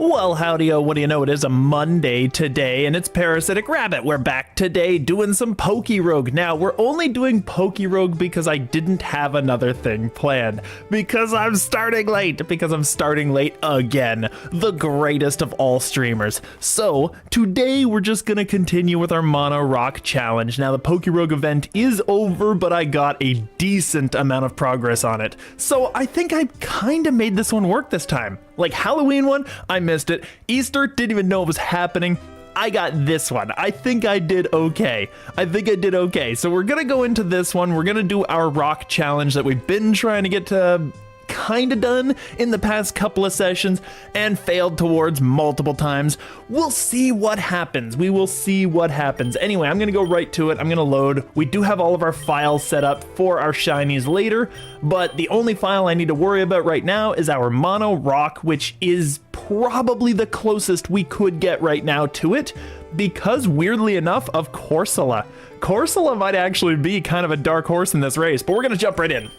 Well, howdy-o, what do you know, it is a Monday today, and it's Parasitic Rabbit. We're back today doing some PokéRogue. Now, we're only doing PokéRogue because I didn't have another thing planned. Because I'm starting late again. The greatest of all streamers. So, today we're just gonna continue with our Mono Rock challenge. Now, the PokéRogue event is over, but I got a decent amount of progress on it. So, I think I kinda made this one work this time. Like Halloween one, I missed it. Easter, didn't even know it was happening. I got this one. I think I did okay. So we're gonna go into this one. We're gonna do our rock challenge that we've been trying to get to kind of done in the past couple of sessions and failed towards multiple times. We'll see what happens. We will see what happens. Anyway, I'm gonna go right to it. I'm gonna load. We do have all of our files set up for our shinies later, but the only file I need to worry about right now is our Mono Rock, which is probably the closest we could get right now to it, because weirdly enough, of Corsola. Corsola might actually be kind of a dark horse in this race, but we're gonna jump right in.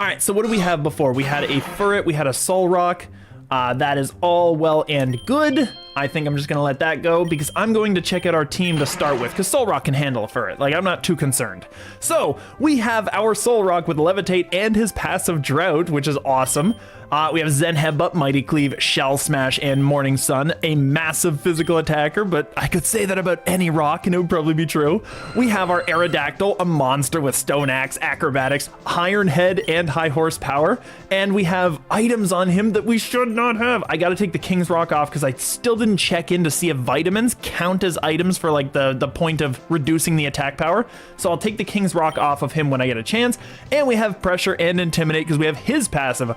All right, so what do we have before? We had a Furret, we had a Solrock. That is all well and good. I think I'm just gonna let that go because I'm going to check out our team to start with, because Solrock can handle a Furret. Like, I'm not too concerned. So we have our Solrock with Levitate and his passive Drought, which is awesome. We have Zen Headbutt, Mighty Cleave, Shell Smash, and Morning Sun, a massive physical attacker, but I could say that about any rock and it would probably be true. We have our Aerodactyl, a monster with Stone Axe, Acrobatics, Iron Head, and High Horsepower, and we have items on him that we should not have. I gotta take the King's Rock off because I still didn't check in to see if vitamins count as items for like the point of reducing the attack power, so I'll take the King's Rock off of him when I get a chance. And we have Pressure and Intimidate because we have his passive.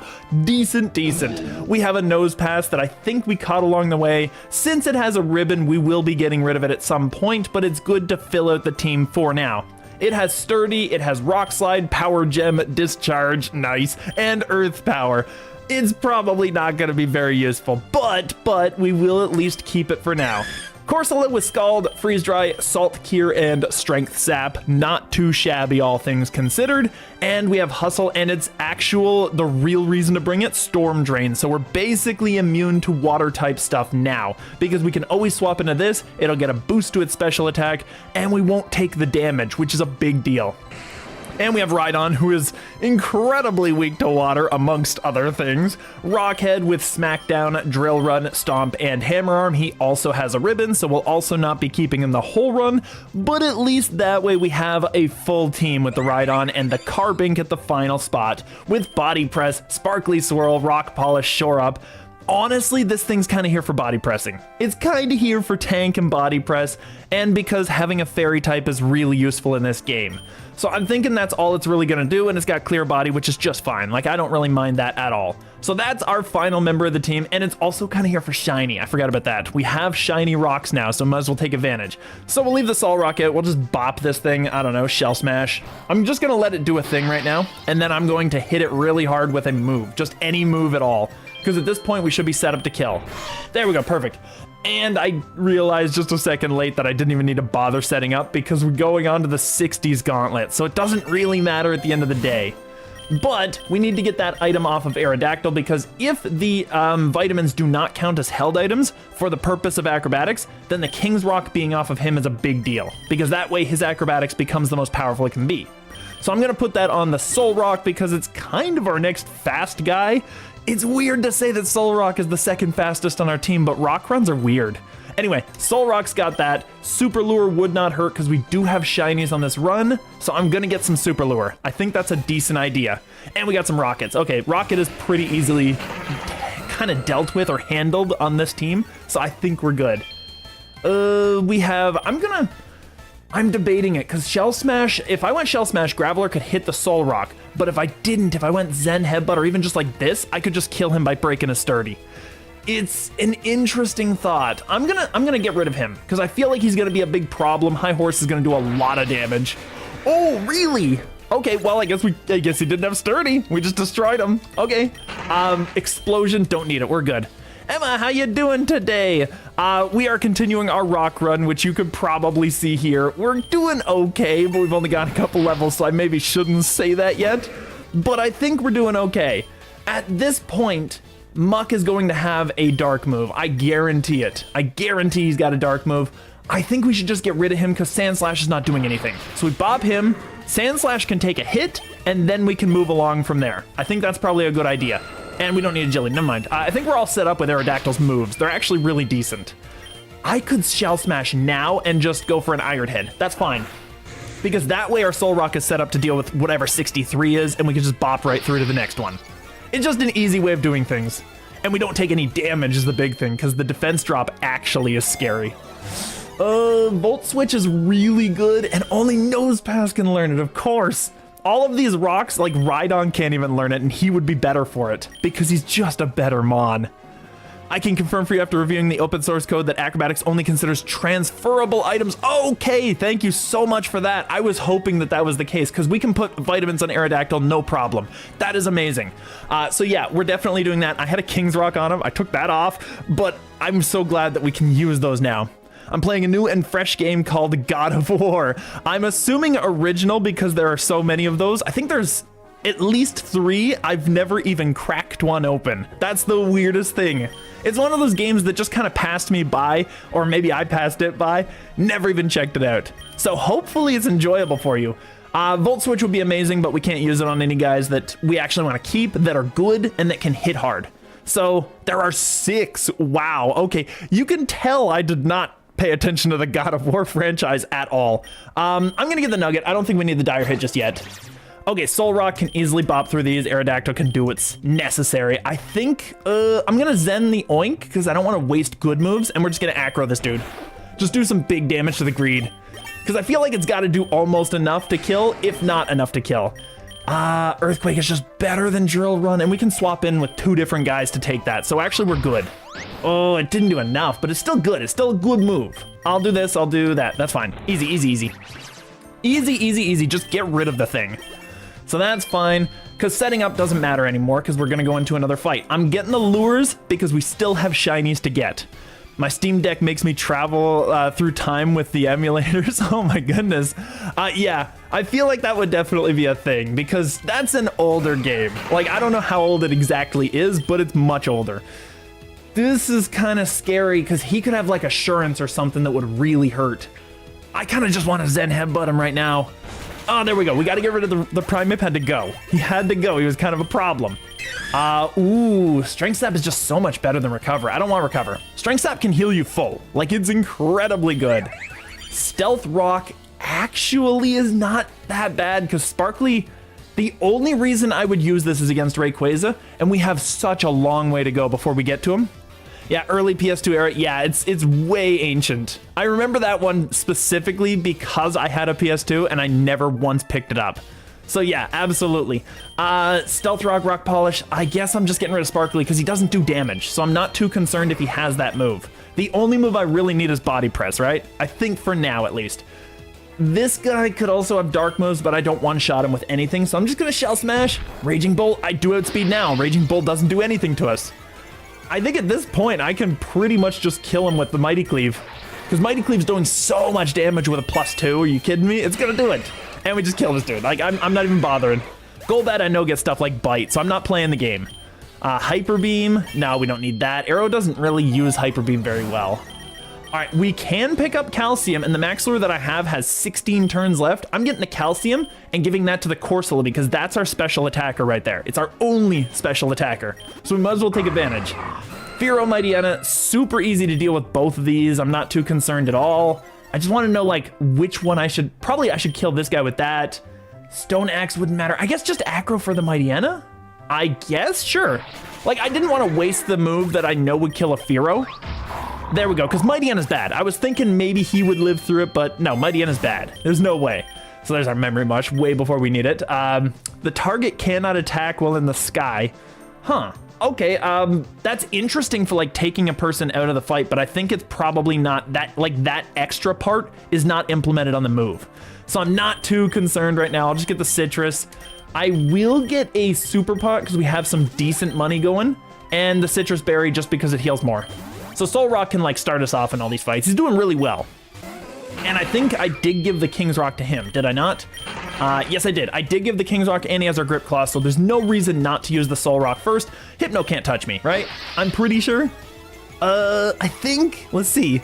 Decent. We have a Nose Pass that I think we caught along the way. Since it has a ribbon, we will be getting rid of it at some point, but it's good to fill out the team for now. It has Sturdy, it has Rock Slide, Power Gem, Discharge, nice, and Earth Power. It's probably not going to be very useful, but we will at least keep it for now. Corsola with Scald, Freeze Dry, Salt Cure, and Strength Sap. Not too shabby, all things considered. And we have Hustle, and it's the real reason to bring it, Storm Drain. So we're basically immune to water type stuff now, because we can always swap into this, it'll get a boost to its special attack, and we won't take the damage, which is a big deal. And we have Rhydon, who is incredibly weak to water, amongst other things. Rockhead with Smackdown, Drill Run, Stomp, and Hammer Arm. He also has a ribbon, so we'll also not be keeping him the whole run, but at least that way we have a full team with the Rhydon and the Carbink at the final spot, with Body Press, Sparkly Swirl, Rock Polish, Shore Up. Honestly, this thing's kind of here for body pressing. It's kind of here for tank and body press, and because having a fairy type is really useful in this game. So I'm thinking that's all it's really gonna do, and it's got clear body, which is just fine. Like, I don't really mind that at all. So that's our final member of the team, and it's also kind of here for shiny. I forgot about that. We have shiny rocks now, so might as well take advantage. So we'll leave the Solrock out. We'll just bop this thing. I don't know, Shell Smash. I'm just gonna let it do a thing right now, and then I'm going to hit it really hard with a move. Just any move at all. Because at this point, we should be set up to kill. There we go, perfect. And I realized just a second late that I didn't even need to bother setting up because we're going on to the 60s gauntlet, so it doesn't really matter at the end of the day. But we need to get that item off of Aerodactyl, because if the vitamins do not count as held items for the purpose of acrobatics, then the King's Rock being off of him is a big deal, because that way his acrobatics becomes the most powerful it can be. So I'm gonna put that on the Solrock because it's kind of our next fast guy. It's weird to say that Solrock is the second fastest on our team, but rock runs are weird. Anyway, Solrock's got that. Super Lure would not hurt because we do have shinies on this run, so I'm gonna get some Super Lure. I think that's a decent idea. And we got some Rockets. Okay, Rocket is pretty easily kind of dealt with or handled on this team, so I think we're good. I'm debating it, because Shell Smash, if I went Shell Smash, Graveler could hit the Solrock, but if I didn't, if I went Zen Headbutt or even just like this, I could just kill him by breaking a Sturdy. It's an interesting thought. I'm gonna get rid of him, because I feel like he's gonna be a big problem. High Horse is gonna do a lot of damage. Oh, really? Okay, well, I guess he didn't have Sturdy. We just destroyed him. Okay. Explosion, don't need it, we're good. Emma, how you doing today? We are continuing our rock run, which you could probably see here. We're doing okay, but we've only got a couple levels, so I maybe shouldn't say that yet. But I think we're doing okay. At this point, Muck is going to have a dark move. I guarantee it. I guarantee he's got a dark move. I think we should just get rid of him because Sand Slash is not doing anything. So we bob him, Sand Slash can take a hit, and then we can move along from there. I think that's probably a good idea. And we don't need agility, never mind. I think we're all set up with Aerodactyl's moves. They're actually really decent. I could Shell Smash now and just go for an Iron Head. That's fine. Because that way our Soul Rock is set up to deal with whatever 63 is, and we can just bop right through to the next one. It's just an easy way of doing things. And we don't take any damage is the big thing, because the defense drop actually is scary. Volt Switch is really good, and only Nosepass can learn it, of course. All of these rocks, like Rhydon can't even learn it, and he would be better for it, because he's just a better Mon. I can confirm for you after reviewing the open source code that Acrobatics only considers transferable items. Okay, thank you so much for that. I was hoping that that was the case, because we can put vitamins on Aerodactyl, no problem. That is amazing. So yeah, we're definitely doing that. I had a King's Rock on him. I took that off, but I'm so glad that we can use those now. I'm playing a new and fresh game called God of War. I'm assuming original because there are so many of those. I think there's at least 3. I've never even cracked one open. That's the weirdest thing. It's one of those games that just kind of passed me by, or maybe I passed it by, never even checked it out. So hopefully it's enjoyable for you. Volt Switch would be amazing, but we can't use it on any guys that we actually want to keep, that are good, and that can hit hard. So there are 6. Wow. Okay. You can tell I did not pay attention to the God of War franchise at all. I'm going to get the Nugget. I don't think we need the Dire Hit just yet. Okay, Soul Rock can easily bop through these. Aerodactyl can do what's necessary. I think I'm going to Zen the Oink because I don't want to waste good moves, and we're just going to aggro this dude. Just do some big damage to the Greed. Because I feel like it's got to do almost enough to kill, if not enough to kill. Earthquake is just better than Drill Run, and we can swap in with 2 different guys to take that. So actually we're good. Oh, it didn't do enough, but it's still good. It's still a good move. I'll do this, I'll do that. That's fine. Easy, easy, easy. Easy, easy, easy. Just get rid of the thing. So that's fine, because setting up doesn't matter anymore, because we're going to go into another fight. I'm getting the lures because we still have shinies to get. My Steam Deck makes me travel through time with the emulators. Oh my goodness. Yeah, I feel like that would definitely be a thing, because that's an older game. Like, I don't know how old it exactly is, but it's much older. This is kind of scary, because he could have like Assurance or something that would really hurt. I kind of just want to Zen Headbutt him right now. Oh, there we go. We got to get rid of the Primip. Had to go. He had to go. He was kind of a problem. Ooh, Strength Sap is just so much better than Recover. I don't want Recover. Strength Sap can heal you full. Like, it's incredibly good. Stealth Rock actually is not that bad, because Sparkly, the only reason I would use this is against Rayquaza, and we have such a long way to go before we get to him. Yeah, early PS2 era, yeah, it's way ancient. I remember that one specifically because I had a PS2 and I never once picked it up. So yeah, absolutely. Stealth Rock, Rock Polish, I guess I'm just getting rid of Sparkly because he doesn't do damage, so I'm not too concerned if he has that move. The only move I really need is Body Press, right? I think for now, at least. This guy could also have dark moves, but I don't one-shot him with anything, so I'm just gonna Shell Smash. Raging Bolt, I do outspeed now. Raging Bolt doesn't do anything to us. I think at this point, I can pretty much just kill him with the Mighty Cleave. Because Mighty Cleave's doing so much damage with a +2. Are you kidding me? It's gonna do it. And we just kill this dude. Like, I'm not even bothering. Golbat, I know, gets stuff like Bite, so I'm not playing the game. Hyper Beam, no, we don't need that. Arrow doesn't really use Hyper Beam very well. All right, we can pick up Calcium, and the Max Lure that I have has 16 turns left. I'm getting the Calcium and giving that to the Corsola because that's our special attacker right there. It's our only special attacker, so we might as well take advantage. Fearow, Mightyena, super easy to deal with both of these. I'm not too concerned at all. I just want to know, like, which one I should kill this guy with that. Stone Axe wouldn't matter. I guess just Acro for the Mightyena? I guess, sure. Like, I didn't want to waste the move that I know would kill a Fearow. There we go, because Mightyena's bad. I was thinking maybe he would live through it, but no, Mightyena's bad. There's no way. So there's our memory mush, way before we need it. The target cannot attack while in the sky. Huh, okay, that's interesting for like taking a person out of the fight, but I think it's probably not that, like that extra part is not implemented on the move. So I'm not too concerned right now. I'll just get the Citrus. I will get a Super Pot because we have some decent money going, and the Citrus Berry just because it heals more. So Soul Rock can like start us off in all these fights. He's doing really well. And I think I did give the King's Rock to him, did I not? Yes, I did. I did give the King's Rock and he has our Grip Claw, so there's no reason not to use the Soul Rock first. Hypno can't touch me, right? I'm pretty sure. I think. Let's see.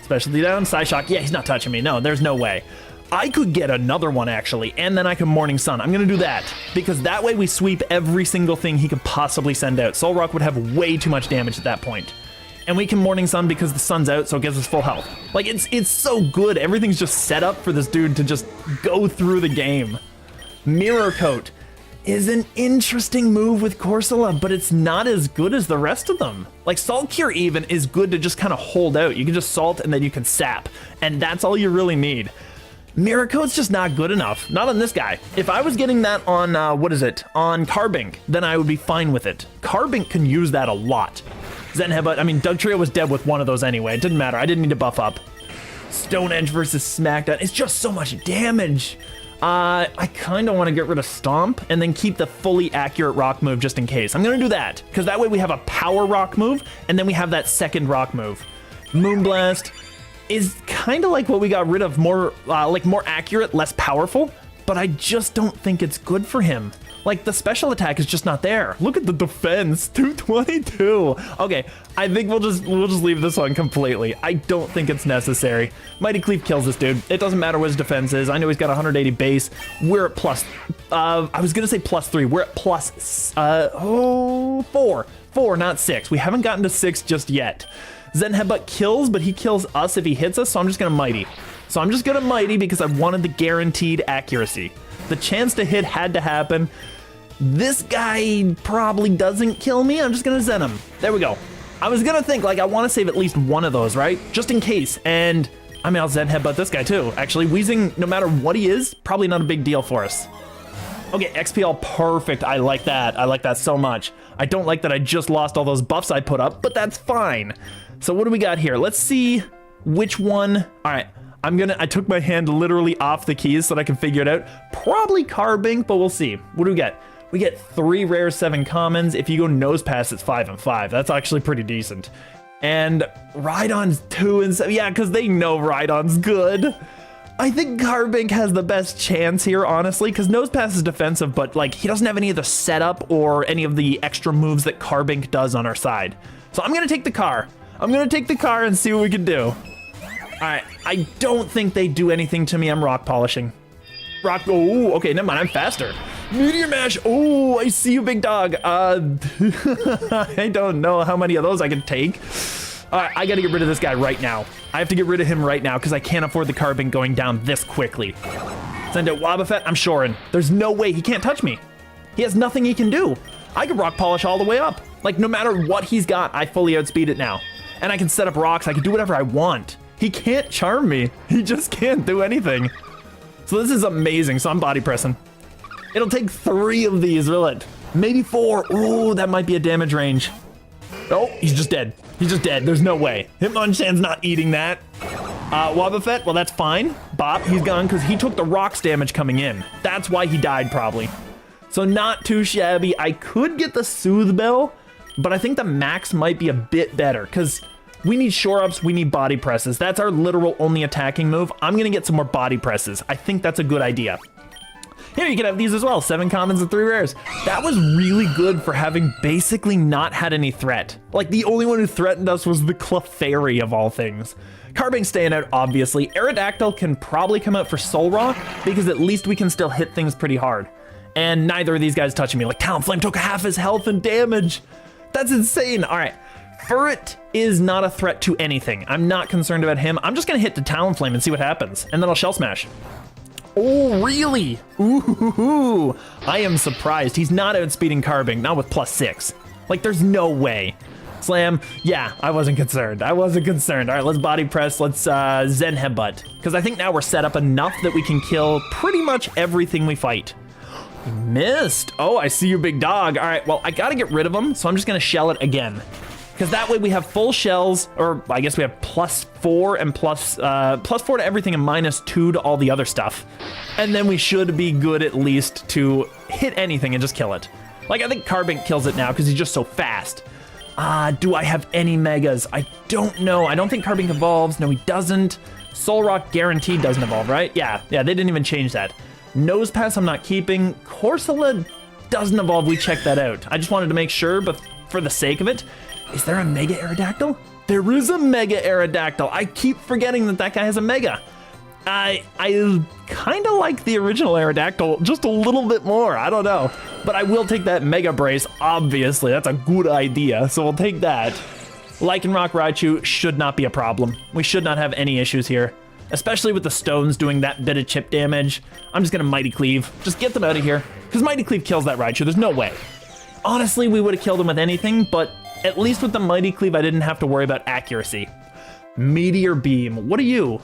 Specialty down, Psyshock. Yeah, he's not touching me. No, there's no way. I could get another one, actually, and then I can Morning Sun. I'm going to do that, because that way we sweep every single thing he could possibly send out. Soul Rock would have way too much damage at that point. And we can Morning Sun because the sun's out, so it gives us full health. Like, it's so good. Everything's just set up for this dude to just go through the game. Mirror Coat is an interesting move with Corsola, but it's not as good as the rest of them. Like, Salt Cure even is good to just kind of hold out. You can just Salt and then you can Sap, and that's all you really need. Mirror Coat's just not good enough. Not on this guy. If I was getting that on, on Carbink, then I would be fine with it. Carbink can use that a lot. Zen Headbutt, I mean, Dugtrio was dead with one of those anyway. It didn't matter. I didn't need to buff up. Stone Edge versus Smackdown. It's just so much damage. I kind of want to get rid of Stomp and then keep the fully accurate rock move just in case. I'm going to do that, because that way we have a power rock move, and then we have that second rock move. Moonblast is kind of like what we got rid of, more accurate, less powerful, but I just don't think it's good for him. Like, the special attack is just not there. Look at the defense, 222. Okay, I think we'll just leave this one completely. I don't think it's necessary. Mighty Cleave kills this dude. It doesn't matter what his defense is. I know he's got 180 base. We're at plus, I was gonna say +3. We're at plus, 4. 4, not 6. We haven't gotten to 6 just yet. Zen Headbutt kills, but he kills us if he hits us, so I'm just gonna Mighty. So I'm just gonna Mighty because I wanted the guaranteed accuracy. The chance to hit had to happen. This guy probably doesn't kill me. I'm just gonna Zen him. There we go. I was gonna think, like, I wanna save at least one of those, right? Just in case. And I mean, I'll Zen Headbutt this guy too. Actually, Weezing, no matter what he is, probably not a big deal for us. Okay, XPL perfect. I like that. I like that so much. I don't like that I just lost all those buffs I put up, but that's fine. So what do we got here? Let's see which one. All right, I took my hand literally off the keys so that I can figure it out. Probably Carbink, but we'll see. What do we get? We get 3 rare, 7 commons. If you go Nose Pass, it's 5 and 5. That's actually pretty decent. And Rhydon's 2 and 7. Yeah, because they know Rhydon's good. I think Carbink has the best chance here, honestly, because Nose Pass is defensive, but like he doesn't have any of the setup or any of the extra moves that Carbink does on our side. So I'm going to take the car. I'm going to take the car and see what we can do. All right, I don't think they do anything to me. I'm Rock Polishing. Oh, okay, never mind, I'm faster. Meteor Mash, oh, I see you, big dog. I don't know how many of those I can take. All right, I gotta get rid of this guy right now. I have to get rid of him right now because I can't afford the Carbink going down this quickly. Send out Wobbuffet, I'm shoring. There's no way, he can't touch me. He has nothing he can do. I could Rock Polish all the way up. Like, no matter what he's got, I fully outspeed it now. And I can set up rocks, I can do whatever I want. He can't charm me. He just can't do anything. So this is amazing, so I'm body pressing. It'll take 3 of these, will it? Maybe 4. Ooh, that might be a damage range. Oh, he's just dead. He's just dead. There's no way. Hitmonchan's not eating that. Wobbuffet, well, that's fine. Bop, he's gone because he took the rocks damage coming in. That's why he died, probably. So not too shabby. I could get the Soothe Bell, but I think the max might be a bit better because we need shore-ups, we need body presses. That's our literal only attacking move. I'm gonna get some more body presses. I think that's a good idea. Here, you can have these as well, 7 commons and 3 rares. That was really good for having basically not had any threat. Like, the only one who threatened us was the Clefairy of all things. Carbink staying out, obviously. Aerodactyl can probably come out for Soul Rock, because at least we can still hit things pretty hard. And neither of these guys touching me. Like, Talonflame took half his health and damage. That's insane. All right. Furret is not a threat to anything. I'm not concerned about him. I'm just gonna hit the Talonflame and see what happens, and then I'll Shell Smash. Oh, really? Ooh, I am surprised. He's not outspeeding Carbink, not with +6. Like, there's no way. Slam, yeah, I wasn't concerned. I wasn't concerned. All right, let's body press. Let's Zen Headbutt. Because I think now we're set up enough that we can kill pretty much everything we fight. He missed. Oh, I see you, big dog. All right, well, I gotta get rid of him, so I'm just gonna shell it again. Because that way we have full shells, or I guess we have +4 and +4 to everything and -2 to all the other stuff. And then we should be good at least to hit anything and just kill it. Like, I think Carbink kills it now because he's just so fast. Do I have any megas? I don't know. I don't think Carbink evolves. No, he doesn't. Soul Rock guaranteed doesn't evolve, right? Yeah, they didn't even change that. Nose Pass I'm not keeping. Corsola doesn't evolve, we checked that out. I just wanted to make sure, but for the sake of it, is there a Mega Aerodactyl? There is a Mega Aerodactyl. I keep forgetting that that guy has a Mega. I kind of like the original Aerodactyl just a little bit more, I don't know. But I will take that Mega Brace, obviously, that's a good idea, so we'll take that. Lycanroc Raichu should not be a problem. We should not have any issues here, especially with the stones doing that bit of chip damage. I'm just gonna Mighty Cleave, just get them out of here, because Mighty Cleave kills that Raichu, there's no way. Honestly, we would have killed him with anything, but at least with the Mighty Cleave, I didn't have to worry about accuracy. Meteor Beam, what are you?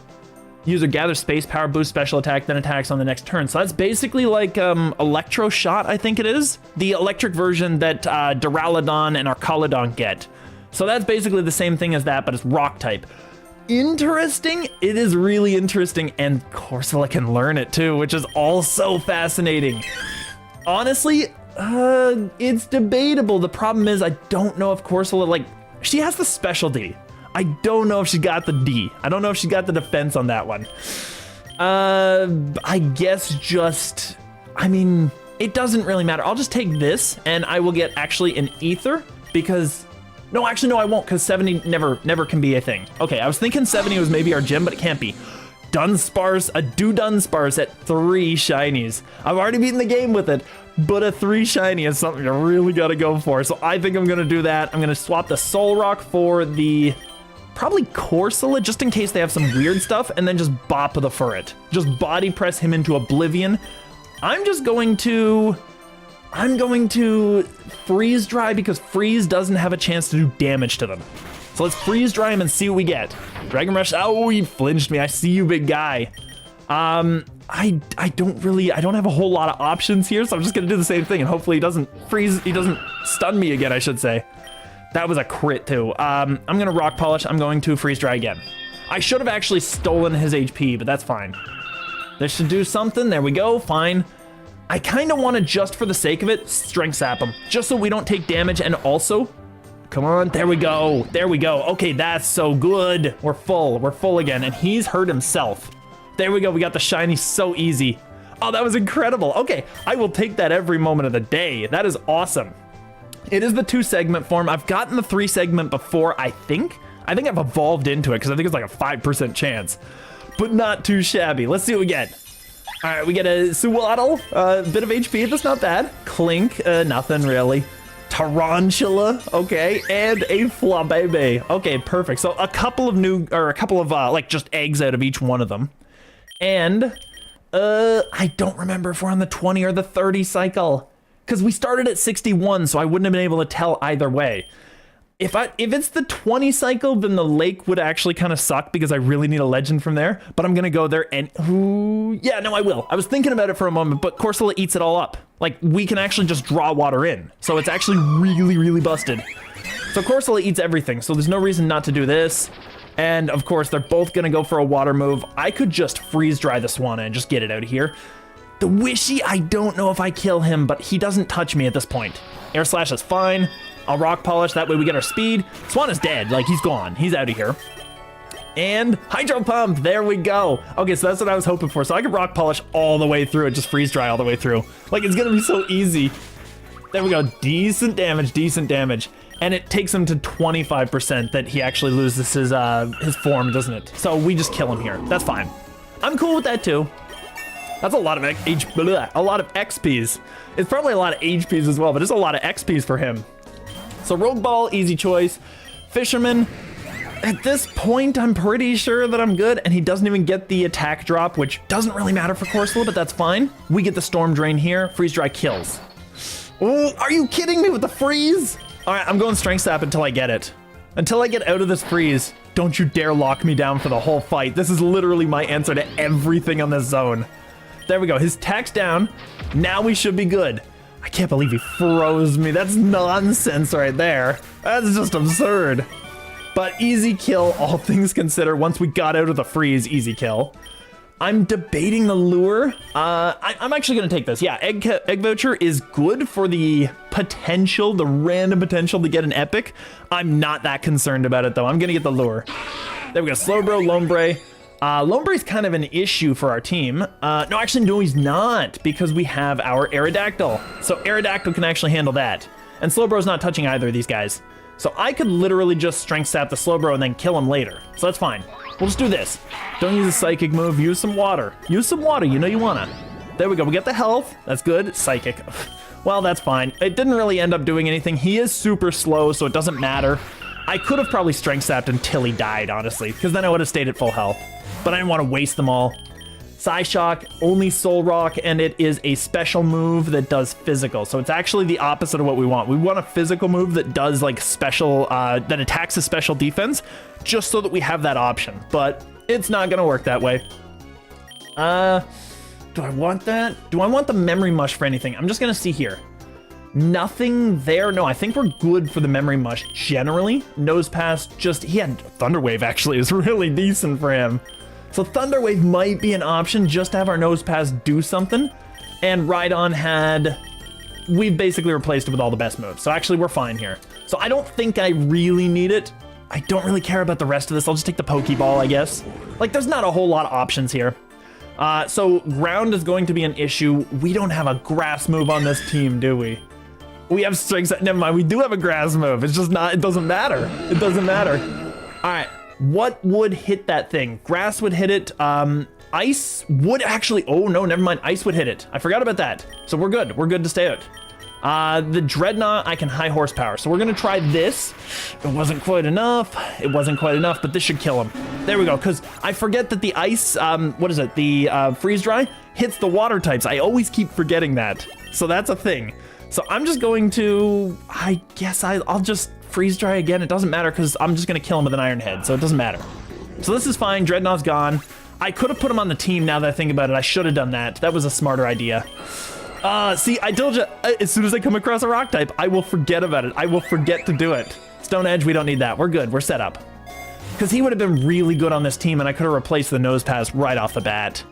User gathers space, power boost, special attack, then attacks on the next turn. So that's basically like Electro Shot, I think it is. The electric version that Duraludon and Arcaladon get. So that's basically the same thing as that, but it's rock type. Interesting, it is really interesting, and Corsola can learn it too, which is also fascinating. Honestly, it's debatable. The problem is I don't know if Corsola, like, she has the specialty. I don't know if she got the D. I don't know if she got the defense on that one. I guess just, I mean, it doesn't really matter. I'll just take this and I will get actually an Ether because, no, actually, no, I won't because 70 never can be a thing. Okay, I was thinking 70 was maybe our gym, but it can't be. Dunsparce, a Dunsparce at 3 shinies. I've already beaten the game with it, but a 3 shiny is something I really gotta go for. So I think I'm gonna do that. I'm gonna swap the Soul Rock for the, probably Corsola, just in case they have some weird stuff, and then just bop the Furret. Just body press him into oblivion. I'm going to freeze dry because freeze doesn't have a chance to do damage to them. So let's freeze dry him and see what we get. Dragon Rush, oh, he flinched me. I see you, big guy. I don't have a whole lot of options here, so I'm just gonna do the same thing and hopefully he doesn't stun me again, I should say. That was a crit too. I'm gonna Rock Polish, I'm going to freeze dry again. I should have actually stolen his HP, but that's fine. This should do something, there we go, fine. I kinda wanna, just for the sake of it, Strength Sap him, just so we don't take damage, and also, come on, there we go, okay, that's so good. We're full again, and he's hurt himself. There we go, we got the shiny so easy. Oh, that was incredible. Okay, I will take that every moment of the day. That is awesome. It is the 2-segment form. I've gotten the 3-segment before, I think. I've evolved into it because I think it's like a 5% chance, but not too shabby. Let's see what we get. All right, we get a Suwaddle, a bit of HP, that's not bad. Clink, nothing really. Tarantula, okay, and a Flabebe. Okay, perfect. So a couple of like just eggs out of each one of them. And I don't remember if we're on the 20 or the 30 cycle. Because we started at 61, so I wouldn't have been able to tell either way. If it's the 20 cycle, then the lake would actually kind of suck because I really need a legend from there. But I'm gonna go there and, ooh, yeah, no, I will. I was thinking about it for a moment, but Corsola eats it all up. Like, we can actually just draw water in. So it's actually really, really busted. So Corsola eats everything, so there's no reason not to do this. And of course, they're both gonna go for a water move. I could just freeze dry the Swanna and just get it out of here. The Wishy, I don't know if I kill him, but he doesn't touch me at this point. Air Slash is fine. I'll Rock Polish, that way we get our speed. Swan is dead, like he's gone. He's out of here. And Hydro Pump, there we go. Okay, so that's what I was hoping for. So I can Rock Polish all the way through and just freeze dry all the way through. Like, it's gonna be so easy. There we go, decent damage. And it takes him to 25% that he actually loses his form, doesn't it? So we just kill him here, that's fine. I'm cool with that too. That's a lot of XPs. It's probably a lot of HPs as well, but it's a lot of XPs for him. So Rogue Ball, easy choice. Fisherman, at this point, I'm pretty sure that I'm good, and he doesn't even get the attack drop, which doesn't really matter for Corsola, but that's fine. We get the Storm Drain here, Freeze Dry kills. Oh, are you kidding me with the freeze? All right, I'm going Strength Sap until I get it. Until I get out of this freeze, don't you dare lock me down for the whole fight. This is literally my answer to everything on this zone. There we go, his attack's down. Now we should be good. I can't believe he froze me. That's nonsense right there. That's just absurd. But easy kill, all things considered. Once we got out of the freeze, easy kill. I'm debating the lure. I'm actually gonna take this. Yeah, egg voucher is good for the potential, the random potential to get an epic. I'm not that concerned about it though. I'm gonna get the lure. There we go, Slowbro, Lombre. Lone Bree's kind of an issue for our team. No, actually, no, he's not, because we have our Aerodactyl. So Aerodactyl can actually handle that. And Slowbro's not touching either of these guys. So I could literally just Strength Sap the Slowbro and then kill him later. So that's fine. We'll just do this. Don't use a Psychic move, use some water. Use some water, you know you wanna. There we go, we get the health. That's good. Psychic. Well, that's fine. It didn't really end up doing anything. He is super slow, so it doesn't matter. I could have probably Strength Sapped until he died, honestly, because then I would have stayed at full health. But I didn't want to waste them all. Psyshock, only Soul Rock, and it is a special move that does physical. So it's actually the opposite of what we want. We want a physical move that does like special, that attacks a special defense, just so that we have that option. But it's not gonna work that way. Do I want that? Do I want the Memory Mush for anything? I'm just gonna see here. Nothing there. No, I think we're good for the Memory Mush generally. Nose Pass, just, he had Thunder Wave actually, is really decent for him. So Thunder Wave might be an option just to have our Nose Pass do something. And Rhydon had, we've basically replaced it with all the best moves. So actually we're fine here. So I don't think I really need it. I don't really care about the rest of this. I'll just take the Pokeball, I guess. Like there's not a whole lot of options here. So ground is going to be an issue. We don't have a grass move on this team, do we? We have strength, never mind, we do have a grass move. It's just not, it doesn't matter. It doesn't matter. All right. What would hit that thing? Grass would hit it. Ice would actually, oh no, never mind. Ice would hit it. I forgot about that. So we're good. We're good to stay out. The Dreadnought, I can high horsepower. So we're gonna try this. It wasn't quite enough. It wasn't quite enough, but this should kill him. There we go, because I forget that the ice, what is it? The freeze dry hits the water types. I always keep forgetting that. So that's a thing. So I'm just going to, I guess I'll just freeze dry again. It doesn't matter because I'm just gonna kill him with an Iron Head, so it doesn't matter. So this is fine, Dreadnought's gone. I could have put him on the team now that I think about it. I should have done that. That was a smarter idea. See, I told you, as soon as I come across a rock type, I will forget about it. I will forget to do it. Stone Edge, we don't need that. We're good, we're set up. Because he would have been really good on this team and I could have replaced the Nose Pass right off the bat.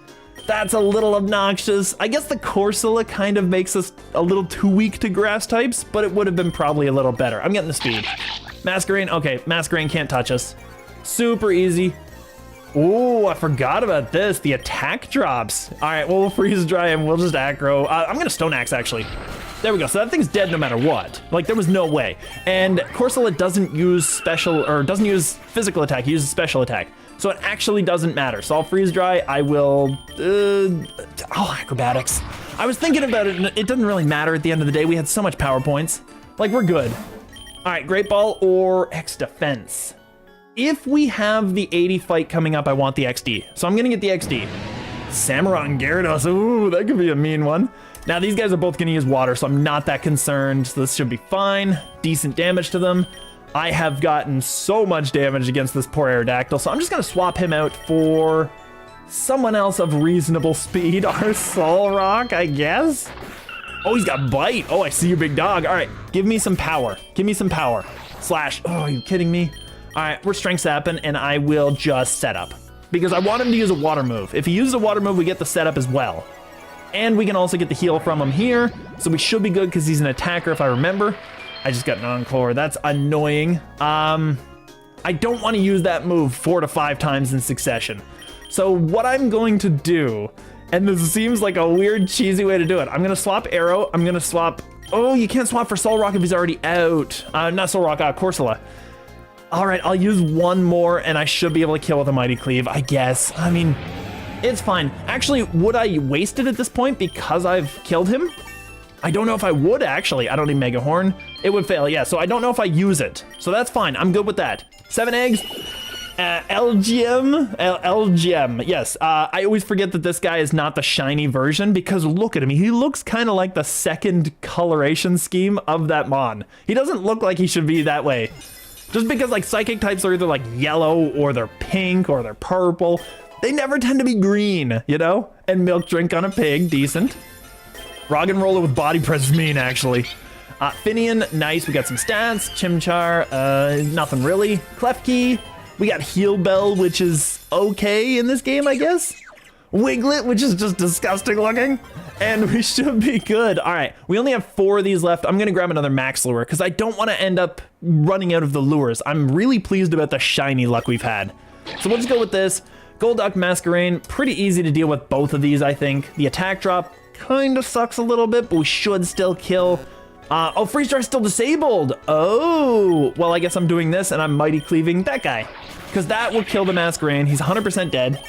That's a little obnoxious. I guess the Corsola kind of makes us a little too weak to grass types, but it would have been probably a little better. I'm getting the speed. Masquerain, okay, Masquerain can't touch us. Super easy. Oh, I forgot about this. The attack drops. All right, well, we'll freeze dry and we'll just aggro. I'm gonna Stone Axe actually. There we go, so that thing's dead no matter what. Like, there was no way. And Corsola doesn't use special, or doesn't use physical attack, he uses special attack. So it actually doesn't matter. So I'll freeze dry, I will, acrobatics. I was thinking about it, and it doesn't really matter at the end of the day. We had so much power points. Like, we're good. All right, Great Ball or X Defense. If we have the 80 fight coming up, I want the XD. So I'm gonna get the XD. Samurott Gyarados, ooh, that could be a mean one. Now these guys are both gonna use water, so I'm not that concerned. So this should be fine. Decent damage to them. I have gotten so much damage against this poor Aerodactyl, so I'm just gonna swap him out for someone else of reasonable speed. Our Soul Rock, I guess? Oh, he's got Bite. Oh, I see you, big dog. All right, give me some power. Give me some power. Slash, oh, are you kidding me? All right, we're Strength Sapping, and I will just set up. Because I want him to use a water move. If he uses a water move, we get the setup as well. And we can also get the heal from him here, so we should be good because he's an attacker if I remember. I just got an Encore. That's annoying. I don't want to use that move 4 to 5 times in succession. So what I'm going to do, and this seems like a weird, cheesy way to do it. I'm going to swap Arrow. I'm going to swap... Oh, you can't swap for Soul Rock if he's already out. Not Soul Rock, Corsola. All right, I'll use one more, and I should be able to kill with a Mighty Cleave, I guess. I mean, it's fine. Actually, would I waste it at this point because I've killed him? I don't know if I would, actually. I don't need Mega Horn. It would fail, yeah, so I don't know if I use it. So that's fine, I'm good with that. 7 eggs, LGM, yes. I always forget that this guy is not the shiny version because look at him, he looks kind of like the second coloration scheme of that Mon. He doesn't look like he should be that way. Just because like psychic types are either like yellow or they're pink or they're purple. They never tend to be green, you know? And Milk Drink on a pig, decent. Rock and Roller with Body Press is mean, actually. Finian, nice. We got some stats. Chimchar, nothing really. Klefki, we got Heal Bell, which is okay in this game, I guess. Wiglet, which is just disgusting looking. And we should be good. All right, we only have 4 of these left. I'm gonna grab another Max Lure because I don't want to end up running out of the lures. I'm really pleased about the shiny luck we've had. So we'll just go with this. Golduck, Masquerain, pretty easy to deal with both of these, I think. The attack drop kind of sucks a little bit, but we should still kill. Oh, Freeze Dry is still disabled. Oh, well, I guess I'm doing this and I'm Mighty Cleaving that guy, because that will kill the Masquerain. He's 100% dead.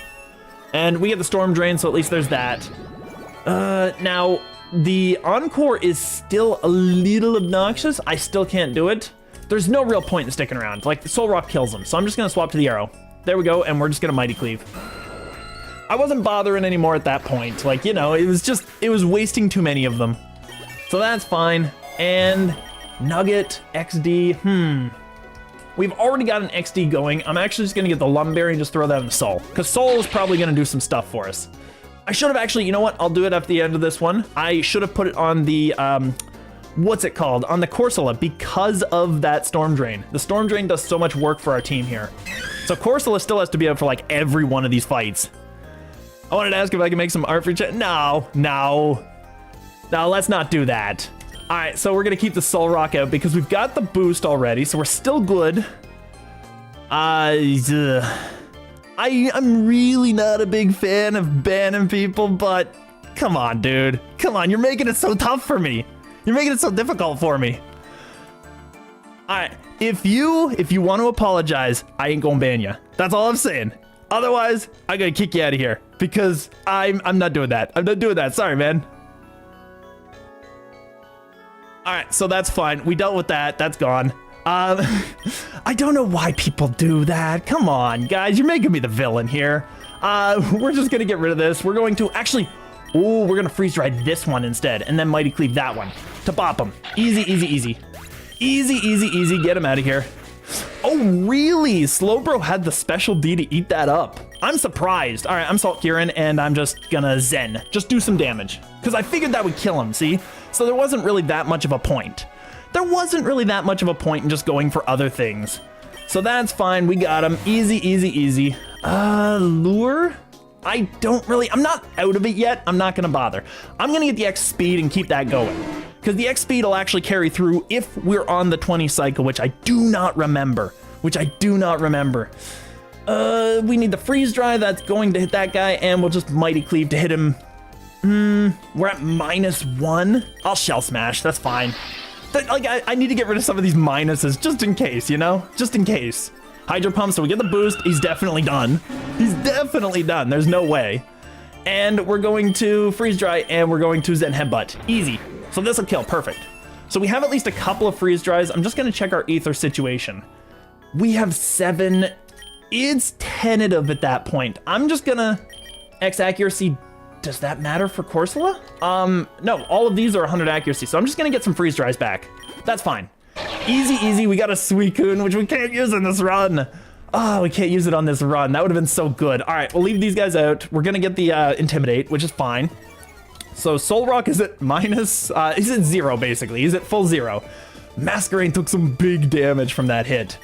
And we get the Storm Drain, so at least there's that. Now, the Encore is still a little obnoxious. I still can't do it. There's no real point in sticking around. Like, the Soul Rock kills him, so I'm just gonna swap to the arrow. There we go, and we're just gonna Mighty Cleave. I wasn't bothering anymore at that point. Like, you know, it was wasting too many of them. So that's fine. And Nugget, XD, We've already got an XD going. I'm actually just gonna get the Lumberry and just throw that in the Soul, because Soul is probably gonna do some stuff for us. I should have actually, you know what? I'll do it at the end of this one. I should have put it on the, what's it called? On the Corsola, because of that Storm Drain. The Storm Drain does so much work for our team here. So Corsola still has to be out for like every one of these fights. I wanted to ask if I can make some art for chat. No, let's not do that. All right, so we're gonna keep the Soul Rock out because we've got the boost already, so we're still good. I'm really not a big fan of banning people, but come on, dude. Come on, you're making it so tough for me. You're making it so difficult for me. All right, if you want to apologize, I ain't gonna ban you. That's all I'm saying. Otherwise, I'm gonna kick you out of here because I'm not doing that. I'm not doing that. Sorry, man. All right, so that's fine. We dealt with that. That's gone. I don't know why people do that. Come on, guys. You're making me the villain here. We're just going to get rid of this. We're going to actually... Oh, we're going to Freeze Dry this one instead, and then Mighty Cleave that one to bop him. Easy, easy, easy. Easy, easy, easy. Get him out of here. Oh, really? Slowbro had the special D to eat that up. I'm surprised. All right, I'm Salt Kieran, and I'm just going to Zen. Just do some damage, because I figured that would kill him, see? So there wasn't really that much of a point. There wasn't really that much of a point in just going for other things. So that's fine. We got him. Easy, easy, easy. Lure? I'm not out of it yet. I'm not going to bother. I'm going to get the X speed and keep that going, because the X speed will actually carry through if we're on the 20 cycle, which I do not remember. We need the Freeze Dry. That's going to hit that guy, and we'll just Mighty Cleave to hit him. We're at -1. I'll Shell Smash. That's fine. Like, I need to get rid of some of these minuses just in case, you know? Just in case. Hydro Pump, so we get the boost. He's definitely done. He's definitely done. There's no way. And we're going to Freeze Dry, and we're going to Zen Headbutt. Easy. So this will kill. Perfect. So we have at least a couple of Freeze Dries. I'm just going to check our Ether situation. We have 7. It's tentative at that point. I'm just going to X Accuracy. Does that matter for Corsola? No, all of these are 100 accuracy, so I'm just gonna get some Freeze Dries back. That's fine. Easy, easy. We got a Suicune, which we can't use in this run. Oh, we can't use it on this run. That would have been so good. All right, we'll leave these guys out. We're gonna get the Intimidate, which is fine. So Soul Rock is at minus, he's at 0, basically. He's at full 0. Masquerain took some big damage from that hit.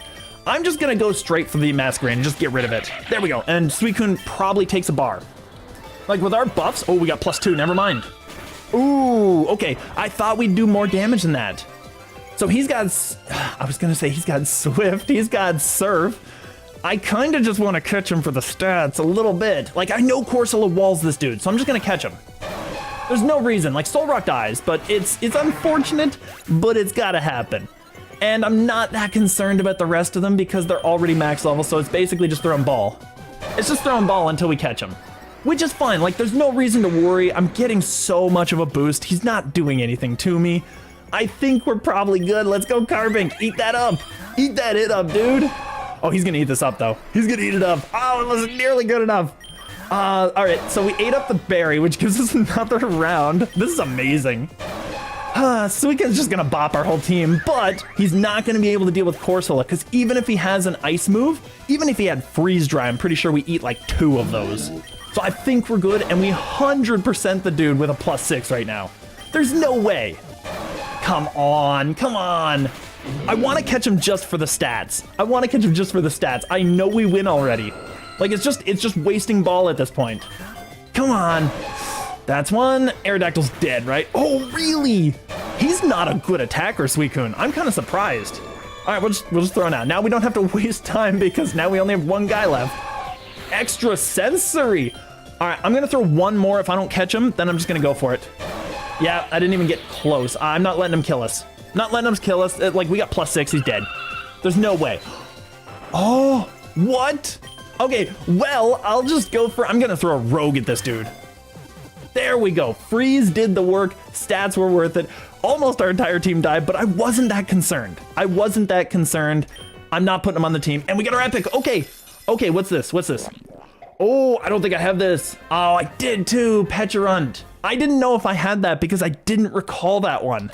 I'm just gonna go straight for the Masquerain and just get rid of it. There we go. And Suicune probably takes a bar. Like, with our buffs... Oh, we got +2. Never mind. Ooh, okay. I thought we'd do more damage than that. So he's got... I was going to say he's got Swift. He's got Surf. I kind of just want to catch him for the stats a little bit. Like, I know Corsola walls this dude, so I'm just going to catch him. There's no reason. Like, Soul Rock dies, but it's unfortunate, but it's got to happen. And I'm not that concerned about the rest of them because they're already max level, so it's basically just throwing ball. It's just throwing ball until we catch him. Which is fine, like there's no reason to worry. I'm getting so much of a boost. He's not doing anything to me. I think we're probably good. Let's go Carbink. Eat that up. Eat that hit up, dude. Oh, he's gonna eat this up though. He's gonna eat it up. Oh, it wasn't nearly good enough. All right, so we ate up the berry, which gives us another round. This is amazing. Suica's just gonna bop our whole team, but he's not gonna be able to deal with Corsola, because even if he has an ice move, even if he had Freeze Dry, I'm pretty sure we eat like 2 of those. So I think we're good, and we 100% the dude with a +6 right now. There's no way. Come on, come on. I want to catch him just for the stats. I know we win already. Like, it's just wasting ball at this point. Come on. That's one. Aerodactyl's dead, right? Oh, really? He's not a good attacker, Suicune. I'm kind of surprised. All right, we'll just throw him out. Now we don't have to waste time because now we only have 1 guy left. extra sensory. All right, I'm gonna throw one more. If I don't catch him, then I'm just gonna go for it. Yeah, I didn't even get close. I'm not letting him kill us. Not letting him kill us. Like, we got +6, he's dead. There's no way. Oh, what? Okay, well, I'll just go for, I'm gonna throw a rogue at this dude. There we go. Freeze did the work. Stats were worth it. Almost our entire team died, but I wasn't that concerned. I wasn't that concerned. I'm not putting him on the team. And we got our epic. Okay. Okay, what's this? What's this? Oh, I don't think I have this. Oh, I did too. PokéRogue. I didn't know if I had that because I didn't recall that one.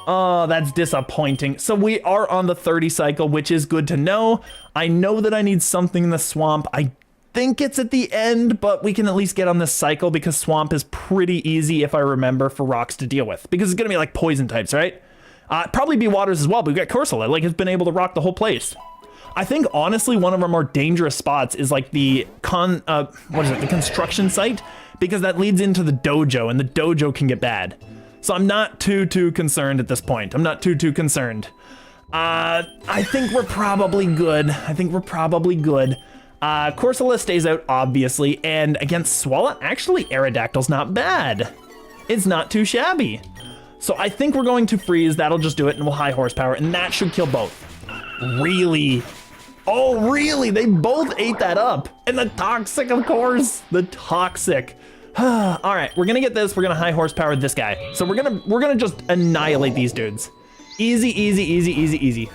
Oh, that's disappointing. So we are on the 30 cycle, which is good to know. I know that I need something in the swamp. I think it's at the end, but we can at least get on this cycle because swamp is pretty easy, if I remember, for rocks to deal with. Because it's going to be like poison types, right? Probably be waters as well, but we got Corsola. Like, it's been able to rock the whole place. I think, honestly, one of our more dangerous spots is like the the construction site, because that leads into the dojo, and the dojo can get bad. So I'm not too concerned at this point. I'm not too concerned. I think we're probably good. I think we're probably good. Corsola stays out, obviously, and against Swallow, actually, Aerodactyl's not bad. It's not too shabby. So I think we're going to freeze. That'll just do it, and we'll high horsepower, and that should kill both. Really? Oh, really? They both ate that up. And the toxic, of course. The toxic. All right, we're gonna get this. We're gonna high horsepower this guy. So we're gonna just annihilate these dudes. Easy, easy, easy, easy, easy.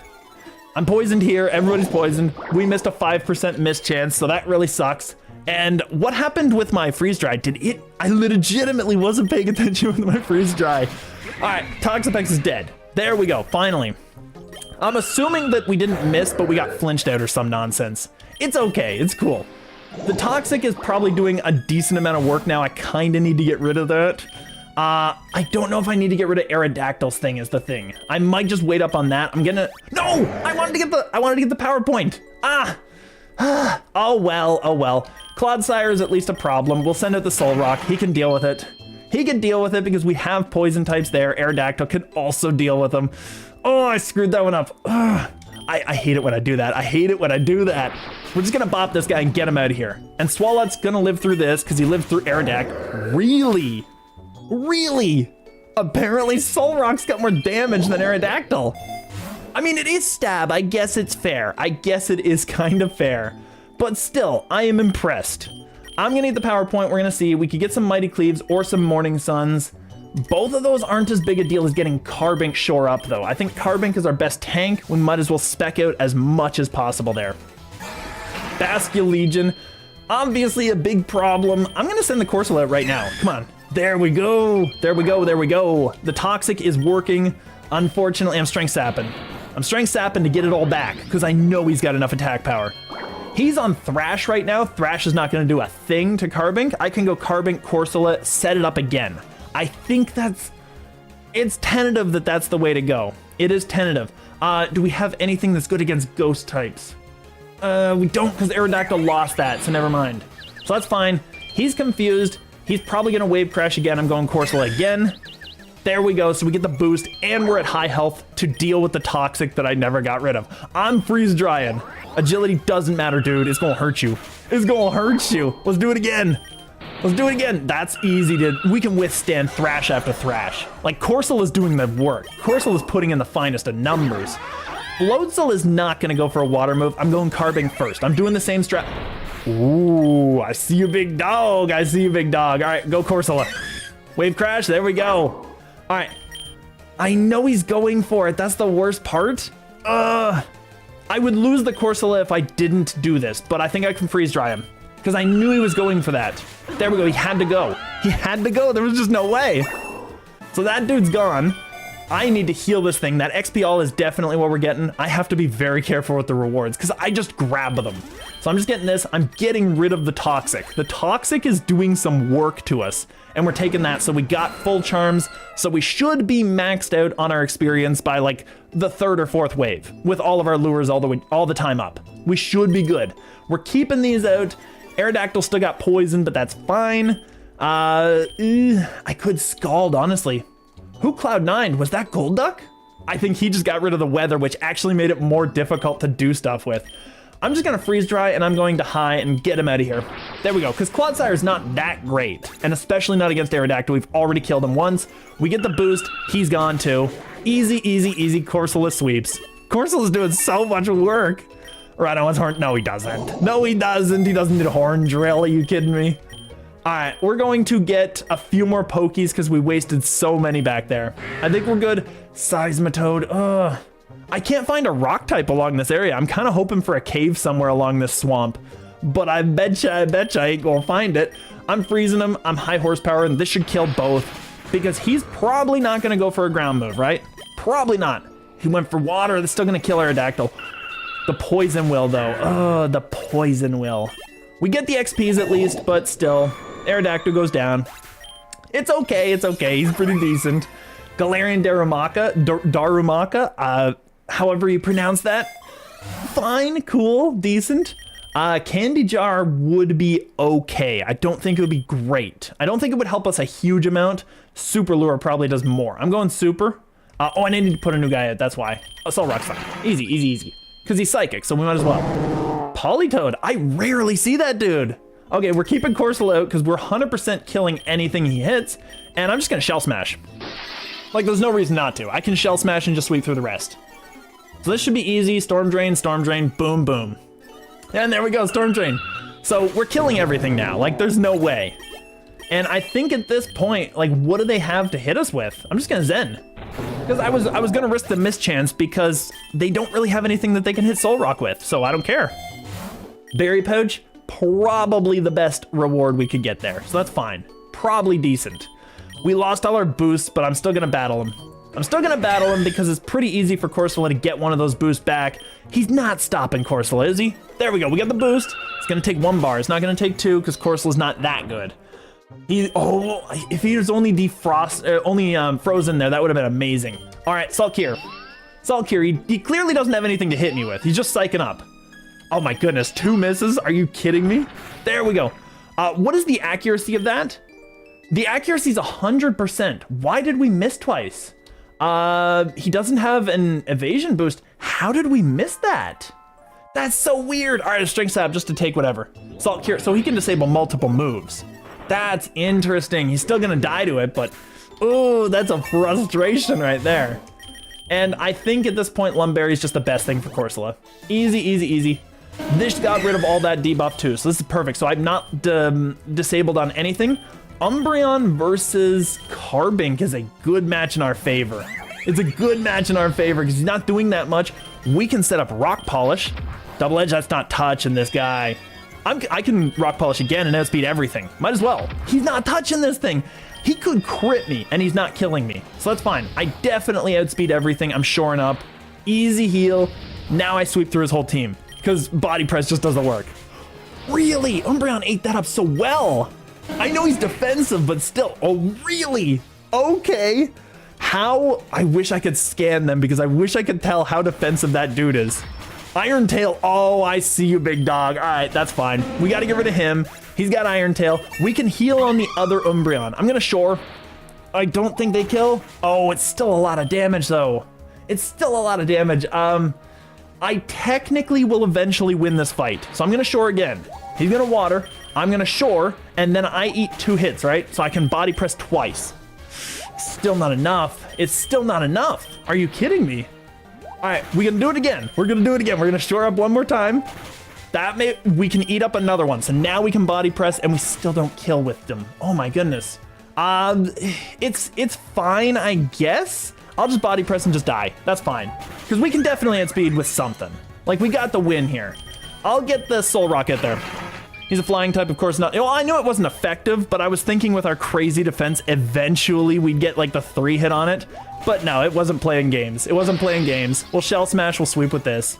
I'm poisoned here. Everybody's poisoned. We missed a 5% miss chance, so that really sucks. And what happened with my freeze dry? I legitimately wasn't paying attention with my freeze dry. All right, Toxapex is dead. There we go, finally. I'm assuming that we didn't miss, but we got flinched out or some nonsense. It's okay, it's cool. The Toxic is probably doing a decent amount of work now. I kind of need to get rid of that. I don't know if I need to get rid of Aerodactyl's thing is the thing. I might just wait up on that. I'm gonna, no! I wanted to get the PowerPoint. Oh well, oh well. Clodsire is at least a problem. We'll send out the Soul Rock. He can deal with it. He can deal with it because we have poison types there. Aerodactyl can also deal with them. Oh, I screwed that one up. I hate it when I do that. I hate it when I do that. We're just gonna bop this guy and get him out of here. And Swalot's gonna live through this because he lived through Aerodactyl. Really? Really? Apparently Soul Rock's got more damage than Aerodactyl. I mean, it is stab. I guess it's fair. I guess it is kind of fair. But still, I am impressed. I'm gonna eat the PowerPoint. We're gonna see. We could get some Mighty Cleaves or some Morning Suns. Both of those aren't as big a deal as getting Carbink shore up, though. I think Carbink is our best tank. We might as well spec out as much as possible there. Bascule Legion, obviously a big problem. I'm gonna send the Corsola out right now. Come on. There we go. There we go. There we go. The Toxic is working. Unfortunately, I'm Strength Sapping. I'm Strength Sapping to get it all back because I know he's got enough attack power. He's on Thrash right now. Thrash is not going to do a thing to Carbink. I can go Carbink, Corsola, set it up again. I think it's tentative that that's the way to go. It is tentative. Do we have anything that's good against ghost types? We don't because Aerodactyl lost that, so never mind. So that's fine. He's confused. He's probably going to Wave Crash again. I'm going Corsola again. There we go. So we get the boost and we're at high health to deal with the Toxic that I never got rid of. I'm freeze drying. Agility doesn't matter, dude. It's going to hurt you. It's going to hurt you. Let's do it again. Let's do it again. That's easy we can withstand Thrash after Thrash. Like, Corsola is doing the work. Corsola is putting in the finest of numbers. Floatzel is not going to go for a water move. I'm going Carbink first. I'm doing the same strat. Ooh, I see you, big dog. I see you, big dog. All right, go Corsola. Wave Crash. There we go. All right. I know he's going for it. That's the worst part. I would lose the Corsola if I didn't do this, but I think I can freeze dry him because I knew he was going for that. There we go. He had to go. He had to go. There was just no way. So that dude's gone. I need to heal this thing. That XP all is definitely what we're getting. I have to be very careful with the rewards because I just grab them. So I'm just getting this. I'm getting rid of the Toxic. The Toxic is doing some work to us and we're taking that. So we got full charms. So we should be maxed out on our experience by like the 3rd or 4th wave with all of our lures all the time up. We should be good. We're keeping these out. Aerodactyl still got poison, but that's fine. I could Scald, honestly. Who Cloud9? Was that Golduck? I think he just got rid of the weather, which actually made it more difficult to do stuff with. I'm just gonna freeze dry and I'm going to high and get him out of here. There we go, because Clodsire is not that great, and especially not against Aerodactyl. We've already killed him once. We get the boost, he's gone too. Easy, easy, easy Corsola sweeps. Corsola's doing so much work. Rhino wants horn, no he doesn't. No he doesn't, he doesn't need a horn drill, are you kidding me? All right, we're going to get a few more Pokies because we wasted so many back there. I think we're good. Seismitoad, I can't find a rock type along this area. I'm kind of hoping for a cave somewhere along this swamp, but I betcha I ain't gonna find it. I'm freezing him, I'm high horsepower, and this should kill both because he's probably not gonna go for a ground move, right? Probably not. He went for water, that's still gonna kill Aerodactyl. The poison will though, the poison will. We get the XPs at least, but still, Aerodactyl goes down. It's okay, he's pretty decent. Galarian Darumaka, however you pronounce that. Fine, cool, decent. Candy Jar would be okay. I don't think it would be great. I don't think it would help us a huge amount. Super Lure probably does more. I'm going Super. Oh, and I need to put a new guy out, that's why. Assault Rock's fine. Easy, easy, easy. Because he's Psychic, so we might as well. Politoed, I rarely see that dude. Okay, we're keeping Corsola out because we're 100% killing anything he hits, and I'm just gonna Shell Smash. Like, there's no reason not to. I can Shell Smash and just sweep through the rest. So this should be easy. Storm Drain, boom, boom. And there we go, Storm Drain. So we're killing everything now. Like, there's no way. And I think at this point, like, what do they have to hit us with? I'm just gonna Zen. Because I was gonna risk the mischance because they don't really have anything that they can hit Soul Rock with, so I don't care. Berry Pouch, probably the best reward we could get there, so that's fine. Probably decent. We lost all our boosts, but I'm still gonna battle him. I'm still gonna battle him because it's pretty easy for Corsola to get one of those boosts back. He's not stopping Corsola, is he? There we go, we got the boost. It's gonna take 1 bar, it's not gonna take 2 because Corsola's not that good. If he was only frozen there, that would have been amazing. All right, Salkir. Salkir, he clearly doesn't have anything to hit me with. He's just psyching up. Oh my goodness, 2 misses? Are you kidding me? There we go. What is the accuracy of that? The accuracy is 100%. Why did we miss twice? He doesn't have an evasion boost. How did we miss that? That's so weird. All right, a Strength Sap just to take whatever. Salkir, so he can disable multiple moves. That's interesting. He's still gonna die to it, but oh, that's a frustration right there. And I think at this point, Lumberry is just the best thing for Corsola. Easy, easy, easy. This got rid of all that debuff too, so this is perfect. So I'm not disabled on anything. Umbreon versus Carbink is a good match in our favor. It's a good match in our favor because he's not doing that much. We can set up Rock Polish. Double Edge, that's not touching this guy. I can Rock Polish again and outspeed everything. Might as well. He's not touching this thing. He could crit me and he's not killing me. So that's fine. I definitely outspeed everything. I'm shoring up. Easy heal. Now I sweep through his whole team because Body Press just doesn't work. Really? Umbreon ate that up so well. I know he's defensive, but still. Oh, really? Okay. How? I wish I could scan them because I wish I could tell how defensive that dude is. Iron Tail. Oh, I see you, big dog. All right, that's fine. We got to get rid of him. He's got Iron Tail. We can heal on the other Umbreon. I'm going to Shore. I don't think they kill. Oh, it's still a lot of damage, though. It's still a lot of damage. I technically will eventually win this fight. So I'm going to Shore again. He's going to Water. I'm going to Shore, and then I eat 2 hits, right? So I can Body Press twice. Still not enough. It's still not enough. Are you kidding me? All right, we're gonna do it again. We're gonna Shore up one more time. We can eat up another one. So now we can Body Press and we still don't kill with them. Oh my goodness. It's fine, I guess. I'll just Body Press and just die. That's fine. Because we can definitely outspeed with something. Like, we got the win here. I'll get the Soul Rocket there. He's a flying type, of course not. Well, I knew it wasn't effective, but I was thinking with our crazy defense, eventually we'd get like the 3 hit on it. But no, it wasn't playing games. It wasn't playing games. We'll Shell Smash, we'll sweep with this.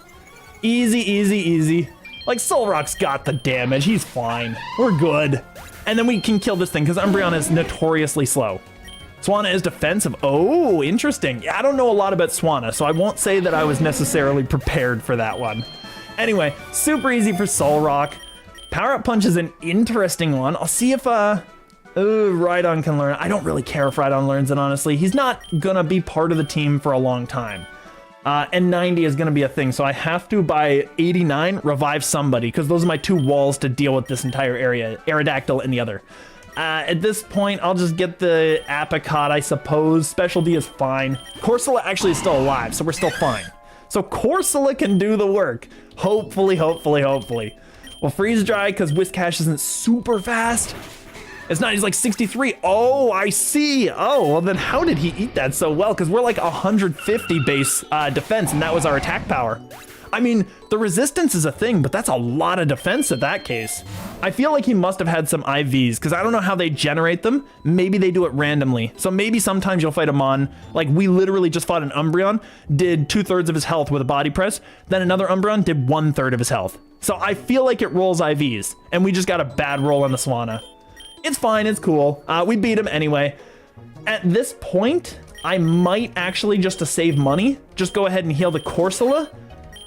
Easy, easy, easy. Like, Solrock's got the damage. He's fine. We're good. And then we can kill this thing because Umbreon is notoriously slow. Swanna is defensive. Oh, interesting. I don't know a lot about Swanna, so I won't say that I was necessarily prepared for that one. Anyway, super easy for Solrock. Power Up Punch is an interesting one. I'll see if Rhydon can learn. I don't really care if Rhydon learns it, honestly. He's not gonna be part of the team for a long time. And 90 is going to be a thing, so I have to, by 89, revive somebody, because those are my 2 walls to deal with this entire area, Aerodactyl and the other. At this point, I'll just get the Apricot, I suppose. Special D is fine. Corsola actually is still alive, so we're still fine. So Corsola can do the work. Hopefully, hopefully, hopefully. Well, Freeze Dry, because Whiscash isn't super fast. It's not, he's like 63. Oh, I see. Oh, well then how did he eat that so well? Because we're like 150 base defense, and that was our attack power. I mean, the resistance is a thing, but that's a lot of defense in that case. I feel like he must have had some IVs, because I don't know how they generate them. Maybe they do it randomly. So maybe sometimes you'll fight him on, like we literally just fought an Umbreon, did 2/3 of his health with a body press, then another Umbreon did 1/3 of his health. So I feel like it rolls IVs, and we just got a bad roll on the Swanna. It's fine, it's cool. We beat him anyway. At this point, I might actually, just to save money, just go ahead and heal the Corsola.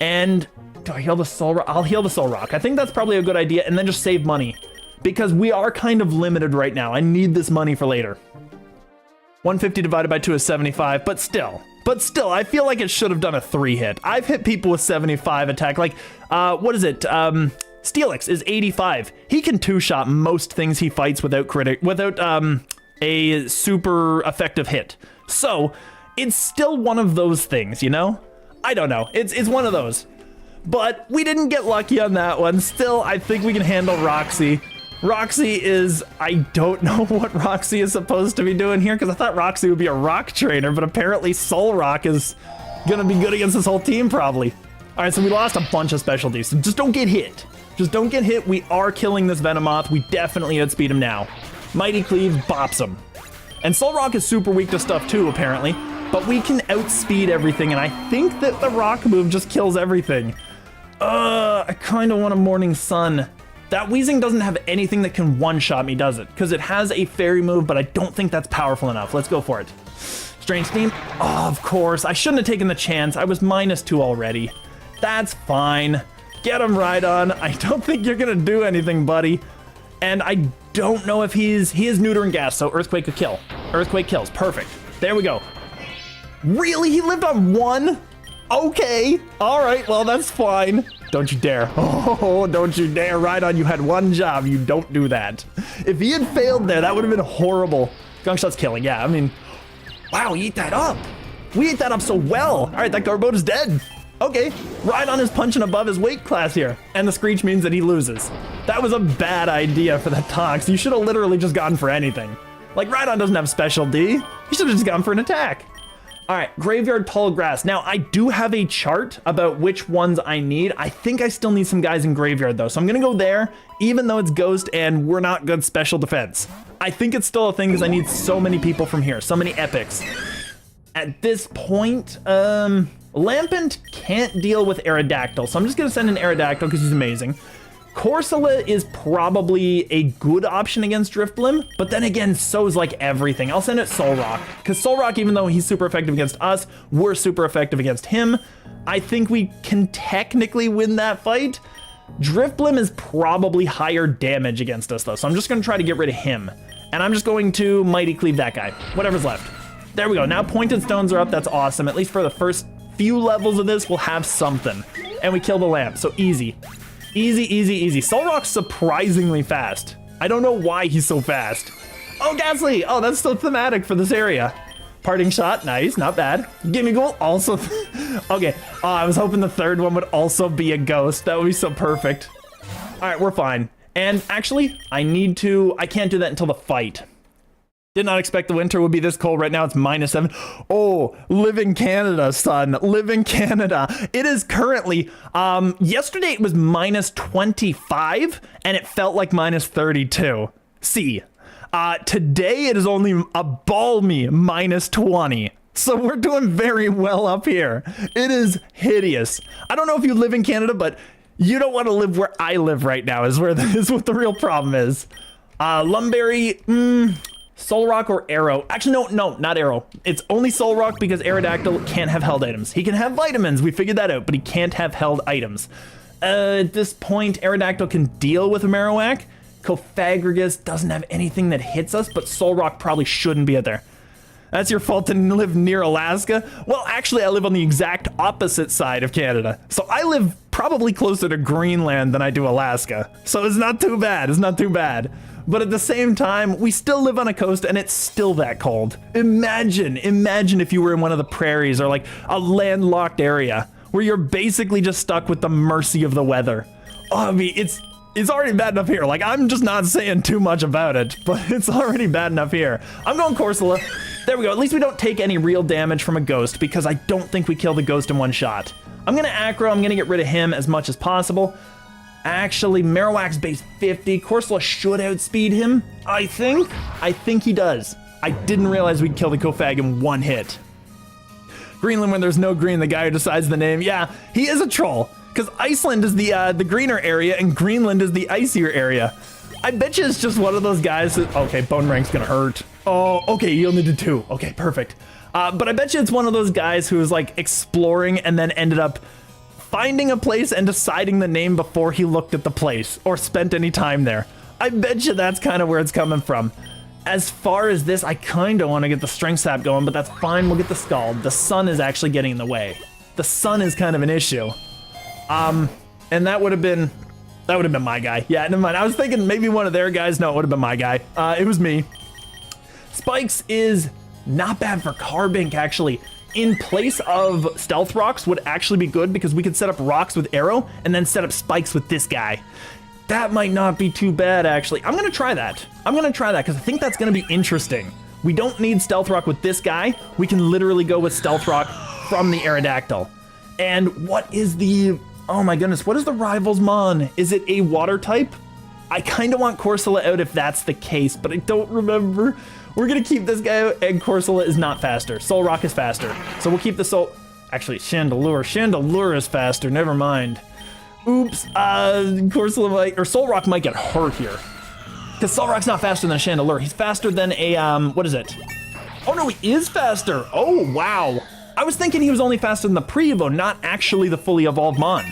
And do I heal the Soul Rock? I'll heal the Soul Rock. I think that's probably a good idea, and then just save money. Because we are kind of limited right now. I need this money for later. 150 divided by 2 is 75, but still, I feel like it should have done a 3-hit. I've hit people with 75 attack, like, what is it? Steelix is 85. He can 2-shot most things he fights without a super effective hit. So it's still one of those things, you know? I don't know. It's one of those. But we didn't get lucky on that one. Still, I think we can handle Roxy. Roxy is, I don't know what Roxy is supposed to be doing here, because I thought Roxy would be a rock trainer, but apparently Soul Rock is gonna be good against this whole team probably. All right, so we lost a bunch of specialties, so just don't get hit. Just don't get hit. We are killing this Venomoth. We definitely outspeed him now. Mighty Cleave bops him. And Soul Rock is super weak to stuff too, apparently. But we can outspeed everything, and I think that the rock move just kills everything. I kind of want a Morning Sun. That Weezing doesn't have anything that can one-shot me, does it? Because it has a fairy move, but I don't think that's powerful enough. Let's go for it. Strange Steam. Oh, of course. I shouldn't have taken the chance. I was -2 already. That's fine. Get him right on. I don't think you're gonna do anything, buddy. And I don't know if he is neutering gas, so Earthquake could kill. Earthquake kills. Perfect. There we go. Really? He lived on 1? Okay. All right. Well, that's fine. Don't you dare. Oh, don't you dare. Rhydon, you had 1 job. You don't do that. If he had failed there, that would have been horrible. Gunk Shot's killing. Yeah, I mean, wow, eat that up. We ate that up so well. All right, that Garboat is dead. Okay, Rhydon is punching above his weight class here, and the Screech means that he loses. That was a bad idea for that Tox. You should have literally just gone for anything. Like, Rhydon doesn't have Special D. You should have just gone for an attack. All right, Graveyard Tall Grass. Now, I do have a chart about which ones I need. I think I still need some guys in Graveyard, though, so I'm gonna go there, even though it's Ghost and we're not good special defense. I think it's still a thing because I need so many people from here, so many epics. At this point, Lampent can't deal with Aerodactyl, so I'm just gonna send an Aerodactyl because he's amazing. Corsola is probably a good option against Drifblim, but then again, so is like everything. I'll send it Soul Rock, because Soul Rock, even though he's super effective against us, we're super effective against him. I think we can technically win that fight. Drifblim is probably higher damage against us though, so I'm just gonna try to get rid of him. And I'm just going to Mighty Cleave that guy, whatever's left. There we go, now Pointed Stones are up, that's awesome. At least for the first few levels of this, we'll have something. And we kill the lamp, so easy. Easy, easy, easy. Soul Rock's surprisingly fast. I don't know why he's so fast. Oh, Ghastly! Oh, that's so thematic for this area. Parting Shot, nice, not bad. Gimme Ghoul, also. Okay, I was hoping the third one would also be a ghost. That would be so perfect. All right, we're fine. And actually, I can't do that until the fight. Did not expect the winter would be this cold. Right now it's -7. Oh, live in Canada, son. Live in Canada. It is currently, yesterday it was -25 and it felt like -32. See, today it is only a balmy -20. So we're doing very well up here. It is hideous. I don't know if you live in Canada, but you don't want to live where I live right now is what the real problem is. Lumberry, Soul Rock or Arrow? Actually, no, not Arrow. It's only Soul Rock because Aerodactyl can't have held items. He can have vitamins, we figured that out, but he can't have held items. At this point, Aerodactyl can deal with Marowak. Cofagrigus doesn't have anything that hits us, but Soul Rock probably shouldn't be out there. That's your fault to live near Alaska. Well, actually, I live on the exact opposite side of Canada. So I live probably closer to Greenland than I do Alaska. So it's not too bad. It's not too bad. But at the same time, we still live on a coast and it's still that cold. Imagine if you were in one of the prairies or like a landlocked area where you're basically just stuck with the mercy of the weather. Oh, I mean, it's already bad enough here. Like, I'm just not saying too much about it, but it's already bad enough here. I'm going Corsola. There we go. At least we don't take any real damage from a ghost because I don't think we kill the ghost in one shot. I'm going to aggro. I'm going to get rid of him as much as possible. Actually, Marowak's base 50. Corsola should outspeed him, I think. I think he does. I didn't realize we'd kill the Kofag in one hit. Greenland when there's no green, the guy who decides the name. Yeah, he is a troll. Because Iceland is the greener area and Greenland is the icier area. I bet you it's just one of those guys that, okay, Bone Rank's gonna hurt. Oh, okay, you only did 2. Okay, perfect. But I bet you it's one of those guys who was like exploring and then ended up finding a place and deciding the name before he looked at the place or spent any time there. I bet you that's kind of where it's coming from. As far as this, I kind of want to get the Strength Sap going, but that's fine. We'll get the Scald. The sun is actually getting in the way. The sun is kind of an issue. And that would have been my guy. Yeah, never mind. I was thinking maybe one of their guys. No, it would have been my guy. It was me. Spikes is not bad for Carbink, actually. In place of Stealth Rocks would actually be good because we could set up Rocks with Arrow and then set up Spikes with this guy. That might not be too bad, actually. I'm going to try that. I'm going to try that because I think that's going to be interesting. We don't need Stealth Rock with this guy. We can literally go with Stealth Rock from the Aerodactyl. And what is the... Oh my goodness, what is the Rivals Mon? Is it a water type? I kind of want Corsola out if that's the case, but I don't remember. We're going to keep this guy out, and Corsola is not faster. Soul Rock is faster. So we'll keep the Soul... Actually, Chandelure. Chandelure is faster, never mind. Oops, Corsola might... Or Soul Rock might get hurt here. Because Soul Rock's not faster than a Chandelure. He's faster than a, what is it? Oh no, he is faster! Oh, wow. I was thinking he was only faster than the pre-evo, not actually the fully evolved Mon.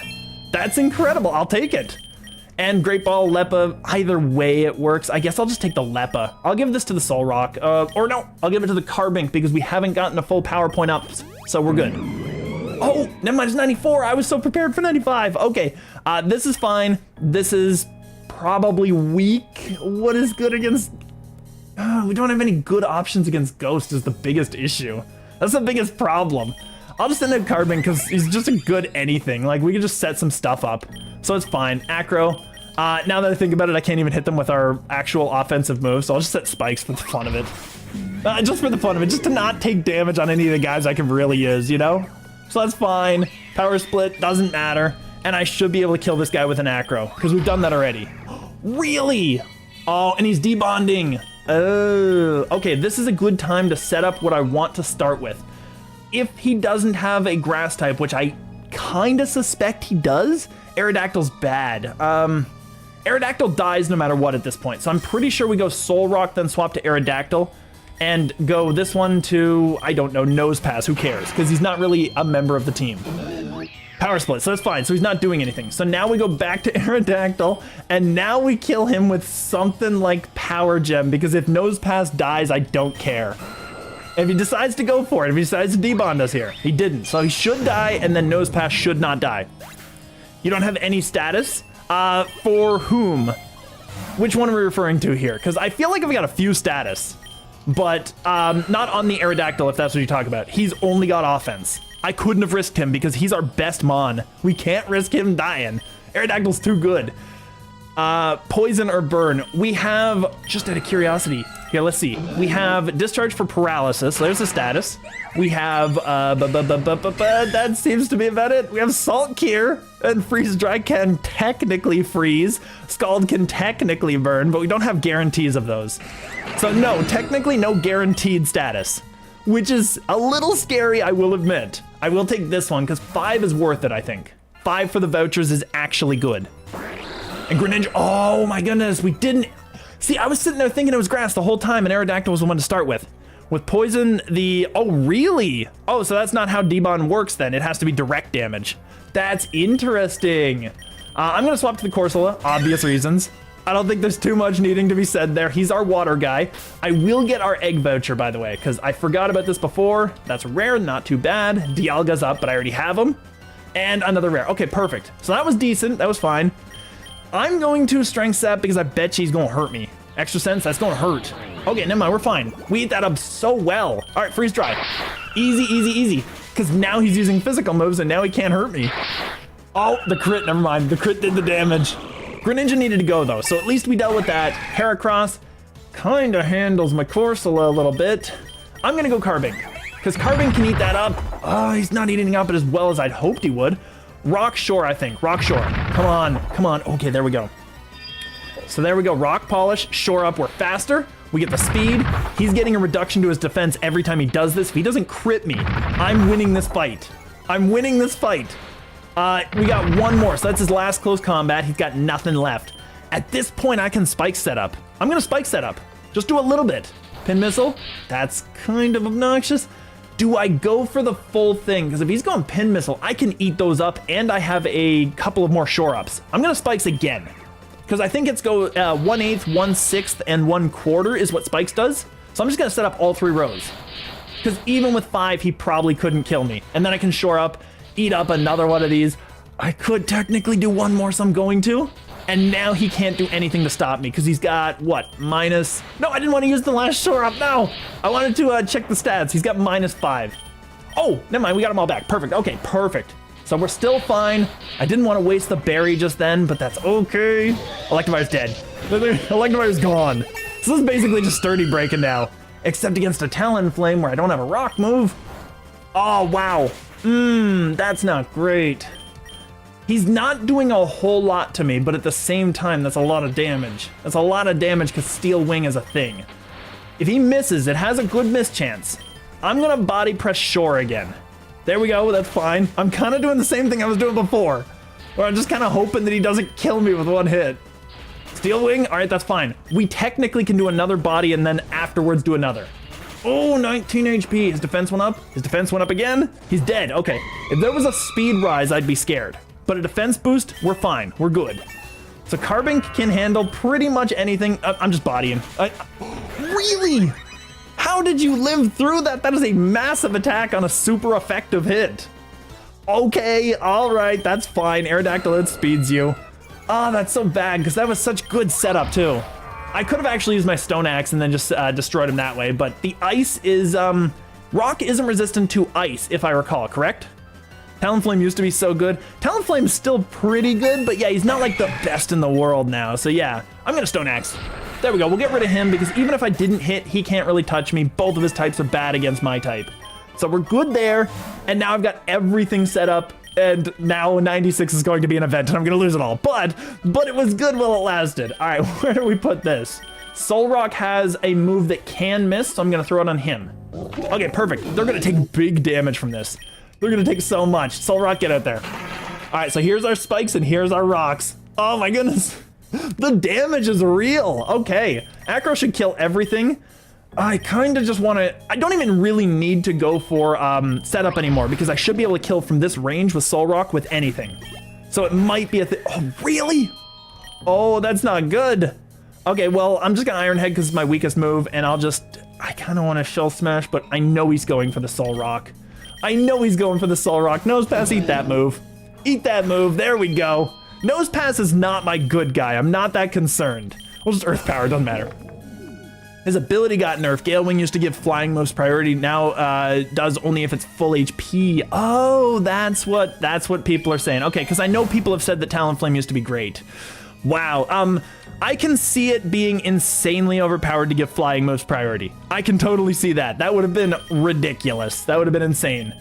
That's incredible, I'll take it. And Great Ball, Leppa, either way it works. I guess I'll just take the Leppa. I'll give this to the Soul Rock, or no, I'll give it to the Carbink because we haven't gotten a full PowerPoint up, so we're good. Oh, never mind, it's 94, I was so prepared for 95. Okay, this is fine. This is probably weak. What is good against... we don't have any good options against Ghost is the biggest issue. That's the biggest problem. I'll just end up Carbon because he's just a good anything. Like, we can just set some stuff up. So it's fine. Acro. Now that I think about it, I can't even hit them with our actual offensive moves, so I'll just set Spikes for the fun of it. Just for the fun of it, just to not take damage on any of the guys I can really use, you know? So that's fine. Power Split, doesn't matter. And I should be able to kill this guy with an Acro, because we've done that already. Really? Oh, and he's debonding. Oh, okay, this is a good time to set up what I want to start with. If he doesn't have a grass type, which I kind of suspect he does, Aerodactyl's bad. Aerodactyl dies no matter what at this point, so I'm pretty sure we go Soul Rock, then swap to Aerodactyl, and go this one to, I don't know, Nose Pass, who cares? Because he's not really a member of the team. Power Split, so that's fine, so he's not doing anything. So now we go back to Aerodactyl, and now we kill him with something like Power Gem, because if Nose Pass dies, I don't care. If he decides to go for it, if he decides to debond us here, he didn't. So he should die, and then Nose Pass should not die. You don't have any status? For whom? Which one are we referring to here? Because I feel like I've got a few status, but not on the Aerodactyl, if that's what you talk about. He's only got offense. I couldn't have risked him because he's our best Mon. We can't risk him dying. Aerodactyl's too good. Poison or burn. We have, just out of curiosity, here, let's see. We have discharge for paralysis. There's the status. We have, that seems to be about it. We have Salt Cure, and Freeze Dry can technically freeze. Scald can technically burn, but we don't have guarantees of those. So no, technically no guaranteed status, which is a little scary, I will admit. I will take this one, because 5 is worth it, I think. 5 for the vouchers is actually good. And Greninja, oh my goodness, we didn't... See, I was sitting there thinking it was grass the whole time, and Aerodactyl was the one to start with. With poison, oh, really? Oh, so that's not how Debond works then. It has to be direct damage. That's interesting. I'm going to swap to the Corsola, obvious reasons. I don't think there's too much needing to be said there. He's our water guy. I will get our egg voucher, by the way, because I forgot about this before. That's rare, not too bad. Dialga's up, but I already have him. And another rare. Okay, perfect. So that was decent. That was fine. I'm going to strength sap because I bet she's going to hurt me. Extra sense, that's going to hurt. Okay, never mind, we're fine. We ate that up so well. All right, freeze dry. Easy, easy, easy. Because now he's using physical moves and now he can't hurt me. Oh, the crit, never mind. The crit did the damage. Greninja needed to go though, so at least we dealt with that. Heracross kind of handles my Corsola a little bit. I'm gonna go Carbink, because Carbink can eat that up. Oh, he's not eating up as well as I'd hoped he would. Rock Shore, I think. Rock Shore. Come on, come on. Okay, there we go. So there we go. Rock Polish, Shore Up. We're faster. We get the speed. He's getting a reduction to his defense every time he does this. If he doesn't crit me, I'm winning this fight. I'm winning this fight. We got one more, so that's his last close combat. He's got nothing left. At this point, I can spike set up. I'm gonna spike set up. Just do a little bit. Pin missile, that's kind of obnoxious. Do I go for the full thing? Because if he's going pin missile, I can eat those up, and I have a couple of more shore ups. I'm gonna spikes again. Because I think it's go 1/8, 1/6, and 1/4 is what spikes does. So I'm just gonna set up all 3 rows. Because even with 5, he probably couldn't kill me. And then I can shore up, eat up another one of these. I could technically do one more, so I'm going to. And now he can't do anything to stop me because he's got, what, minus... No, I didn't want to use the last shore up, no! I wanted to check the stats. He's got -5. Oh, never mind, we got them all back. Perfect, okay, perfect. So we're still fine. I didn't want to waste the berry just then, but that's okay. Electivire's dead. Electivire's gone. So this is basically just sturdy breaking now. Except against a Talonflame where I don't have a rock move. Oh, wow. That's not great. He's not doing a whole lot to me, but at the same time, that's a lot of damage. That's a lot of damage because Steel Wing is a thing. If he misses, it has a good miss chance. I'm gonna body press Shore again. There we go, that's fine. I'm kind of doing the same thing I was doing before, where I'm just kind of hoping that he doesn't kill me with one hit. Steel Wing, all right, that's fine. We technically can do another body and then afterwards do another. Oh, 19 HP. His defense went up. His defense went up again. He's dead. Okay. If there was a speed rise, I'd be scared. But a defense boost, we're fine. We're good. So Carbink can handle pretty much anything. I'm just bodying. Really? How did you live through that? That is a massive attack on a super effective hit. Okay, all right, that's fine. Aerodactyl, it speeds you. Oh, that's so bad because that was such good setup too. I could have actually used my Stone Axe and then just destroyed him that way, but the ice is, rock isn't resistant to ice, if I recall, correct? Talonflame used to be so good. Talonflame's still pretty good, but yeah, he's not like the best in the world now. So yeah, I'm gonna Stone Axe. There we go, we'll get rid of him because even if I didn't hit, he can't really touch me. Both of his types are bad against my type. So we're good there, and now I've got everything set up. And now 96 is going to be an event and I'm gonna lose it all. But it was good while it lasted. All right, where do we put this? Solrock has a move that can miss, so I'm gonna throw it on him. Okay, perfect. They're gonna take big damage from this. They're gonna take so much. Solrock, get out there. All right, so here's our spikes and here's our rocks. Oh my goodness. The damage is real. Okay, Acro should kill everything. I kind of just want to, I don't even really need to go for setup anymore because I should be able to kill from this range with Solrock with anything. So it might be a thing. Oh, really? Oh, that's not good. Okay, well, I'm just going to Iron Head because it's my weakest move and I kind of want to Shell Smash, but I know he's going for the Solrock. I know he's going for the Solrock. Nose Pass, eat that move. Eat that move. There we go. Nose Pass is not my good guy. I'm not that concerned. We'll just Earth Power, doesn't matter. His ability got nerfed. Gale Wing used to give flying moves priority. Now does only if it's full HP. Oh, that's what people are saying. Okay, because I know people have said that Talonflame used to be great. Wow. I can see it being insanely overpowered to give flying moves priority. I can totally see that. That would have been ridiculous. That would have been insane.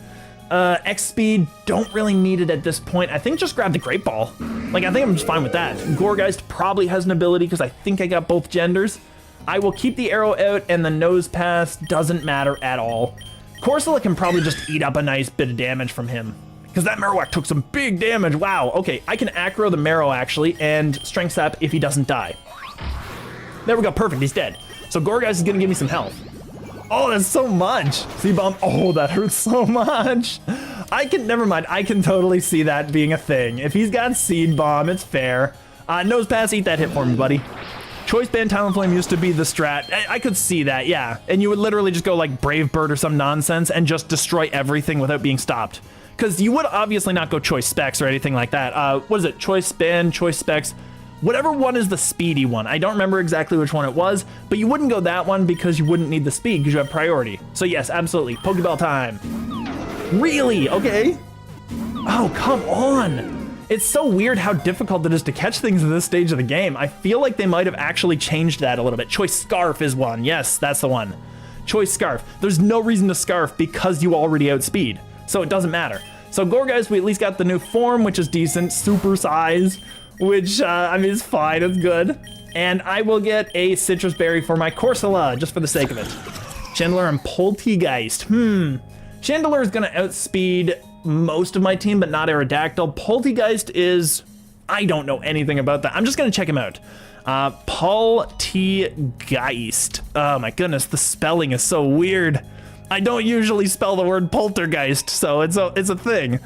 X speed, don't really need it at this point. I think just grab the Great Ball. Like, I think I'm just fine with that. Gourgeist probably has an ability because I think I got both genders. I will keep the arrow out and the nose pass doesn't matter at all. Corsola can probably just eat up a nice bit of damage from him because that Marowak took some big damage. Wow, okay, I can aggro the Marrow actually and Strength Sap if he doesn't die. There we go, perfect, he's dead. So Gourgeist is gonna give me some health. Oh, that's so much. C-Bomb, oh, that hurts so much. Never mind, I can totally see that being a thing. If he's got Seed Bomb, it's fair. Nose Pass, eat that hit for me, buddy. Choice Band Talonflame used to be the strat. I could see that, yeah. And you would literally just go like Brave Bird or some nonsense and just destroy everything without being stopped. Because you would obviously not go Choice Specs or anything like that. What is it? Choice Band, Choice Specs. Whatever one is the speedy one. I don't remember exactly which one it was, but you wouldn't go that one because you wouldn't need the speed because you have priority. So yes, absolutely. Pokeball time. Really? Okay. Oh, come on. It's so weird how difficult it is to catch things in this stage of the game. I feel like they might have actually changed that a little bit. Choice Scarf is one. Yes, that's the one. Choice Scarf. There's no reason to Scarf because you already outspeed. So it doesn't matter. So Gourgeist, we at least got the new form, which is decent. Super size. Which, I mean, is fine, it's good. And I will get a Citrus Berry for my Corsola, just for the sake of it. Chandelure and Poltegeist. Chandelure is gonna outspeed most of my team, but not Aerodactyl. Poltegeist is, I don't know anything about that. I'm just gonna check him out. Poltegeist. Oh my goodness, the spelling is so weird. I don't usually spell the word poltergeist, so it's a thing.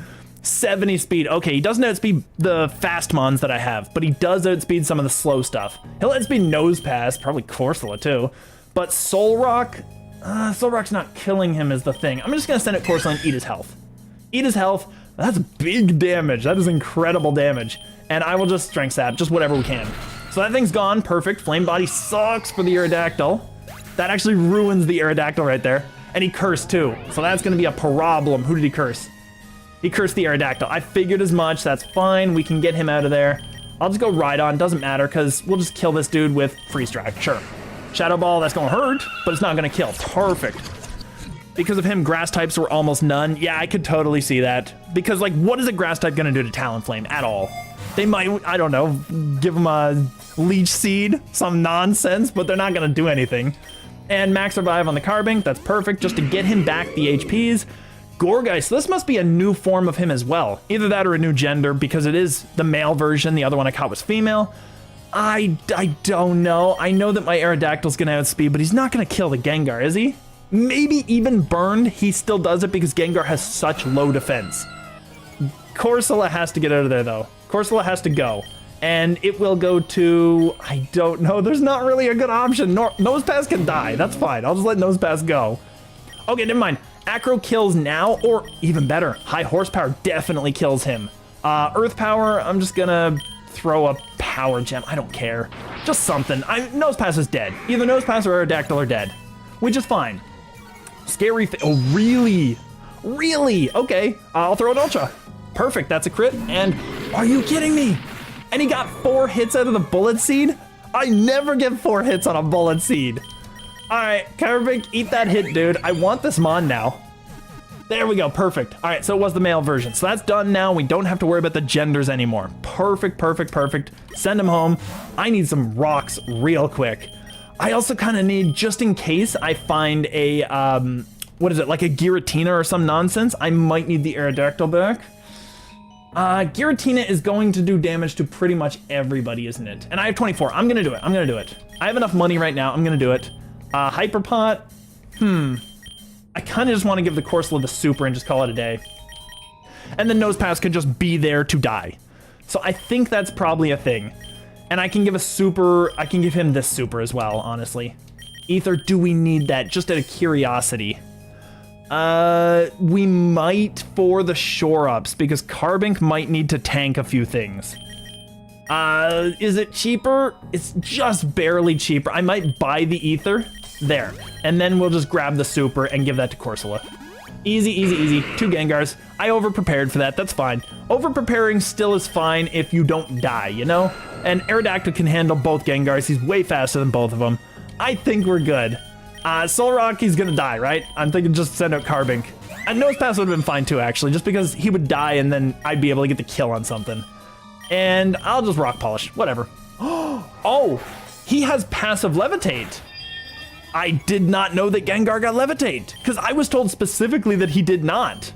70 speed. Okay, he doesn't outspeed the fast mons that I have, but he does outspeed some of the slow stuff. He'll outspeed Nose Pass, probably Corsola too. But Solrock, Solrock's not killing him is the thing. I'm just gonna send it Corsola and eat his health. Eat his health. That's big damage. That is incredible damage. And I will just Strength Sap, just whatever we can. So that thing's gone, perfect. Flame Body sucks for the Aerodactyl. That actually ruins the Aerodactyl right there. And he cursed too, so that's gonna be a problem. Who did he curse? He cursed the Aerodactyl. I figured as much, that's fine. We can get him out of there. I'll just go Rhydon, doesn't matter, because we'll just kill this dude with Freeze Drive, sure. Shadow Ball, that's gonna hurt, but it's not gonna kill, perfect. Because of him, grass types were almost none. Yeah, I could totally see that. Because like, what is a grass type gonna do to Talonflame at all? They might, I don't know, give him a Leech Seed, some nonsense, but they're not gonna do anything. And Max Revive on the Carbink, that's perfect, just to get him back the HPs. Gourgeist, so this must be a new form of him as well. Either that or a new gender, because it is the male version. The other one I caught was female. I don't know. I know that my Aerodactyl's gonna outspeed, but he's not gonna kill the Gengar, is he? Maybe even burned, he still does it because Gengar has such low defense. Corsola has to get out of there though. Corsola has to go. And it will go to, I don't know, there's not really a good option. Nose Pass can die, that's fine. I'll just let Nose Pass go. Okay, never mind. Acro kills now, or even better, High Horsepower definitely kills him. Earth Power, I'm just gonna throw a Power Gem. I don't care. Just something. Nose Pass is dead. Either Nose Pass or Aerodactyl are dead, which is fine. Scary, oh really? Really? Okay, I'll throw an Ultra. Perfect, that's a crit, and are you kidding me? And he got 4 hits out of the Bullet Seed? I never get 4 hits on a Bullet Seed. All right, Carbink, eat that hit, dude. I want this Mon now. There we go, perfect. All right, so it was the male version. So that's done now. We don't have to worry about the genders anymore. Perfect, perfect, perfect. Send him home. I need some rocks real quick. I also kind of need, just in case I find a, what is it, like a Giratina or some nonsense, I might need the Aerodactyl back. Giratina is going to do damage to pretty much everybody, isn't it? And I have 24. I'm gonna do it. I'm gonna do it. I have enough money right now. I'm gonna do it. Hyperpot. I kind of just want to give the Corsola the super and just call it a day. And then Nose Pass could just be there to die. So I think that's probably a thing. And I can give a super, I can give him this super as well, honestly. Ether, do we need that? Just out of curiosity. We might for the shore ups because Carbink might need to tank a few things. Is it cheaper? It's just barely cheaper. I might buy the Ether. There. And then we'll just grab the super and give that to Corsola. Easy, easy, easy. 2 Gengars. I over-prepared for that. That's fine. Over-preparing still is fine if you don't die, you know? And Aerodactyl can handle both Gengars. He's way faster than both of them. I think we're good. Solrock, he's gonna die, right? I'm thinking just send out Carbink. And Nose Pass would have been fine too, actually, just because he would die and then I'd be able to get the kill on something. And I'll just Rock Polish. Whatever. Oh! He has passive Levitate. I did not know that Gengar got Levitate, because I was told specifically that he did not.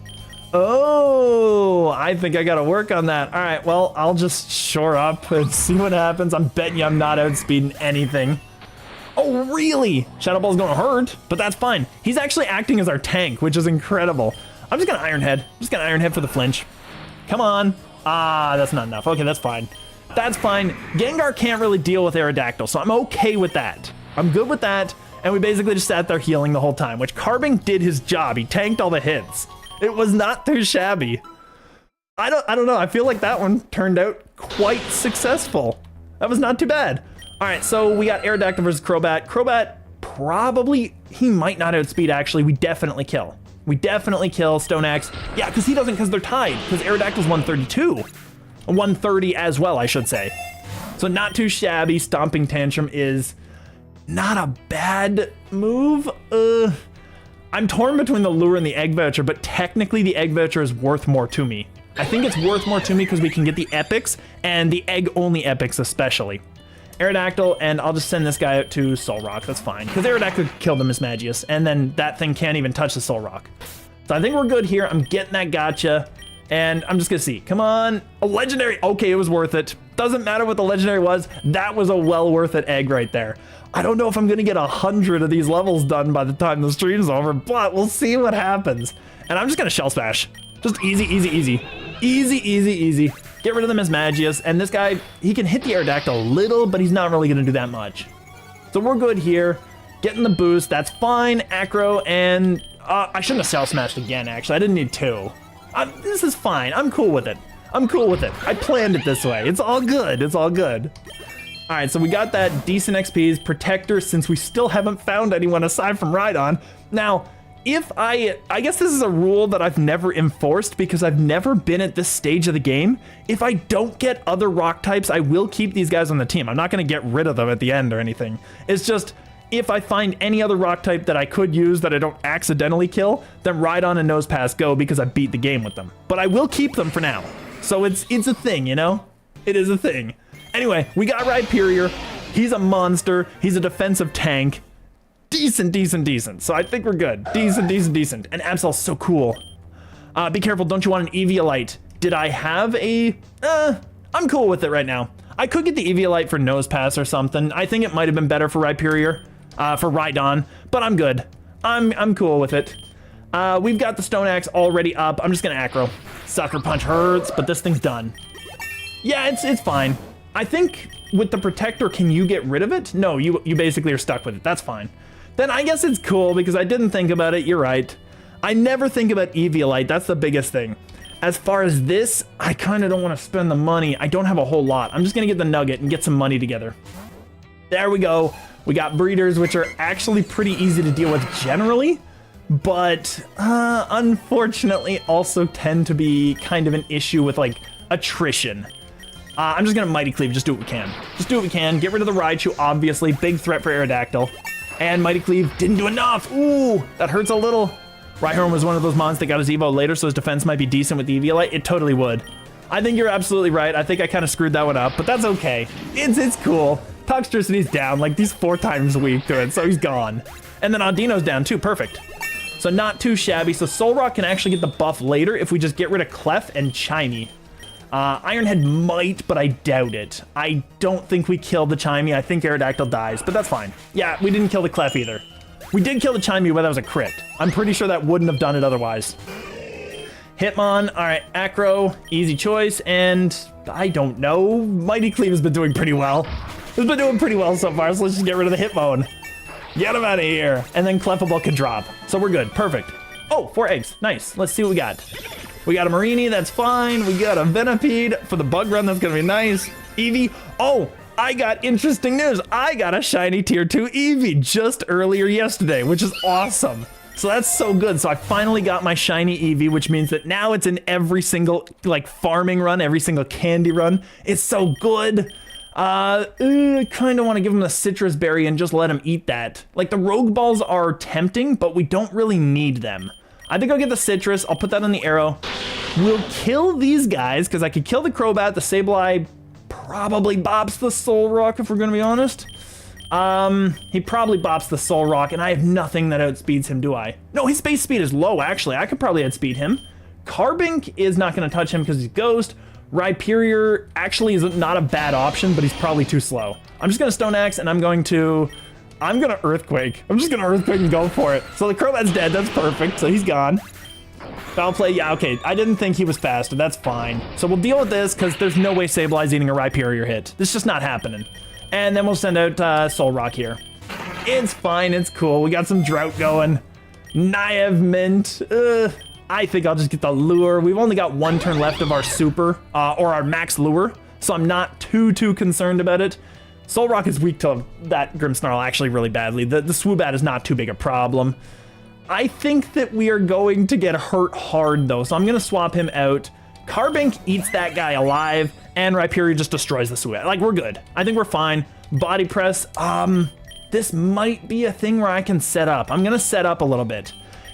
Oh, I think I gotta work on that. All right, well, I'll just shore up and see what happens. I'm betting you I'm not outspeeding anything. Oh, really? Shadow Ball's gonna hurt, but that's fine. He's actually acting as our tank, which is incredible. I'm just gonna Iron Head. I'm just gonna Iron Head for the flinch. Come on. Ah, that's not enough. Okay, that's fine. That's fine. Gengar can't really deal with Aerodactyl, so I'm okay with that. I'm good with that, and we basically just sat there healing the whole time, which Carbink did his job. He tanked all the hits. It was not too shabby. I don't know. I feel like that one turned out quite successful. That was not too bad. All right, so we got Aerodactyl versus Crobat. Crobat probably, he might not outspeed actually. We definitely kill. We definitely kill Stone Axe. Yeah, because he doesn't, because they're tied, because Aerodactyl's 132. 130 as well, I should say. So not too shabby. Stomping Tantrum is not a bad move. I'm torn between the Lure and the Egg Voucher, but technically the Egg Voucher is worth more to me. I think it's worth more to me because we can get the epics and the egg-only epics especially. Aerodactyl, and I'll just send this guy out to Soul Rock. That's fine, because Aerodactyl killed the Mismagius, and then that thing can't even touch the Soul Rock. So I think we're good here. I'm getting that gotcha, and I'm just gonna see. Come on, a legendary. Okay, it was worth it. Doesn't matter what the legendary was. That was a well worth it egg right there. I don't know if I'm gonna get 100 of these levels done by the time the stream's over, but we'll see what happens. And I'm just gonna Shell Smash. Just easy, easy, easy. Easy, easy, easy. Get rid of the Mismagius, and this guy, he can hit the Aerodactyl a little, but he's not really gonna do that much. So we're good here. Getting the boost, that's fine. Acro, and I shouldn't have Shell Smashed again, actually. I didn't need two. This is fine. I'm cool with it. I'm cool with it. I planned it this way. It's all good. It's all good. All right, so we got that decent XPs. Protector, since we still haven't found anyone aside from Rhydon. Now, if I guess this is a rule that I've never enforced because I've never been at this stage of the game. If I don't get other rock types, I will keep these guys on the team. I'm not gonna get rid of them at the end or anything. It's just, if I find any other rock type that I could use that I don't accidentally kill, then Rhydon and Nosepass go because I beat the game with them. But I will keep them for now. So it's a thing, you know? It is a thing. Anyway, we got Rhyperior. He's a monster. He's a defensive tank. Decent, decent, decent. So I think we're good. Decent, decent, decent. And Absol's so cool. Be careful, don't you want an Eviolite? Did I have a... I'm cool with it right now. I could get the Eviolite for Nosepass or something. I think it might have been better for Rhyperior, for Rhydon, but I'm good. I'm cool with it. We've got the Stone Axe already up. I'm just gonna Acro. Sucker Punch hurts, but this thing's done. Yeah, it's fine. I think with the Protector, can you get rid of it? No, you basically are stuck with it. That's fine. Then I guess it's cool because I didn't think about it. You're right. I never think about Eviolite. That's the biggest thing. As far as this, I kind of don't want to spend the money. I don't have a whole lot. I'm just going to get the Nugget and get some money together. There we go. We got Breeders, which are actually pretty easy to deal with generally, but unfortunately also tend to be kind of an issue with like attrition. I'm just going to Mighty Cleave. Just do what we can. Just do what we can. Get rid of the Raichu, obviously. Big threat for Aerodactyl. And Mighty Cleave didn't do enough. Ooh, that hurts a little. Rhyhorn was one of those mons that got his Evo later, so his defense might be decent with the Eviolite. It totally would. I think you're absolutely right. I think I kind of screwed that one up, but that's okay. It's cool. Toxtricity's down. Like, he's 4 times weak to it, so he's gone. And then Audino's down too. Perfect. So not too shabby. So Solrock can actually get the buff later if we just get rid of Clef and Chimey. Ironhead might, but I doubt it. I don't think we killed the Chimey. I think Aerodactyl dies, but that's fine. Yeah, we didn't kill the Clef either. We did kill the Chimey, but that was a crit. I'm pretty sure that wouldn't have done it otherwise. Hitmon, all right, Acro, easy choice, and I don't know. Mighty Cleave has been doing pretty well. It's been doing pretty well so far, so let's just get rid of the Hitmon. Get him out of here. And then Clefable can drop. So we're good, perfect. Oh, 4 eggs, nice. Let's see what we got. We got a Marini, that's fine. We got a Venipede for the bug run, that's gonna be nice. Eevee, oh, I got interesting news. I got a shiny tier 2 Eevee just earlier yesterday, which is awesome. So that's so good. So I finally got my shiny Eevee, which means that now it's in every single like farming run, every single candy run. It's so good. I kind of want to give him the citrus berry and just let him eat that. Like the Rogue Balls are tempting, but we don't really need them. I think I'll get the citrus. I'll put that on the arrow. We'll kill these guys because I could kill the Crobat. The Sableye probably bops the Soul Rock if we're going to be honest. He probably bops the Soul Rock, and I have nothing that outspeeds him, do I? No, his base speed is low, actually. I could probably outspeed him. Carbink is not going to touch him because he's Ghost. Rhyperior actually is not a bad option, but he's probably too slow. I'm just going to Stone Axe, and I'm going to Earthquake. I'm just going to Earthquake and go for it. So the Crobat's dead. That's perfect. So he's gone. Foul play, yeah, okay. I didn't think he was fast, that's fine. So we'll deal with this because there's no way Sableye eating a Rhyperior hit. This is just not happening. And then we'll send out Soul Rock here. It's fine, it's cool. We got some drought going. Naive Mint. I think I'll just get the lure. We've only got one turn left of our super, or our max lure, so I'm not too concerned about it. Soul Rock is weak to that Grimmsnarl actually really badly. The Swoobat is not too big a problem. I think that we are going to get hurt hard though, so I'm gonna swap him out. Carbink eats that guy alive, and Rhyperior just destroys the Swoobat. Like, we're good. I think we're fine. Body Press, this might be a thing where I can set up. I'm gonna set up a little bit,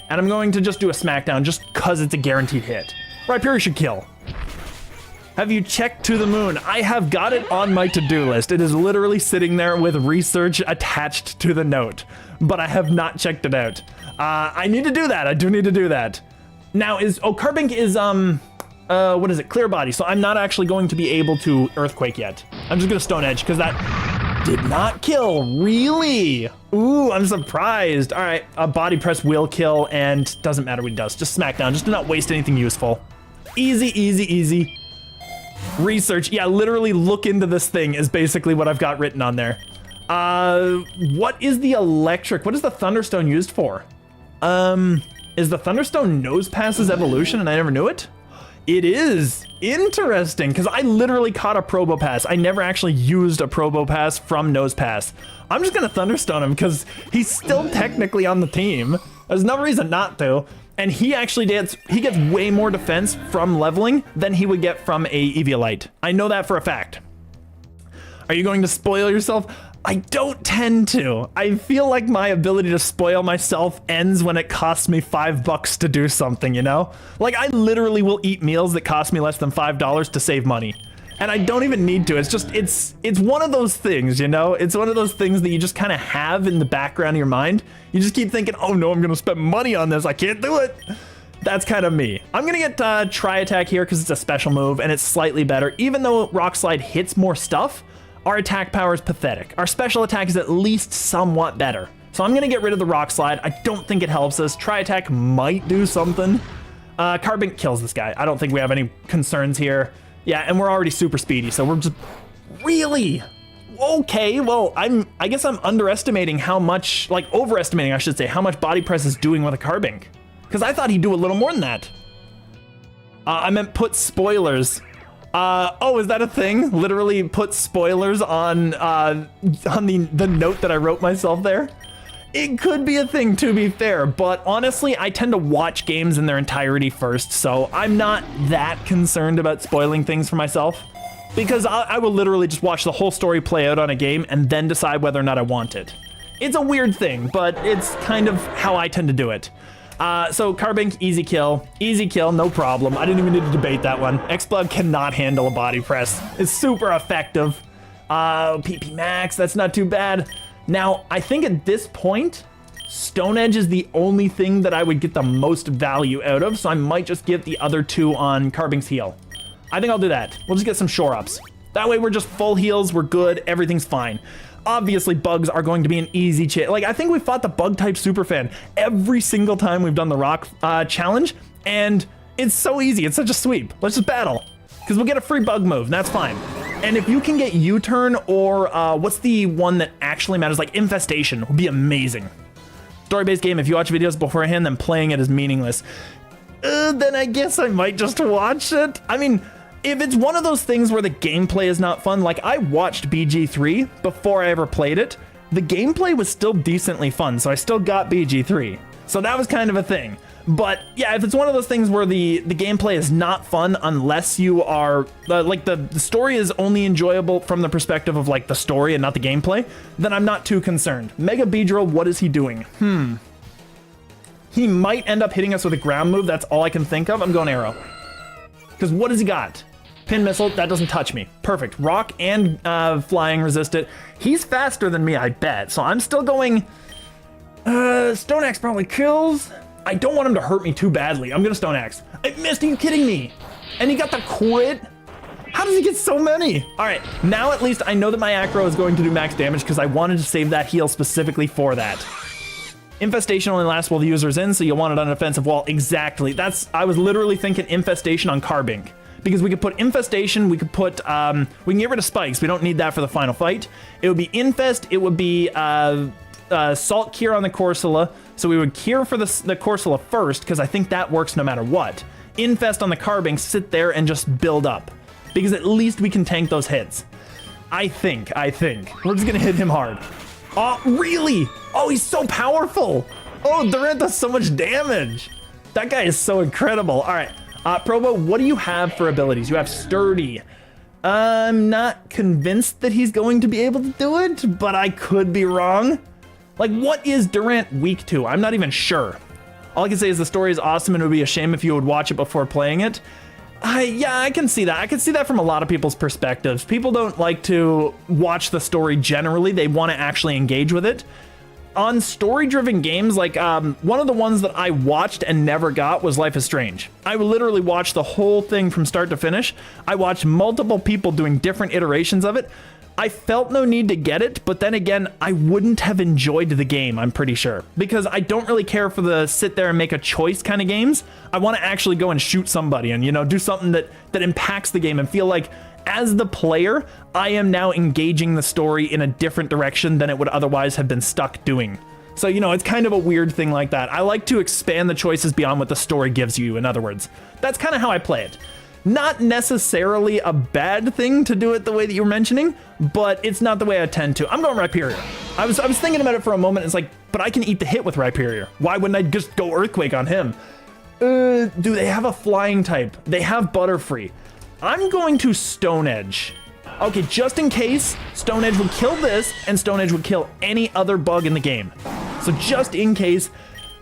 and I'm going to just do a Smackdown just cause it's a guaranteed hit. Rhyperior should kill. Have you checked to the moon? I have got it on my to-do list. It is literally sitting there with research attached to the note, but I have not checked it out. I need to do that. I do need to do that. Now Carbink is, what is it? Clear Body. So I'm not actually going to be able to Earthquake yet. I'm just gonna Stone Edge because that did not kill. Really? Ooh, I'm surprised. All right, a Body Press will kill and doesn't matter what he does. Just Smackdown. Just do not waste anything useful. Easy, easy, easy. Research. Yeah, literally look into this thing is basically what I've got written on there. What is the electric? What is the Thunderstone used for? Is the Thunderstone Nose Pass's evolution and I never knew it? It is. Interesting, because I literally caught a Probopass. I never actually used a Probopass from Nose Pass. I'm just gonna Thunderstone him because he's still technically on the team. There's no reason not to. And he actually gets way more defense from leveling than he would get from a Eviolite. I know that for a fact. Are you going to spoil yourself? I don't tend to. I feel like my ability to spoil myself ends when it costs me $5 to do something, you know? Like, I literally will eat meals that cost me less than $5 to save money. And I don't even need to. It's just, it's one of those things, you know? It's one of those things that you just kind of have in the background of your mind. You just keep thinking, oh no, I'm gonna spend money on this. I can't do it. That's kind of me. I'm gonna get Tri-Attack here because it's a special move and it's slightly better. Even though Rock Slide hits more stuff, our attack power is pathetic. Our special attack is at least somewhat better. So I'm gonna get rid of the Rock Slide. I don't think it helps us. Tri-Attack might do something. Carbink kills this guy. I don't think we have any concerns here. Yeah, and we're already super speedy, so we're just really okay. Well, I guess I'm underestimating how much, like overestimating, I should say, how much Body Press is doing with a Carbink. Because I thought he'd do a little more than that. I meant put spoilers. Oh, is that a thing? Literally put spoilers on the note that I wrote myself there? It could be a thing, to be fair, but honestly, I tend to watch games in their entirety first, so I'm not that concerned about spoiling things for myself, because I will literally just watch the whole story play out on a game and then decide whether or not I want it. It's a weird thing, but it's kind of how I tend to do it. So Carbink, easy kill, no problem. I didn't even need to debate that one. X-Blood cannot handle a Body Press. It's super effective. PP Max, that's not too bad. Now, I think at this point, Stone Edge is the only thing that I would get the most value out of, so I might just get the other two on Carbink's heal. I think I'll do that. We'll just get some shore-ups. That way we're just full heals, we're good, everything's fine. Obviously, bugs are going to be an easy challenge. Like, I think we fought the Bug-type Superfan every single time we've done the Rock challenge, and it's so easy. It's such a sweep. Let's just battle, because we'll get a free bug move, and that's fine. And if you can get U-turn or what's the one that actually matters, like Infestation, would be amazing. Story-based game, if you watch videos beforehand, then playing it is meaningless. Then I guess I might just watch it. I mean, if it's one of those things where the gameplay is not fun, like I watched BG3 before I ever played it, the gameplay was still decently fun, so I still got BG3. So that was kind of a thing. But yeah, if it's one of those things where the gameplay is not fun unless you are, like the story is only enjoyable from the perspective of like the story and not the gameplay, then I'm not too concerned. Mega Beedrill, what is he doing? He might end up hitting us with a ground move, that's all I can think of. I'm going Arrow. Because what has he got? Pin Missile, that doesn't touch me. Perfect. Rock and Flying resist it. He's faster than me, I bet. So I'm still going, Stone Axe probably kills. I don't want him to hurt me too badly. I'm gonna Stone Axe. I missed, are you kidding me? And he got the crit? How does he get so many? All right, now at least I know that my Acro is going to do max damage because I wanted to save that heal specifically for that. Infestation only lasts while the user's in, so you'll want it on an offensive wall. Exactly. I was literally thinking Infestation on Carbink. Because we could put Infestation, we could put, we can get rid of Spikes. We don't need that for the final fight. It would be Infest, it would be Salt Cure on the Corsola. So we would Cure for the Corsola first, because I think that works no matter what. Infest on the Carbink, sit there and just build up. Because at least we can tank those hits. I think. We're just gonna hit him hard. Oh, really? Oh, he's so powerful. Oh, Durant does so much damage. That guy is so incredible. All right, Probo, what do you have for abilities? You have Sturdy. I'm not convinced that he's going to be able to do it, but I could be wrong. Like, what is Durant weak to? I'm not even sure. All I can say is the story is awesome and it would be a shame if you would watch it before playing it. Yeah, I can see that. I can see that from a lot of people's perspectives. People don't like to watch the story generally. They want to actually engage with it. On story-driven games, like one of the ones that I watched and never got was Life is Strange. I literally watched the whole thing from start to finish. I watched multiple people doing different iterations of it. I felt no need to get it, but then again, I wouldn't have enjoyed the game, I'm pretty sure. Because I don't really care for the sit there and make a choice kind of games. I want to actually go and shoot somebody and, you know, do something that impacts the game and feel like, as the player, I am now engaging the story in a different direction than it would otherwise have been stuck doing. So, you know, it's kind of a weird thing like that. I like to expand the choices beyond what the story gives you, in other words. That's kind of how I play it. Not necessarily a bad thing to do it the way that you were mentioning, but it's not the way I tend to. I'm going Rhyperior. I was thinking about it for a moment. It's like, but I can eat the hit with Rhyperior. Why wouldn't I just go Earthquake on him? Do they have a flying type? They have Butterfree. I'm going to Stone Edge. Okay, just in case, Stone Edge would kill this, and Stone Edge would kill any other bug in the game. So just in case.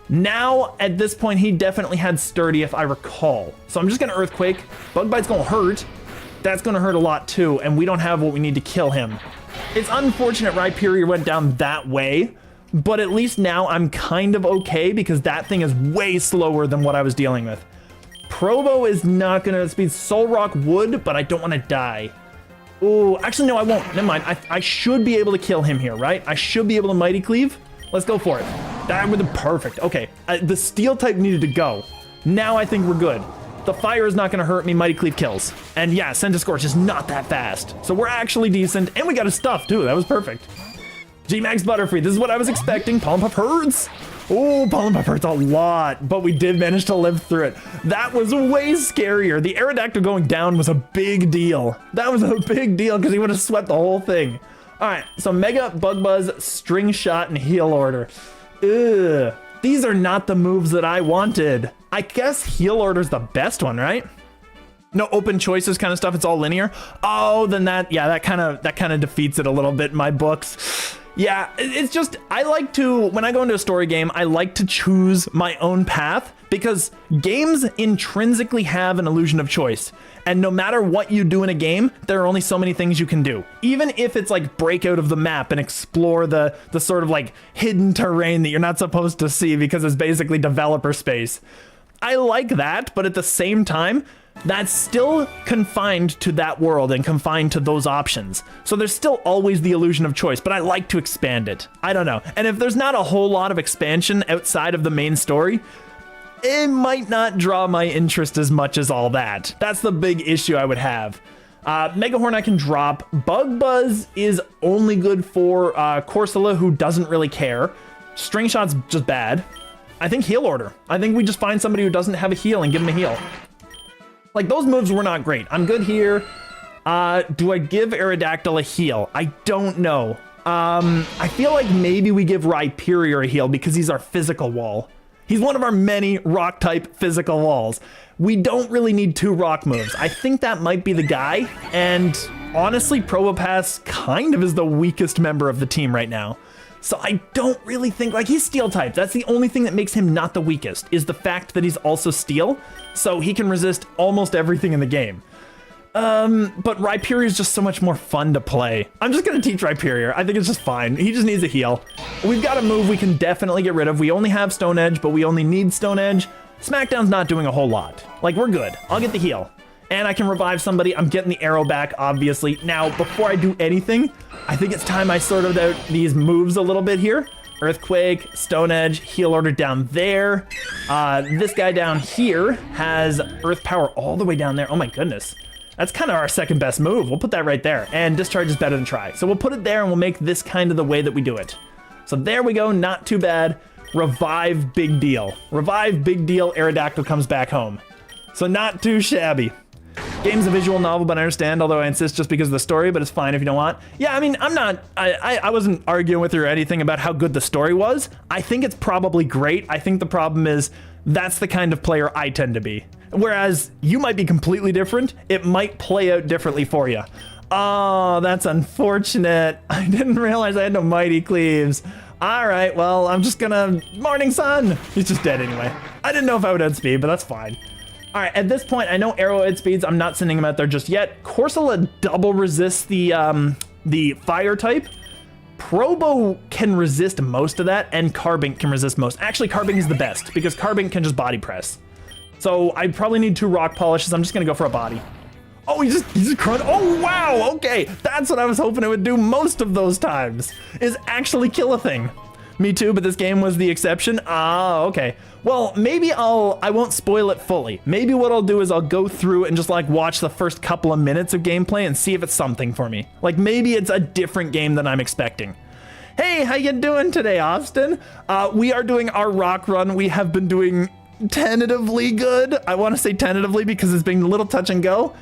Now, at this point, he definitely had Sturdy, if I recall. So I'm just going to Earthquake. Bug Bite's going to hurt. That's going to hurt a lot, too, and we don't have what we need to kill him. It's unfortunate Rhyperior went down that way, but at least now I'm kind of okay, because that thing is way slower than what I was dealing with. Probo is not going to speed. Soul Rock would, but I don't want to die. Oh, actually, no, I won't. Never mind. I should be able to kill him here, right? I should be able to Mighty Cleave. Let's go for it. That would have been perfect. Okay, the steel type needed to go. Now I think we're good. The fire is not going to hurt me. Mighty Cleave kills. And yeah, Centiskorch is not that fast. So we're actually decent. And we got a stuff too. That was perfect. G-Max Butterfree. This is what I was expecting. Pollen Puff hurts. Oh, Pollen Puff hurts a lot. But we did manage to live through it. That was way scarier. The Aerodactyl going down was a big deal. That was a big deal because he would have swept the whole thing. All right, so Mega, Bug Buzz, String Shot, and Heal Order. Ugh, these are not the moves that I wanted. I guess Heal Order's the best one, right? No open choices kind of stuff, it's all linear. Oh, then that kind of defeats it a little bit in my books. Yeah, it's just, I like to, when I go into a story game, I like to choose my own path because games intrinsically have an illusion of choice. And no matter what you do in a game, there are only so many things you can do. Even if it's like break out of the map and explore the sort of like hidden terrain that you're not supposed to see because it's basically developer space. I like that, but at the same time, that's still confined to that world and confined to those options. So there's still always the illusion of choice, but I like to expand it. I don't know. And if there's not a whole lot of expansion outside of the main story, it might not draw my interest as much as all that. That's the big issue I would have. Mega Horn I can drop. Bug Buzz is only good for Corsola, who doesn't really care. String Shot's just bad. I think Heal Order. I think we just find somebody who doesn't have a heal and give him a heal. Like, those moves were not great. I'm good here. Do I give Aerodactyl a heal? I don't know. I feel like maybe we give Rhyperior a heal because he's our physical wall. He's one of our many rock-type physical walls. We don't really need two rock moves. I think that might be the guy, and honestly, Probopass kind of is the weakest member of the team right now. So I don't really think, like, he's steel type. That's the only thing that makes him not the weakest, is the fact that he's also steel, so he can resist almost everything in the game. But Rhyperior is just so much more fun to play. I'm just gonna teach Rhyperior. I think it's just fine. He just needs a heal. We've got a move we can definitely get rid of. We only have Stone Edge, but we only need Stone Edge. Smackdown's not doing a whole lot. Like, we're good. I'll get the heal. And I can revive somebody. I'm getting the arrow back, obviously. Now, before I do anything, I think it's time I sorted out these moves a little bit here. Earthquake, Stone Edge, Heal Order down there. This guy down here has Earth Power all the way down there. Oh my goodness. That's kind of our second best move. We'll put that right there. And Discharge is better than Try. So we'll put it there and we'll make this kind of the way that we do it. So there we go, not too bad. Revive, big deal. Revive, big deal, Aerodactyl comes back home. So not too shabby. Game's a visual novel, but I understand, although I insist just because of the story, but it's fine if you don't want. Yeah, I mean, I wasn't arguing with you or anything about how good the story was. I think it's probably great. I think the problem is that's the kind of player I tend to be. Whereas you might be completely different. It might play out differently for you. Oh, that's unfortunate. I didn't realize I had no Mighty Cleaves. All right, well, I'm just gonna... Morning Sun! He's just dead anyway. I didn't know if I would outspeed, but that's fine. All right, at this point, I know Arrow outspeeds. I'm not sending him out there just yet. Corsola double resists the fire type. Probo can resist most of that, and Carbink can resist most. Actually, Carbink is the best, because Carbink can just body press. So I probably need 2 rock polishes. I'm just gonna go for a body. Oh, he's just crunch. Oh, wow, okay. That's what I was hoping it would do most of those times, is actually kill a thing. Me too, but this game was the exception. Ah, okay. Well, maybe I won't spoil it fully. Maybe what I'll do is I'll go through and just like watch the first couple of minutes of gameplay and see if it's something for me. Like maybe it's a different game than I'm expecting. Hey, how you doing today, Austin? We are doing our rock run. We have been doing tentatively good. I want to say tentatively because it's been a little touch and go.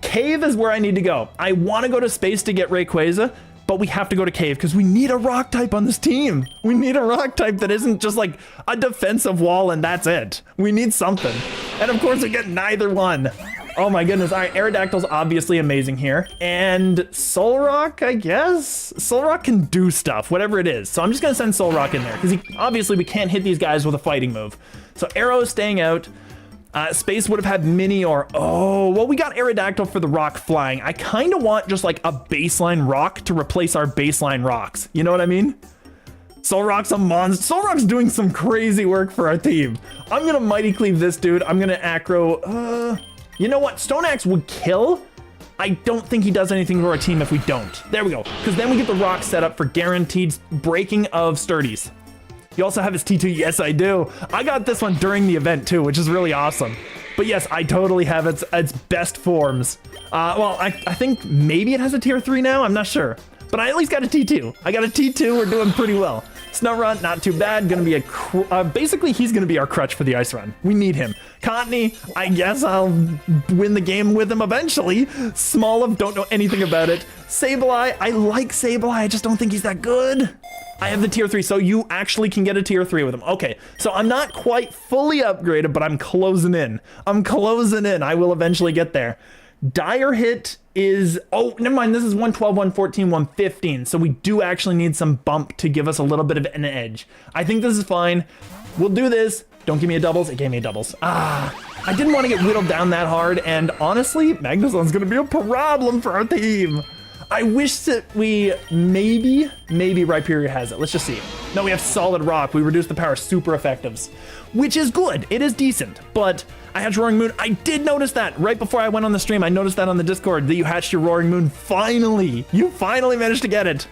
Cave is where I need to go. I want to go to space to get Rayquaza, but we have to go to Cave because we need a rock type on this team. We need a rock type that isn't just like a defensive wall and that's it. We need something. And of course we get neither one. Oh my goodness. All right, Aerodactyl's obviously amazing here. And Solrock, I guess? Solrock can do stuff, whatever it is. So I'm just gonna send Solrock in there because obviously we can't hit these guys with a fighting move. So Arrow is staying out. Space would have had Mini or... Oh, well, we got Aerodactyl for the rock flying. I kind of want just like a baseline rock to replace our baseline rocks. You know what I mean? Solrock's a monster. Solrock's doing some crazy work for our team. I'm going to Mighty Cleave this dude. I'm going to Acro... you know what? Stone Axe would kill. I don't think he does anything for our team if we don't. There we go. Because then we get the rock set up for guaranteed breaking of Sturdies. You also have his T2. Yes, I do. I got this one during the event too, which is really awesome. But yes, I totally have its best forms. Well, I think maybe it has a tier 3 now. I'm not sure. But I at least got a T2. I got a T2. We're doing pretty well. Snorunt, not too bad. Gonna be a... basically, he's gonna be our crutch for the ice run. We need him. Cottony, I guess I'll win the game with him eventually. Smoliv, don't know anything about it. Sableye, I like Sableye. I just don't think he's that good. I have the tier 3, so you actually can get a tier 3 with him. Okay, so I'm not quite fully upgraded, but I'm closing in. I'm closing in. I will eventually get there. Dire Hit is... Oh, never mind. This is 112, 114, 115. So we do actually need some bump to give us a little bit of an edge. I think this is fine. We'll do this. Don't give me a doubles. It gave me a doubles. I didn't want to get whittled down that hard. And honestly, Magnezon's going to be a problem for our team. I wish that we maybe Rhyperior has it. Let's just see. No, we have Solid Rock. We reduce the power of super effectives, which is good. It is decent, but I hatched Roaring Moon. I did notice that right before I went on the stream. I noticed that on the Discord that you hatched your Roaring Moon. Finally, you finally managed to get it.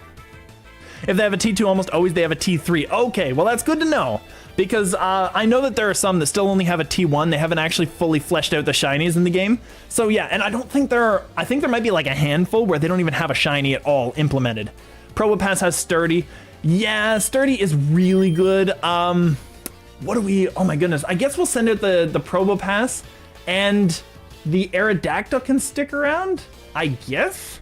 If they have a T2, almost always they have a T3. Okay, well, that's good to know. Because I know that there are some that still only have a T1. They haven't actually fully fleshed out the shinies in the game. So yeah, and I don't think I think there might be like a handful where they don't even have a shiny at all implemented. Probopass has Sturdy. Yeah, Sturdy is really good. What do we, oh my goodness. I guess we'll send out the Probopass and the Aerodactyl can stick around, I guess.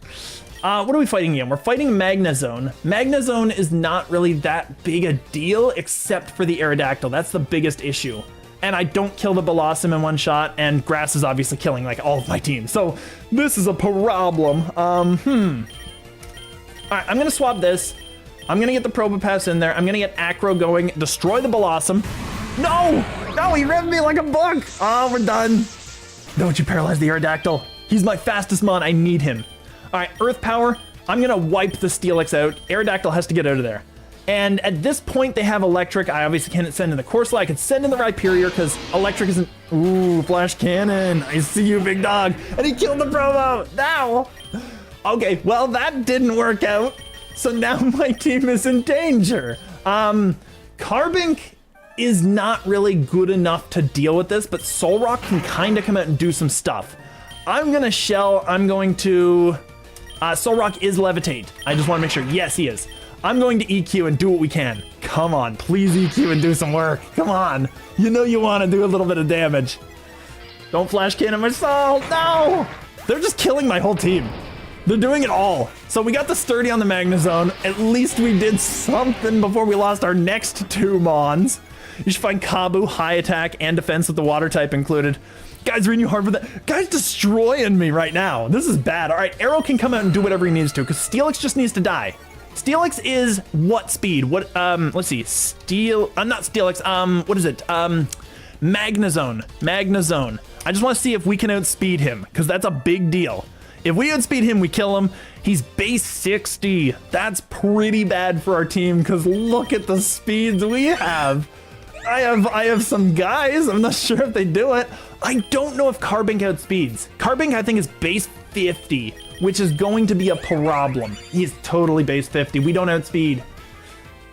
What are we fighting again? We're fighting Magnezone. Magnezone is not really that big a deal except for the Aerodactyl. That's the biggest issue. And I don't kill the Blossom in one shot, and Grass is obviously killing like all of my team. So this is a problem. All right, I'm gonna swap this. I'm gonna get the Probopass in there. I'm gonna get Acro going, destroy the Blossom. No, he revved me like a book. Oh, we're done. Don't you paralyze the Aerodactyl. He's my fastest mon, I need him. All right, Earth Power, I'm gonna wipe the Steelix out. Aerodactyl has to get out of there. And at this point, they have Electric. I obviously can't send in the Corsola. I can send in the Rhyperior because Electric isn't... Ooh, Flash Cannon. I see you, big dog. And he killed the Promo. Now. Okay, well, that didn't work out. So now my team is in danger. Carbink is not really good enough to deal with this, but Solrock can kind of come out and do some stuff. I'm gonna Shell, I'm going to... Solrock is Levitate. I just want to make sure. Yes, he is. I'm going to EQ and do what we can. Come on, please EQ and do some work. Come on. You know you want to do a little bit of damage. Don't flash cannon my soul. No! They're just killing my whole team. They're doing it all. So we got the Sturdy on the Magnezone. At least we did something before we lost our next 2 Mons. You should find Kabu, high attack, and defense with the water type included. Guys, reading you hard for that. Guy's destroying me right now. This is bad. All right, Arrow can come out and do whatever he needs to, because Steelix just needs to die. Steelix is what speed? What, let's see. Not Steelix, what is it? Magnezone. Magnezone. I just want to see if we can outspeed him, because that's a big deal. If we outspeed him, we kill him. He's base 60. That's pretty bad for our team, because look at the speeds we have. I have some guys. I'm not sure if they do it. I don't know if Carbink outspeeds. Carbink, I think, is base 50, which is going to be a problem. He's totally base 50. We don't outspeed.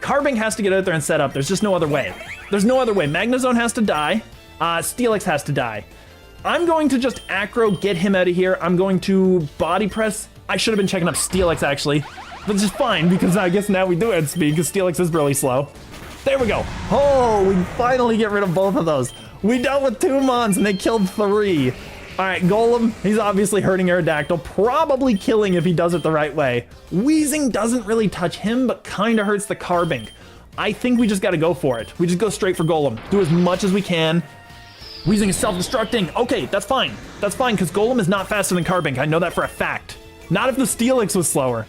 Carbink has to get out there and set up. There's just no other way. There's no other way. Magnezone has to die. Steelix has to die. I'm going to just Acro, get him out of here. I'm going to Body Press. I should have been checking up Steelix, actually. But it's just fine, because I guess now we do outspeed, because Steelix is really slow. There we go. Oh, we finally get rid of both of those. We dealt with 2 Mons and they killed 3. All right, Golem, he's obviously hurting Aerodactyl, probably killing if he does it the right way. Weezing doesn't really touch him, but kind of hurts the Carbink. I think we just got to go for it. We just go straight for Golem. Do as much as we can. Weezing is self-destructing. Okay, that's fine. That's fine, because Golem is not faster than Carbink. I know that for a fact. Not if the Steelix was slower.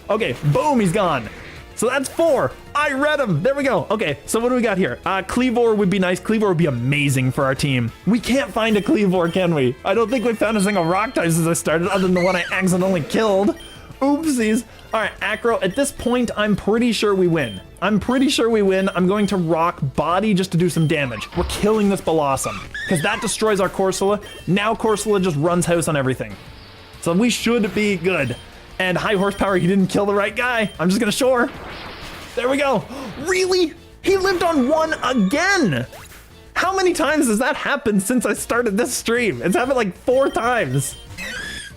Okay, boom, he's gone. So that's 4. I read him. There we go. Okay, so what do we got here? Cleavor would be nice. Cleavor would be amazing for our team. We can't find a Cleavor, can we? I don't think we found a single rock type since I started, other than the one I accidentally killed. Oopsies. All right, Acro, at this point, I'm pretty sure we win. I'm pretty sure we win. I'm going to rock Body just to do some damage. We're killing this Blossom, because that destroys our Corsola. Now Corsola just runs house on everything. So we should be good. And high horsepower, he didn't kill the right guy. I'm just gonna shore. There we go. Really? He lived on 1 again. How many times has that happened since I started this stream? It's happened like 4 times.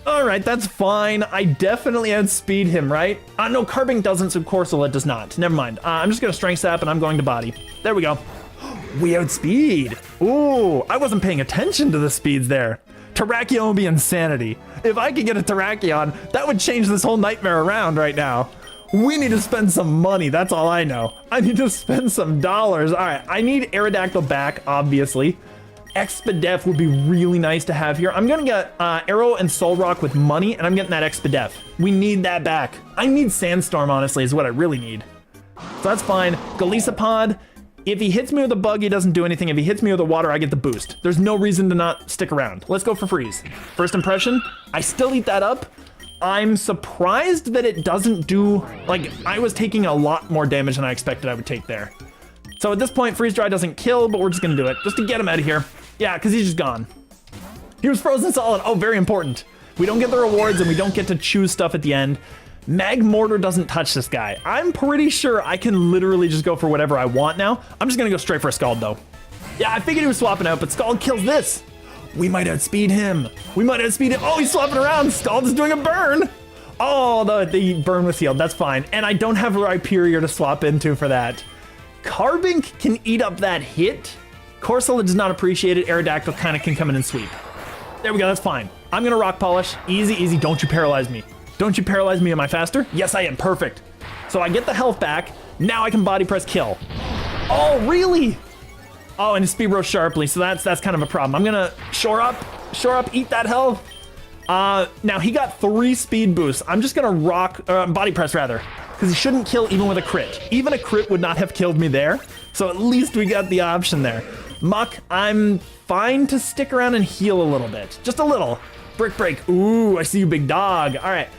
All right, that's fine. I definitely outspeed him, right? No, Carbink doesn't, so Corsola does not. Never mind. I'm just gonna Strength Sap and I'm going to Body. There we go. We outspeed. Ooh, I wasn't paying attention to the speeds there. Terrakion would be insanity. If I could get a Terrakion, that would change this whole nightmare around right now. We need to spend some money, that's all I know. I need to spend some dollars. All right, I need Aerodactyl back, obviously. Expedef would be really nice to have here. I'm gonna get Arrow and Solrock with money, and I'm getting that Expedef. We need that back. I need Sandstorm, honestly, is what I really need. So that's fine. Golisopod. If he hits me with a bug, he doesn't do anything. If he hits me with a water, I get the boost. There's no reason to not stick around. Let's go for Freeze. First impression, I still eat that up. I'm surprised that it doesn't do, like, I was taking a lot more damage than I expected I would take there. So at this point, Freeze Dry doesn't kill, but we're just gonna do it, just to get him out of here. Yeah, because he's just gone. He was frozen solid. Oh, very important. We don't get the rewards and we don't get to choose stuff at the end. Magmortar doesn't touch this guy. I'm pretty sure I can literally just go for whatever I want now. I'm just gonna go straight for a Scald though. Yeah, I figured he was swapping out, but Scald kills this. We might outspeed him. We might outspeed him. Oh, he's swapping around. Scald is doing a burn. Oh, the burn was healed. That's fine. And I don't have Rhyperior to swap into for that. Carbink can eat up that hit. Corsola does not appreciate it. Aerodactyl kind of can come in and sweep. There we go. That's fine. I'm gonna Rock Polish. Easy, easy. Don't you paralyze me. Don't you paralyze me. Am I faster? Yes, I am. Perfect. So I get the health back. Now I can Body Press kill. Oh, really? Oh, and his speed rose sharply. So that's kind of a problem. I'm gonna shore up, eat that health. Now he got 3 speed boosts. I'm just gonna Body Press rather, because he shouldn't kill even with a crit. Even a crit would not have killed me there. So at least we got the option there. Muck, I'm fine to stick around and heal a little bit. Just a little. Brick Break. Ooh, I see you, big dog. All right.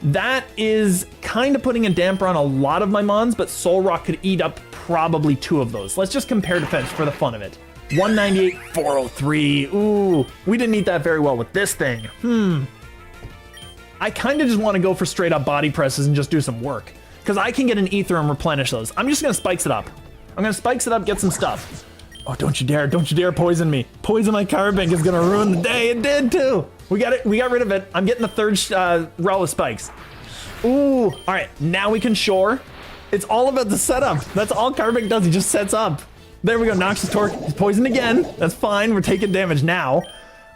That is kind of putting a damper on a lot of my Mons, but Solrock could eat up probably 2 of those. Let's just compare defense for the fun of it. 198, 403. Ooh, we didn't eat that very well with this thing. I kind of just want to go for straight up body presses and just do some work. because I can get an ether and replenish those. I'm just gonna spikes it up. I'm gonna spikes it up, get some stuff. Oh, don't you dare poison me. Poison my Carbink is gonna ruin the day. It did too. We got rid of it. I'm getting the third row of spikes. Ooh, all right, now we can shore. It's all about the setup. That's all Carbink does, he just sets up. There we go, Noxious Torque, he's poisoned again. That's fine, we're taking damage now.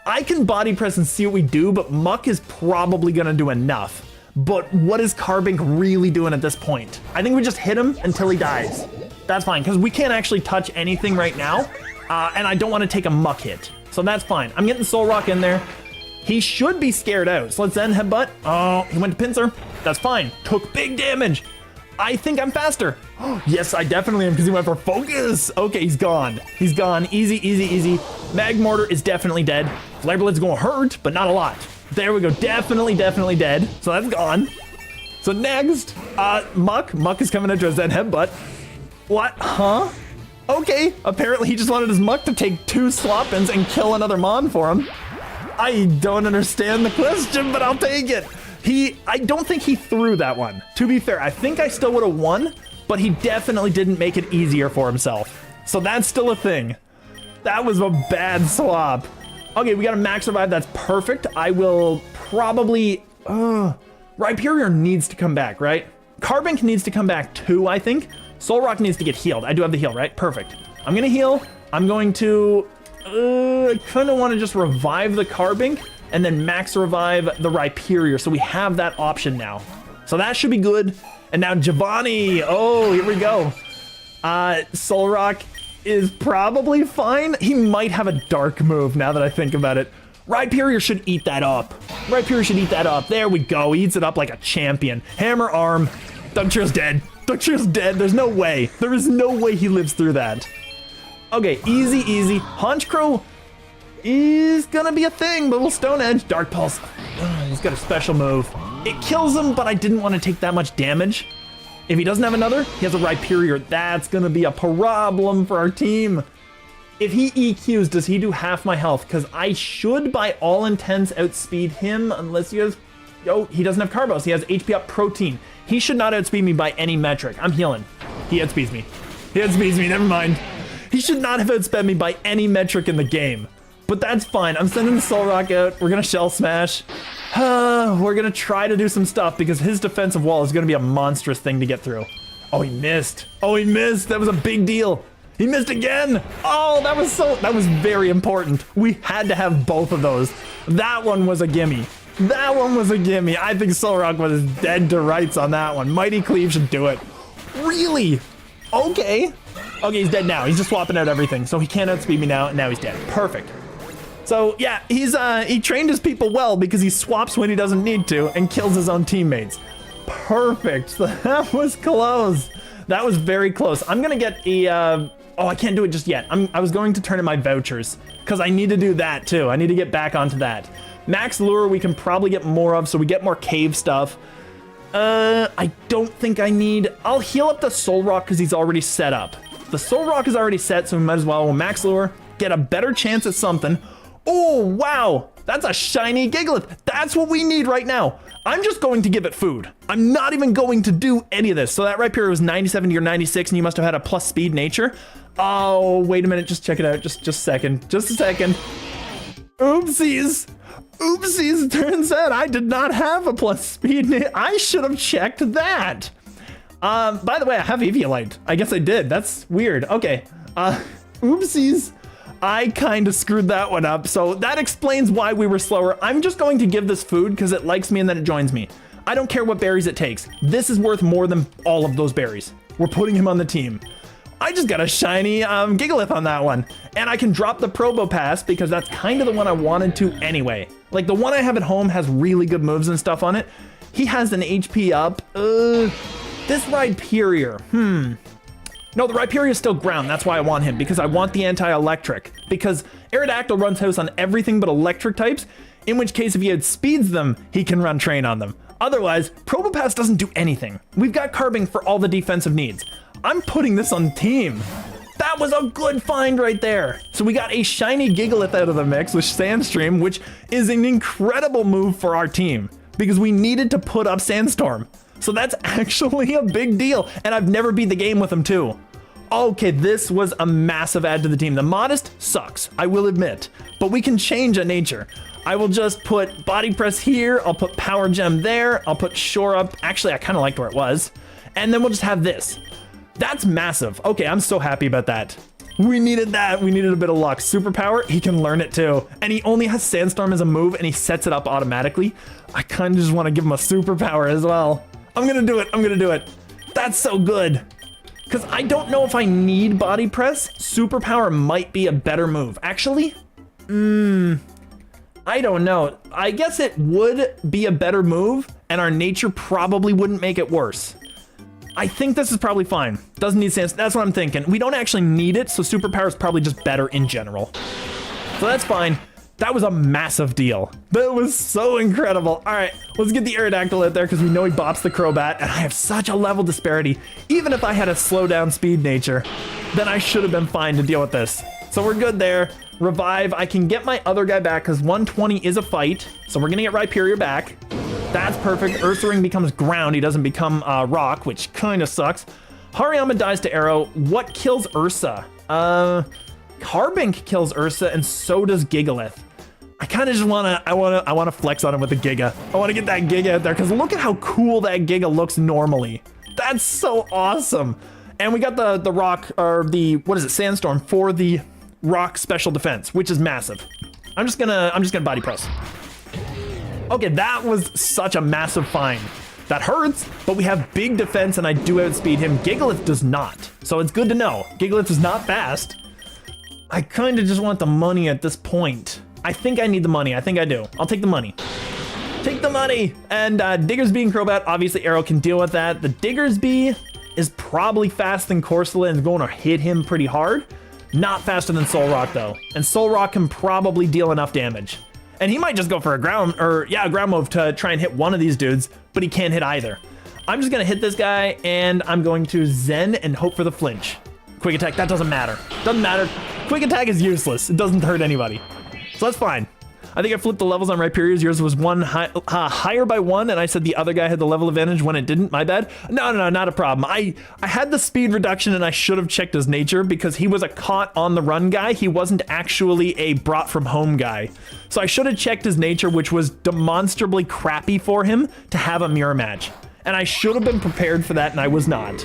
I can body press and see what we do, but Muck is probably gonna do enough. But what is Carbink really doing at this point? I think we just hit him until he dies. That's fine, because we can't actually touch anything right now, and I don't want to take a Muck hit. So that's fine. I'm getting Soul Rock in there. He should be scared out, so let's Zen Headbutt. Oh, he went to Pincer. That's fine. Took big damage. I think I'm faster. Yes, I definitely am, because he went for Focus. Okay, he's gone. He's gone. Easy, easy, easy. Mag Mortar is definitely dead. Flare Blade's gonna hurt, but not a lot. There we go. Definitely dead. So that's gone. So next, Muck. Muck is coming into a Zen Headbutt. What? Huh? Okay. Apparently he just wanted his Muck to take 2 Sloppins and kill another Mon for him. I don't understand the question, but I'll take it. I don't think he threw that one. To be fair, I think I still would have won, but he definitely didn't make it easier for himself. So that's still a thing. That was a bad swap. Okay, we got a max revive. That's perfect. I will probably... Rhyperior needs to come back, right? Carbink needs to come back too, I think. Soul Rock needs to get healed. I do have the heal, right? Perfect. I'm gonna heal. I'm going to... I kind of want to just revive the Carbink and then max revive the Rhyperior, so we have that option now. So that should be good. And now Giovanni. Oh, here we go. Soul Rock is probably fine. He might have a dark move now that I think about it. Rhyperior should eat that up. Rhyperior should eat that up. There we go. He eats it up like a champion. Hammer Arm. Dugtrio's dead. Dugtrio's dead. There's no way. There is no way he lives through that. Okay, easy, easy. Honchkrow is gonna be a thing, but we'll Stone Edge. Dark Pulse. He's got a special move. It kills him, but I didn't want to take that much damage. If he doesn't have another, he has a Rhyperior. That's gonna be a problem for our team. If he EQs, does he do half my health? Because I should, by all intents, outspeed him, unless he has... Oh, he doesn't have Carbos. He has HP up Protein. He should not outspeed me by any metric. I'm healing. He outspeeds me. He outspeeds me, never mind. He should not have outsped me by any metric in the game. But that's fine. I'm sending the Soul Rock out. We're gonna Shell Smash. We're gonna try to do some stuff because his defensive wall is gonna be a monstrous thing to get through. Oh, he missed. Oh, he missed. That was a big deal. He missed again. Oh, that was very important. We had to have both of those. That one was a gimme. That one was a gimme. I think Soul Rock was dead to rights on that one. Mighty Cleave should do it. Really? Okay. Okay, he's dead now. He's just swapping out everything. So he can't outspeed me now, and now he's dead. Perfect. So yeah, he trained his people well because he swaps when he doesn't need to and kills his own teammates. Perfect. So that was close. That was very close. I'm gonna get a, oh, I can't do it just yet. I was going to turn in my vouchers because I need to do that too. I need to get back onto that. Max Lure we can probably get more of, so we get more cave stuff. I don't think I need, I'll heal up the Soul Rock because he's already set up. The Soul Rock is already set, so we might as well Max Lure, get a better chance at something. Oh, wow. That's a shiny Gigalith. That's what we need right now. I'm just going to give it food. I'm not even going to do any of this. So that Rhyperior was 97 to your 96, and you must have had a plus speed nature. Oh, wait a minute. Just check it out. Just a second. Just a second. Oopsies. Oopsies. It turns out I did not have a plus speed. I should have checked that. By the way, I have Eviolite. I guess I did. That's weird. Okay. Oopsies. I kind of screwed that one up, so that explains why we were slower. I'm just going to give this food because it likes me and then it joins me. I don't care what berries it takes. This is worth more than all of those berries. We're putting him on the team. I just got a shiny Gigalith on that one. And I can drop the Probopass because that's kind of the one I wanted to anyway. Like the one I have at home has really good moves and stuff on it. He has an HP up. This Rhyperior, No, the Rhyperior is still ground. That's why I want him, because I want the anti-electric. Because Aerodactyl runs house on everything but electric types, in which case if he outspeeds them, he can run train on them. Otherwise, Probopass doesn't do anything. We've got Carbink for all the defensive needs. I'm putting this on team. That was a good find right there. So we got a shiny Gigalith out of the mix with Sandstream, which is an incredible move for our team, because we needed to put up Sandstorm. So that's actually a big deal. And I've never beat the game with him too. Okay, this was a massive add to the team. The Modest sucks, I will admit, but we can change a nature. I will just put Body Press here. I'll put Power Gem there. I'll put Shore Up. Actually, I kind of liked where it was. And then we'll just have this. That's massive. Okay, I'm so happy about that. We needed that. We needed a bit of luck. Superpower, he can learn it too. And he only has Sandstorm as a move and he sets it up automatically. I kind of just want to give him a superpower as well. I'm going to do it. I'm going to do it. That's so good. Because I don't know if I need Body Press. Superpower might be a better move. Actually, I don't know. I guess it would be a better move and our nature probably wouldn't make it worse. I think this is probably fine. Doesn't need Sands. That's what I'm thinking. We don't actually need it, so superpower is probably just better in general. So that's fine. That was a massive deal. That was so incredible. All right, let's get the Aerodactyl out there because we know he bops the Crobat, and I have such a level disparity. Even if I had a slow down speed nature, then I should have been fine to deal with this. So we're good there. Revive, I can get my other guy back because 120 is a fight. So we're gonna get Rhyperior back. That's perfect. Ursaring becomes ground. He doesn't become rock, which kind of sucks. Hariyama dies to arrow. What kills Ursa? Carbink kills Ursa, and so does Gigalith. I kind of just I wanna flex on him with the Giga. I want to get that Giga out there because look at how cool that Giga looks normally. That's so awesome. And we got the rock, or the, what is it, Sandstorm for the rock special defense, which is massive. I'm just gonna Body Press. Okay, that was such a massive find. That hurts, but we have big defense and I do outspeed him. Gigalith does not, so it's good to know. Gigalith is not fast. I kind of just want the money at this point. I think I need the money. I think I do. I'll take the money. Take the money! And Diggersby and Crobat, obviously Arrow can deal with that. The Diggersby is probably faster than Corsola and is going to hit him pretty hard. Not faster than Solrock though. And Solrock can probably deal enough damage. And he might just go for a ground move to try and hit one of these dudes, but he can't hit either. I'm just gonna hit this guy and I'm going to Zen and hope for the flinch. Quick attack, that doesn't matter. Doesn't matter. Quick attack is useless. It doesn't hurt anybody. So that's fine. I think I flipped the levels on Rhyperior's. Yours was higher by 1, and I said the other guy had the level advantage when it didn't. My bad. No, not a problem. I had the speed reduction, and I should have checked his nature because he was a caught on the run guy. He wasn't actually a brought from home guy. So I should have checked his nature, which was demonstrably crappy for him to have a mirror match. And I should have been prepared for that, and I was not.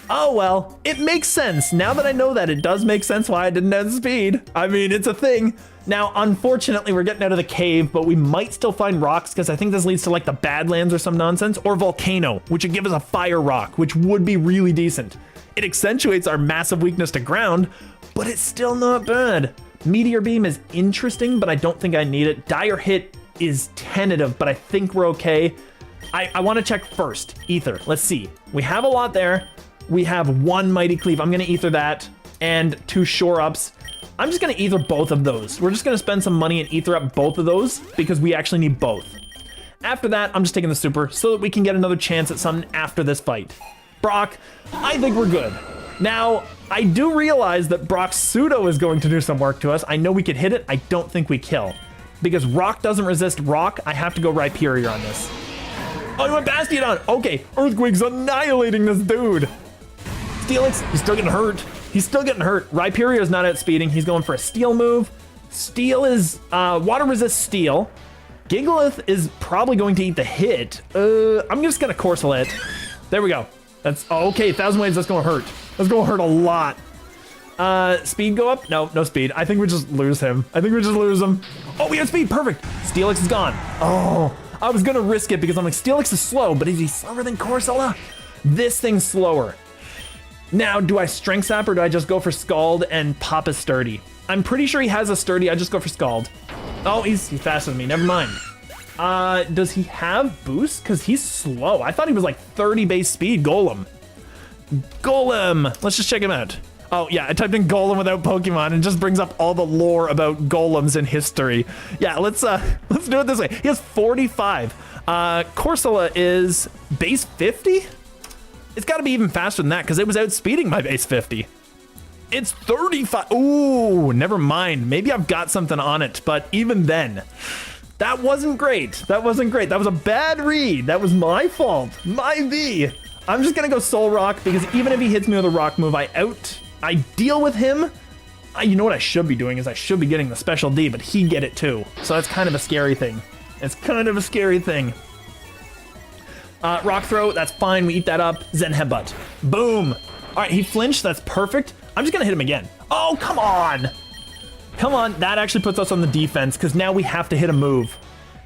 Oh well, it makes sense. Now that I know that, it does make sense why I didn't have speed. I mean, it's a thing. Now, unfortunately, we're getting out of the cave, but we might still find rocks because I think this leads to like the Badlands or some nonsense, or Volcano, which would give us a fire rock, which would be really decent. It accentuates our massive weakness to ground, but it's still not bad. Meteor Beam is interesting, but I don't think I need it. Dire Hit is tentative, but I think we're okay. I want to check first. Ether, let's see. We have a lot there. We have 1 Mighty Cleave. I'm going to Ether that, and 2 Shore Ups. I'm just going to Ether both of those. We're just going to spend some money and Ether up both of those because we actually need both. After that, I'm just taking the super so that we can get another chance at something after this fight. Brock, I think we're good. Now, I do realize that Brock's pseudo is going to do some work to us. I know we could hit it. I don't think we kill. Because rock doesn't resist rock, I have to go Rhyperior on this. Oh, he went Bastiodon. Okay, Earthquake's annihilating this dude. Steelix, he's still getting hurt. He's still getting hurt. Rhyperior is not outspeeding. He's going for a steel move. Steel is water resist steel. Gigalith is probably going to eat the hit. I'm just gonna Corsola it. There we go. That's okay. 1,000 waves. That's gonna hurt. That's gonna hurt a lot. Speed go up? No, no speed. I think we just lose him. I think we just lose him. Oh, we have speed. Perfect. Steelix is gone. Oh, I was gonna risk it because I'm like, Steelix is slow, but is he slower than Corsola? This thing's slower. Now, do I Strength Sap or do I just go for Scald and pop a Sturdy? I'm pretty sure he has a Sturdy. I just go for Scald. Oh, he's faster than me. Never mind. Does he have boost? Because he's slow. I thought he was like 30 base speed. Golem. Golem. Let's just check him out. Oh, yeah. I typed in Golem without Pokemon and it just brings up all the lore about golems in history. Yeah, let's do it this way. He has 45. Corsola is base 50? It's got to be even faster than that because it was outspeeding my base 50. It's 35. Ooh, never mind. Maybe I've got something on it, but even then, That wasn't great. That wasn't great. That was a bad read. That was my fault. My B. I'm just gonna go Soul Rock because even if he hits me with a rock move, I deal with him. You know what I should be doing is I should be getting the special D, but he'd get it too. So that's kind of a scary thing. It's kind of a scary thing. Rock Throw, that's fine. We eat that up. Zen Headbutt. Boom. All right, he flinched. That's perfect. I'm just gonna hit him again. Oh, come on. Come on, that actually puts us on the defense because now we have to hit a move.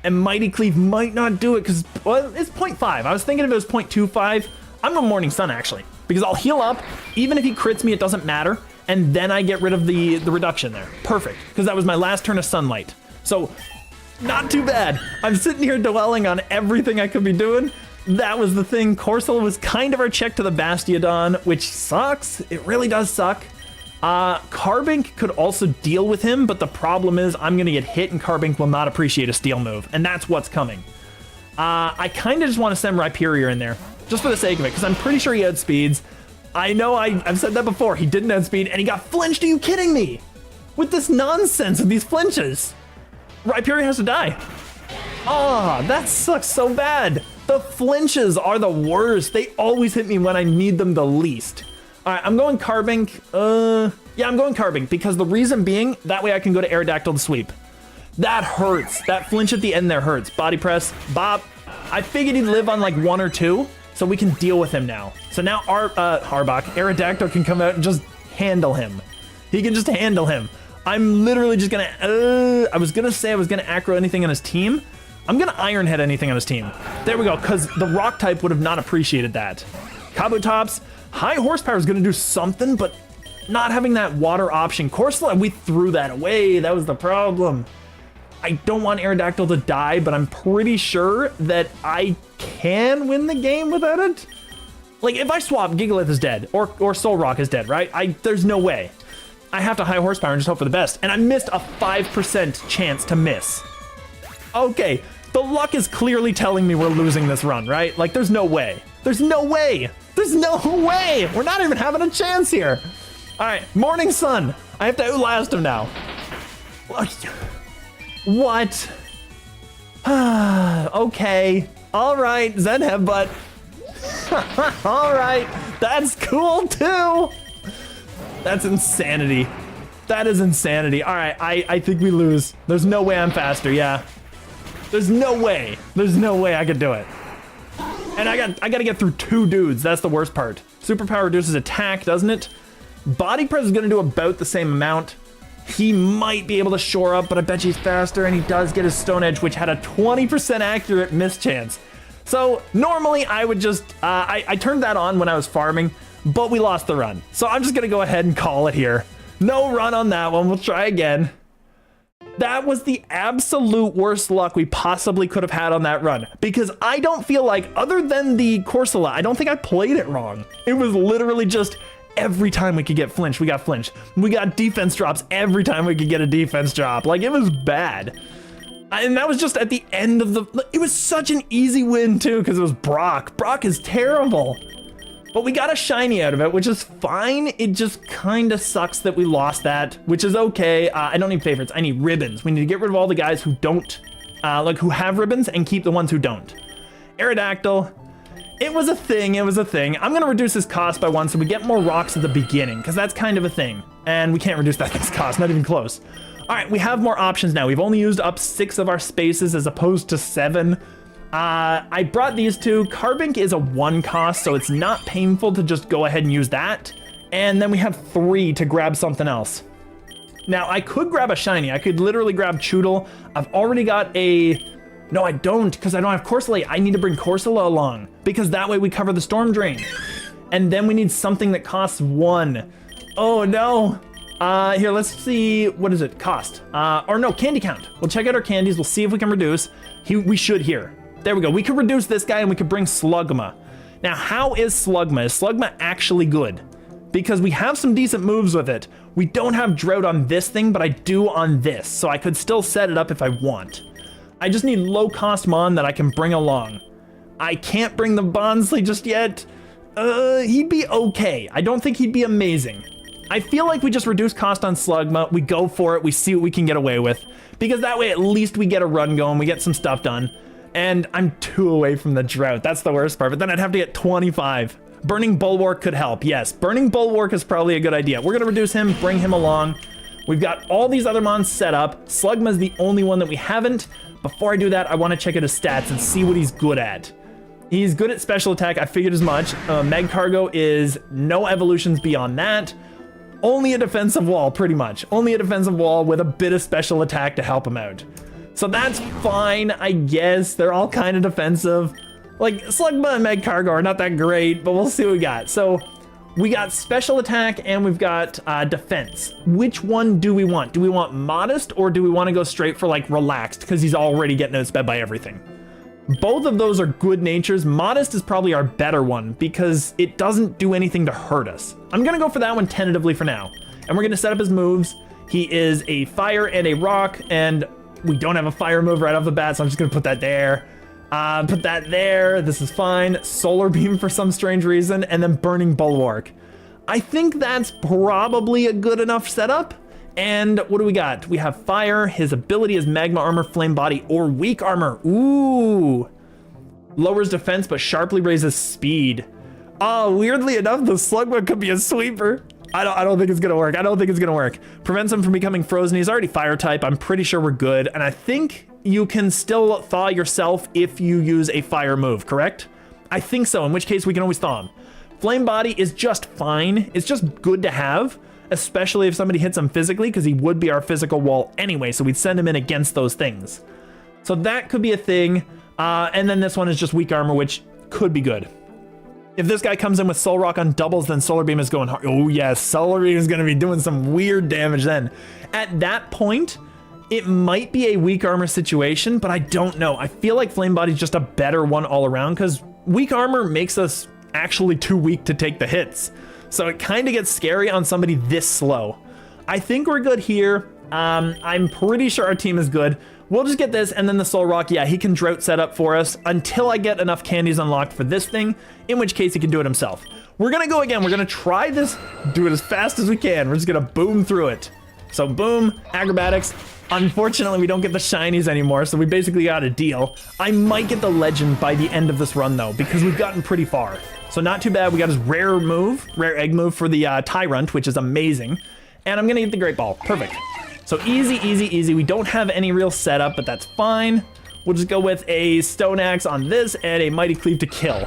And Mighty Cleave might not do it because, well, it's 0.5. I was thinking if it was 0.25. I'm a Morning Sun, actually, because I'll heal up. Even if he crits me, it doesn't matter. And then I get rid of the reduction there. Perfect, because that was my last turn of Sunlight. So, not too bad. I'm sitting here dwelling on everything I could be doing. That was the thing. Corsola was kind of our check to the Bastiodon, which sucks. It really does suck. Carbink could also deal with him, but the problem is I'm going to get hit and Carbink will not appreciate a steel move, and that's what's coming. I kind of just want to send Rhyperior in there, just for the sake of it, because I'm pretty sure he had speeds. I know I've said that before. He didn't have speed, and he got flinched. Are you kidding me? With this nonsense of these flinches. Rhyperior has to die. Oh, that sucks so bad. The flinches are the worst. They always hit me when I need them the least. All right, I'm going Carbink. Yeah, I'm going Carbink because the reason being, that way I can go to Aerodactyl to sweep. That hurts. That flinch at the end there hurts. Body press, bop. I figured he'd live on like 1 or 2, so we can deal with him now. So now Arbok, Aerodactyl can come out and just handle him. He can just handle him. I'm literally just gonna, I was gonna say I was gonna Acro anything on his team. I'm gonna Iron Head anything on his team. There we go, because the Rock type would have not appreciated that. Kabutops. High horsepower is going to do something, but not having that water option. Corsola, we threw that away. That was the problem. I don't want Aerodactyl to die, but I'm pretty sure that I can win the game without it. Like, if I swap, Gigalith is dead, or Solrock is dead, right? There's no way. I have to high horsepower and just hope for the best. And I missed a 5% chance to miss. Okay, the luck is clearly telling me we're losing this run, right? Like, there's no way. There's no way. There's no way! We're not even having a chance here! Alright, Morning Sun! I have to outlast him now. What? Okay. Alright, Zen Headbutt. Alright, that's cool too! That's insanity. That is insanity. Alright, I think we lose. There's no way I'm faster, yeah. There's no way. There's no way I could do it. And I gotta get through 2 dudes. That's the worst part. Superpower reduces attack, doesn't it? Body press is gonna do about the same amount. He might be able to shore up, but I bet he's faster, and he does get his Stone Edge, which had a 20% accurate miss chance. So normally I would just, I turned that on when I was farming, but we lost the run. So I'm just gonna go ahead and call it here. No run on that one. We'll try again. That was the absolute worst luck we possibly could have had on that run, because I don't feel like, other than the Corsola, I don't think I played it wrong. It was literally just every time we could get flinched, we got flinched. We got defense drops every time we could get a defense drop. Like, it was bad. And that was just at the end of the, it was such an easy win too, because it was Brock. Brock is terrible. But we got a shiny out of it, which is fine. It just kind of sucks that we lost that, which is okay. I don't need favorites. I need ribbons. We need to get rid of all the guys who don't, like who have ribbons, and keep the ones who don't. Aerodactyl. It was a thing. It was a thing. I'm going to reduce his cost by 1 so we get more rocks at the beginning, because that's kind of a thing. And we can't reduce that thing's cost. Not even close. All right, we have more options now. We've only used up 6 of our spaces as opposed to 7. I brought these 2. Carbink is a 1 cost, so it's not painful to just go ahead and use that. And then we have 3 to grab something else. Now, I could grab a shiny. I could literally grab Choodle. I've already got a... No, I don't, because I don't have Corsola. I need to bring Corsola along, because that way we cover the Storm Drain. And then we need something that costs 1. Oh, no. Here, let's see. What is it? Cost. Or no, candy count. We'll check out our candies. We'll see if we can reduce. We should here. There we go. We could reduce this guy and we could bring Slugma. Now, how is Slugma? Is Slugma actually good? Because we have some decent moves with it. We don't have Drought on this thing, but I do on this. So I could still set it up if I want. I just need low-cost Mon that I can bring along. I can't bring the Bonsly just yet. He'd be okay. I don't think he'd be amazing. I feel like we just reduce cost on Slugma, we go for it, we see what we can get away with, because that way at least we get a run going, we get some stuff done. And I'm 2 away from the drought, that's the worst part, but then I'd have to get 25. Burning Bulwark could help, yes. Burning Bulwark is probably a good idea. We're gonna reduce him, bring him along. We've got all these other mons set up. Slugma's the only one that we haven't. Before I do that, I wanna check out his stats and see what he's good at. He's good at special attack, I figured as much. Meg Cargo is no evolutions beyond that. Only a defensive wall, pretty much. Only a defensive wall with a bit of special attack to help him out. So that's fine, I guess. They're all kind of defensive. Like, Slugma and Meg Cargo are not that great, but we'll see what we got. So, we got special attack and we've got defense. Which one do we want? Do we want modest or do we want to go straight for like relaxed because he's already getting outsped by everything? Both of those are good natures. Modest is probably our better one because it doesn't do anything to hurt us. I'm gonna go for that one tentatively for now. And we're gonna set up his moves. He is a fire and a rock, and we don't have a fire move right off the bat, so I'm just gonna put that there. Put that there, this is fine. Solar Beam for some strange reason, and then Burning Bulwark. I think that's probably a good enough setup. And what do we got? We have fire, his ability is magma armor, flame body, or weak armor. Ooh. Lowers defense, but sharply raises speed. Oh, weirdly enough, the Slugma could be a sweeper. I don't think it's gonna work. I don't think it's gonna work. Prevents him from becoming frozen. He's already fire type. I'm pretty sure we're good. And I think you can still thaw yourself if you use a fire move, correct? I think so, in which case we can always thaw him. Flame body is just fine. It's just good to have, especially if somebody hits him physically, because he would be our physical wall anyway, so we'd send him in against those things. So that could be a thing. And then this one is just weak armor, which could be good. If this guy comes in with Soul Rock on doubles, then Solar Beam is going hard. Oh yes, Solar Beam is gonna be doing some weird damage then. At that point, it might be a weak armor situation, but I don't know. I feel like Flame Body's just a better one all around, because weak armor makes us actually too weak to take the hits. So it kind of gets scary on somebody this slow. I think we're good here. I'm pretty sure our team is good. We'll just get this and then the Soul Rock. Yeah, he can drought set up for us until I get enough candies unlocked for this thing, in which case he can do it himself. We're gonna go again. We're gonna try this, do it as fast as we can. We're just gonna boom through it. So boom, acrobatics. Unfortunately, we don't get the shinies anymore, so we basically got a deal. I might get the legend by the end of this run though, because we've gotten pretty far. So not too bad. We got his rare move, rare egg move for the Tyrant, which is amazing. And I'm gonna get the Great Ball, perfect. So easy, easy, easy. We don't have any real setup, but that's fine. We'll just go with a Stone Axe on this and a Mighty Cleave to kill.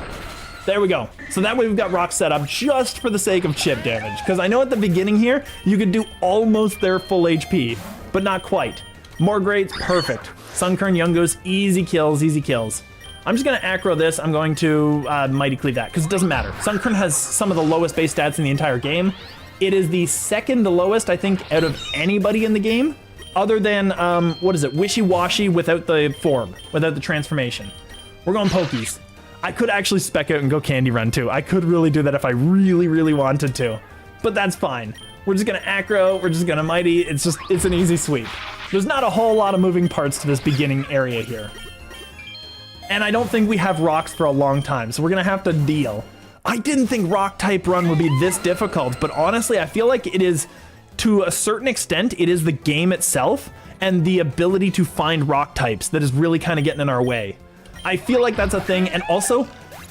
There we go. So that way we've got Rock set up just for the sake of chip damage. Because I know at the beginning here, you could do almost their full HP, but not quite. More grades, perfect. Sunkern, Youngos, easy kills, easy kills. I'm just gonna aggro this. I'm going to Mighty Cleave that, because it doesn't matter. Sunkern has some of the lowest base stats in the entire game. It is the second lowest, I think, out of anybody in the game, other than, what is it, Wishy Washy without the form, without the transformation. We're going Pokies. I could actually spec out and go Candy Run too. I could really do that if I really, really wanted to, but that's fine. We're just gonna aggro, we're just gonna Mighty, it's an easy sweep. There's not a whole lot of moving parts to this beginning area here. And I don't think we have rocks for a long time, so we're gonna have to deal. I didn't think rock type run would be this difficult, but honestly, I feel like it is, to a certain extent, it is the game itself and the ability to find rock types that is really kind of getting in our way. I feel like that's a thing, and also,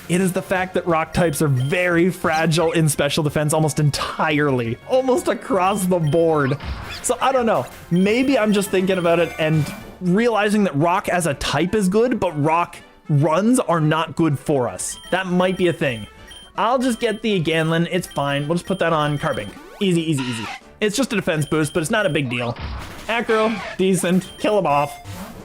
it is the fact that rock types are very fragile in special defense almost entirely, almost across the board. So I don't know, maybe I'm just thinking about it and realizing that rock as a type is good, but rock runs are not good for us. That might be a thing. I'll just get the Ganlin, it's fine. We'll just put that on Carbink. Easy, easy, easy. It's just a defense boost, but it's not a big deal. Acro, decent, kill him off.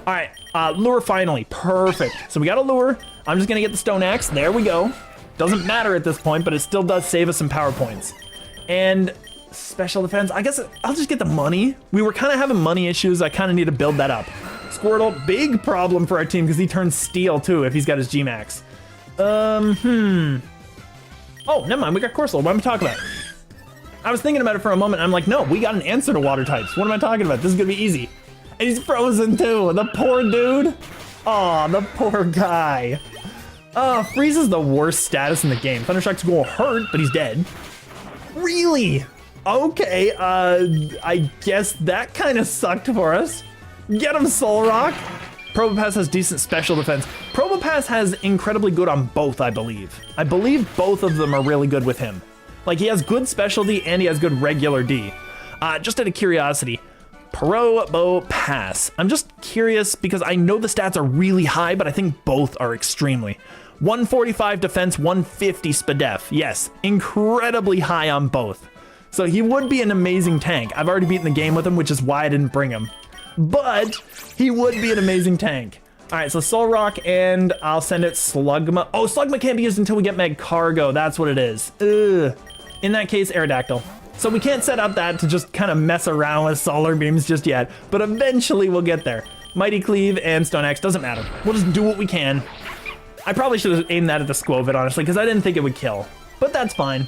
All right, lure finally, perfect. So we got a lure. I'm just gonna get the Stone Axe, there we go. Doesn't matter at this point, but it still does save us some power points. And special defense, I guess I'll just get the money. We were kind of having money issues. I kind of need to build that up. Squirtle, big problem for our team because he turns steel too if he's got his G-Max. Oh, never mind, we got Corsola, what am I talking about? I was thinking about it for a moment, I'm like, no, we got an answer to water types. What am I talking about? This is gonna be easy. And he's frozen too, the poor dude. Aw, the poor guy. Freeze is the worst status in the game. Thundershock's gonna hurt, but he's dead. Really? Okay, I guess that kind of sucked for us. Get him, Solrock. Probopass has decent special defense. Probopass has incredibly good on both, I believe. I believe both of them are really good with him. Like, he has good specialty and he has good regular D. Just out of curiosity, Probopass. I'm just curious because I know the stats are really high, but I think both are extremely. 145 defense, 150 spadef. Yes, incredibly high on both. So he would be an amazing tank. I've already beaten the game with him, which is why I didn't bring him. But he would be an amazing tank. All right, so Solrock, and I'll send it Slugma. Oh, Slugma can't be used until we get Meg Cargo. That's what it is. Ugh. In that case, Aerodactyl. So we can't set up that to just kind of mess around with Solar Beams just yet, but eventually we'll get there. Mighty Cleave and Stone Axe, doesn't matter. We'll just do what we can. I probably should have aimed that at the Squovit, honestly, because I didn't think it would kill, but that's fine.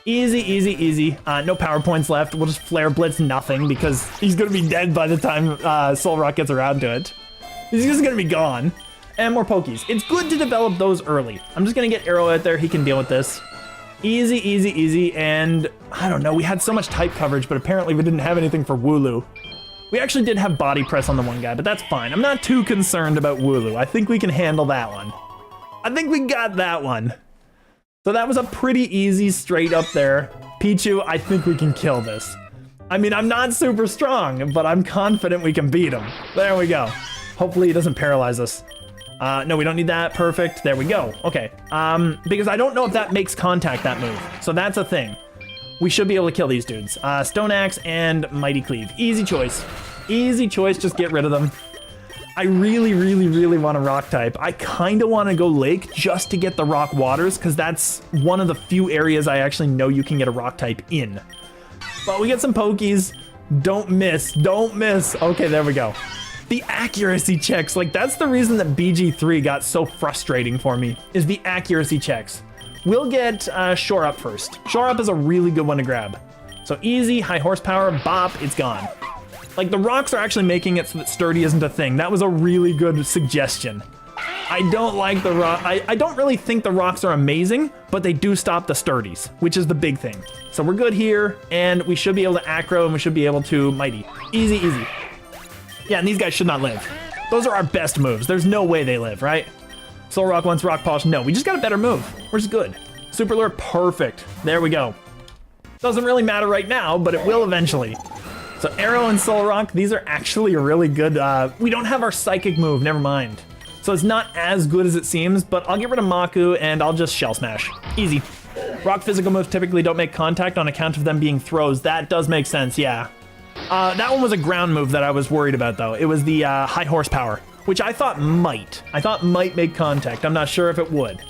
Easy, easy, easy. No power points left. We'll just Flare Blitz nothing because he's going to be dead by the time Solrock gets around to it. He's just going to be gone. And more Pokies. It's good to develop those early. I'm just going to get Arrow out there. He can deal with this. Easy, easy, easy. And I don't know. We had so much type coverage, but apparently we didn't have anything for Wooloo. We actually did have Body Press on the one guy, but that's fine. I'm not too concerned about Wooloo. I think we can handle that one. I think we got that one. So that was a pretty easy straight up there. Pichu, I think we can kill this. I mean, I'm not super strong, but I'm confident we can beat him. There we go. Hopefully he doesn't paralyze us. No, we don't need that. Perfect. There we go. Okay. Because I don't know if that makes contact, that move. So that's a thing. We should be able to kill these dudes. Stone Axe and Mighty Cleave. Easy choice. Easy choice. Just get rid of them. I really, really, really want a rock type. I kind of want to go lake just to get the rock waters because that's one of the few areas I actually know you can get a rock type in. But we get some Pokies. Don't miss. Don't miss. Okay, there we go. The accuracy checks, like that's the reason that BG3 got so frustrating for me, is the accuracy checks. We'll get Shore Up first. Shore Up is a really good one to grab. So easy, high horsepower, bop, it's gone. Like the rocks are actually making it so that sturdy isn't a thing. That was a really good suggestion. I don't like the rock. I don't really think the rocks are amazing, but they do stop the sturdies, which is the big thing. So we're good here, and we should be able to acro, and we should be able to mighty. Easy, easy. Yeah, and these guys should not live. Those are our best moves. There's no way they live, right? Soul Rock wants Rock Polish. No, we just got a better move. We're just good. Super Lure, perfect. There we go. Doesn't really matter right now, but it will eventually. So Arrow and Soul Rock, these are actually really good. We don't have our Psychic move, never mind. So it's not as good as it seems, but I'll get rid of Maku and I'll just Shell Smash. Easy. Rock physical moves typically don't make contact on account of them being throws. That does make sense, yeah. That one was a ground move that I was worried about though. It was the high horsepower, which I thought might. Make contact. I'm not sure if it would.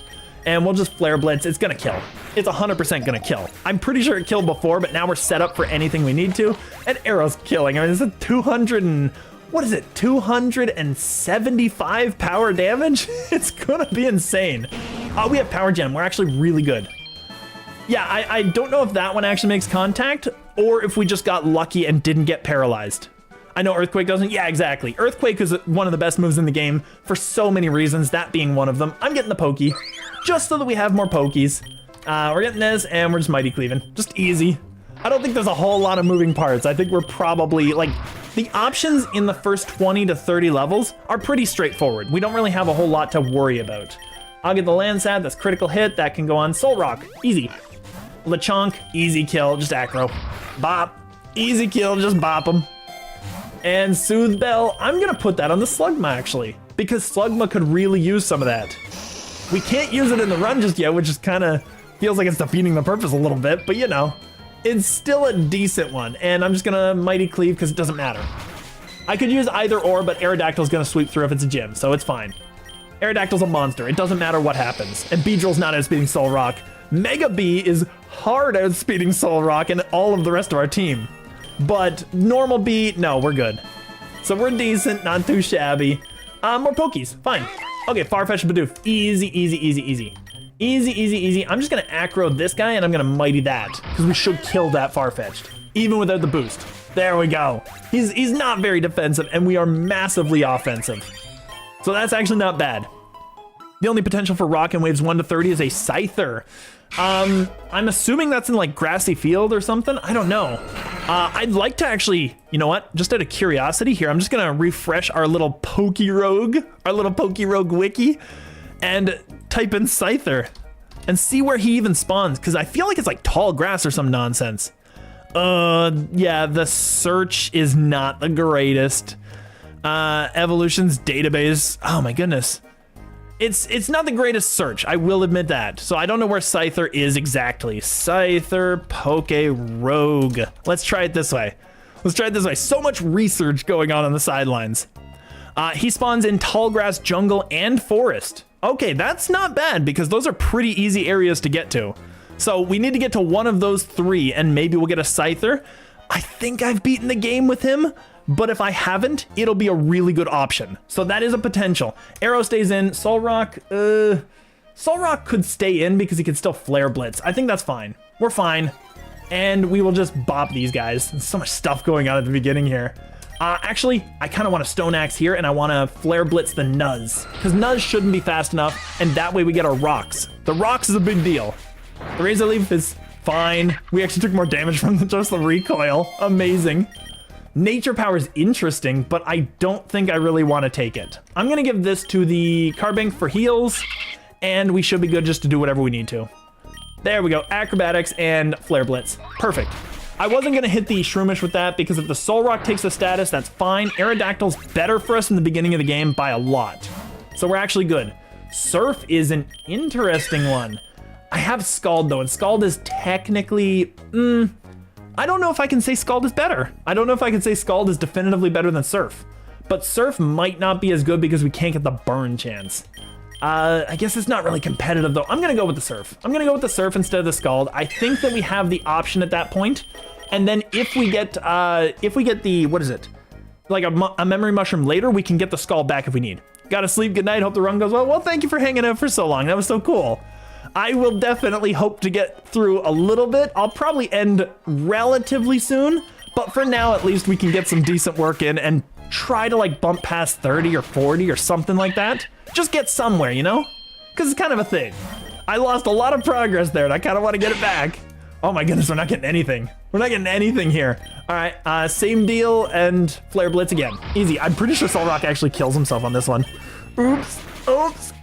And we'll just Flare Blitz. It's gonna kill. It's 100% gonna kill. I'm pretty sure it killed before, but now we're set up for anything we need to. And Arrow's killing. I mean, it's a 200 and... what is it? 275 power damage? It's gonna be insane. We have Power Gem. We're actually really good. Yeah, I don't know if that one actually makes contact or if we just got lucky and didn't get paralyzed. I know Earthquake doesn't. Yeah, exactly. Earthquake is one of the best moves in the game for so many reasons, that being one of them. I'm getting the Pokey just so that we have more Pokies. We're getting this and we're just Mighty Cleaving. Just easy. I don't think there's a whole lot of moving parts. I think we're probably like the options in the first 20 to 30 levels are pretty straightforward. We don't really have a whole lot to worry about. I'll get the Landsat, that's critical hit. That can go on Soul Rock. Easy. Lechonk, easy kill, just acro. Bop, easy kill, just bop him. And Soothe Bell, I'm gonna put that on the Slugma actually, because Slugma could really use some of that. We can't use it in the run just yet, which is kind of feels like it's defeating the purpose a little bit, but you know, it's still a decent one. And I'm just gonna Mighty Cleave because it doesn't matter. I could use either or, but Aerodactyl's gonna sweep through if it's a gym, so it's fine. Aerodactyl's a monster, it doesn't matter what happens. And Beedrill's not outspeeding Soul Rock. Mega B is hard outspeeding Soul Rock and all of the rest of our team. But normal B, no, we're good. So we're decent, not too shabby. More Pokies, fine. Okay, Farfetch'd Bidoof, easy, easy, easy, easy. Easy, easy, easy. I'm just gonna acro this guy and I'm gonna Mighty that, because we should kill that Farfetch'd, even without the boost. There we go. He's not very defensive and we are massively offensive. So that's actually not bad. The only potential for rock in waves 1 to 30 is a Scyther. I'm assuming that's in like grassy field or something. I don't know. I'd like to actually, you know what? Just out of curiosity here, I'm just gonna refresh our little PokéRogue wiki and type in Scyther and see where he even spawns. Cause I feel like it's like tall grass or some nonsense. Yeah, the search is not the greatest. Evolution's database. Oh my goodness. It's not the greatest search, I will admit that. So I don't know where Scyther is exactly. Scyther, PokéRogue. Let's try it this way. So much research going on the sidelines. He spawns in tall grass, jungle, and forest. Okay, that's not bad because those are pretty easy areas to get to. So we need to get to one of those 3 and maybe we'll get a Scyther. I think I've beaten the game with him, but if I haven't, it'll be a really good option. So that is a potential. Arrow stays in. Solrock could stay in because he could still Flare Blitz. I think that's fine. We're fine. And we will just bop these guys. There's so much stuff going on at the beginning here. Actually, I kind of want to Stone Axe here and I want to Flare Blitz the Nuzz because Nuzz shouldn't be fast enough and that way we get our rocks. The rocks is a big deal. The Razor Leaf is fine. We actually took more damage from just the recoil. Amazing. Nature Power is interesting, but I don't think I really want to take it. I'm going to give this to the Carbink for heals, and we should be good just to do whatever we need to. There we go. Acrobatics and Flare Blitz. Perfect. I wasn't going to hit the Shroomish with that because if the Solrock takes the status, that's fine. Aerodactyl's better for us in the beginning of the game by a lot. So we're actually good. Surf is an interesting one. I have Scald though, and Scald is technically... I don't know if I can say Scald is better. I don't know if I can say Scald is definitively better than Surf. But Surf might not be as good because we can't get the burn chance. I guess it's not really competitive though. I'm gonna go with the Surf. I'm gonna go with the Surf instead of the Scald. I think that we have the option at that point. And then if we get the, what is it? Like a memory mushroom later, we can get the Scald back if we need. Gotta sleep, good night, hope the run goes well. Well, thank you for hanging out for so long. That was so cool. I will definitely hope to get through a little bit. I'll probably end relatively soon, but for now, at least we can get some decent work in and try to like bump past 30 or 40 or something like that. Just get somewhere, you know? Because it's kind of a thing. I lost a lot of progress there and I kind of want to get it back. Oh my goodness, we're not getting anything. We're not getting anything here. All right, same deal and Flare Blitz again. Easy. I'm pretty sure Solrock actually kills himself on this one. Oops.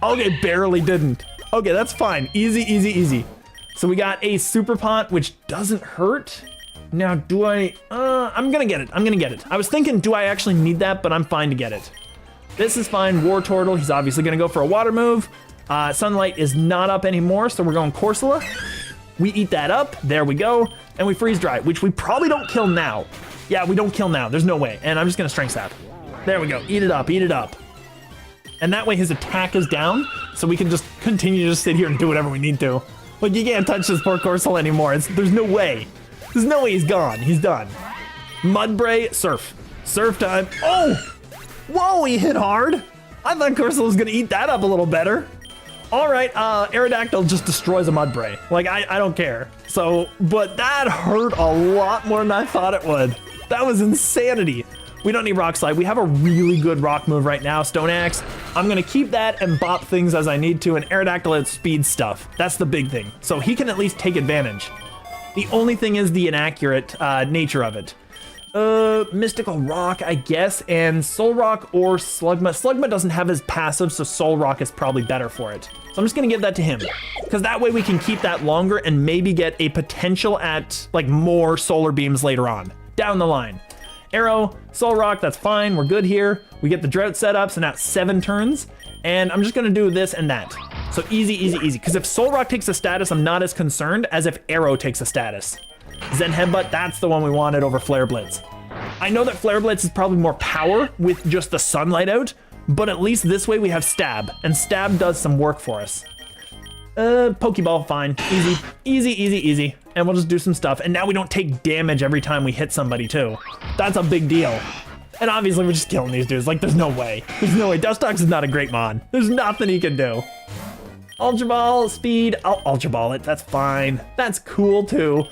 Okay, barely didn't. Okay, that's fine. Easy, easy, easy. So we got a Super Pot, which doesn't hurt. Now, do I... I'm gonna get it. I was thinking, do I actually need that? But I'm fine to get it. This is fine. War Turtle, he's obviously gonna go for a water move. Sunlight is not up anymore, so we're going Corsola. We eat that up. There we go. And we Freeze Dry, which we probably don't kill now. Yeah, we don't kill now. There's no way. And I'm just gonna Strength Sap. There we go. Eat it up, eat it up. And that way his attack is down, so we can just continue to just sit here and do whatever we need to. Like, you can't touch this poor Corsola anymore. There's no way. There's no way he's gone. He's done. Mudbray, Surf. Surf time. Oh! Whoa, he hit hard. I thought Corsola was gonna eat that up a little better. All right, Aerodactyl just destroys a Mudbray. Like, I don't care. So, but that hurt a lot more than I thought it would. That was insanity. We don't need Rock Slide. We have a really good rock move right now, Stone Axe. I'm gonna keep that and bop things as I need to, and Aerodactyl has speed stuff. That's the big thing. So he can at least take advantage. The only thing is the inaccurate nature of it. Mystical Rock, I guess, and Soul Rock or Slugma. Slugma doesn't have his passive, so Soul Rock is probably better for it. So I'm just gonna give that to him, because that way we can keep that longer and maybe get a potential at like more solar beams later on, down the line. Arrow, Soul Rock, that's fine, we're good here. We get the drought set up, so now it's 7 turns, and I'm just gonna do this and that. So easy, easy, easy, because if Soul Rock takes a status, I'm not as concerned as if Arrow takes a status. Zen Headbutt, that's the one we wanted over Flare Blitz. I know that Flare Blitz is probably more power with just the sunlight out, but at least this way we have Stab, and Stab does some work for us. Pokeball, fine. Easy, easy, easy, easy. And we'll just do some stuff. And now we don't take damage every time we hit somebody too. That's a big deal. And obviously we're just killing these dudes. Like, there's no way. There's no way. Dustox is not a great mon. There's nothing he can do. Ultra Ball, speed. I'll Ultra Ball it. That's fine. That's cool too.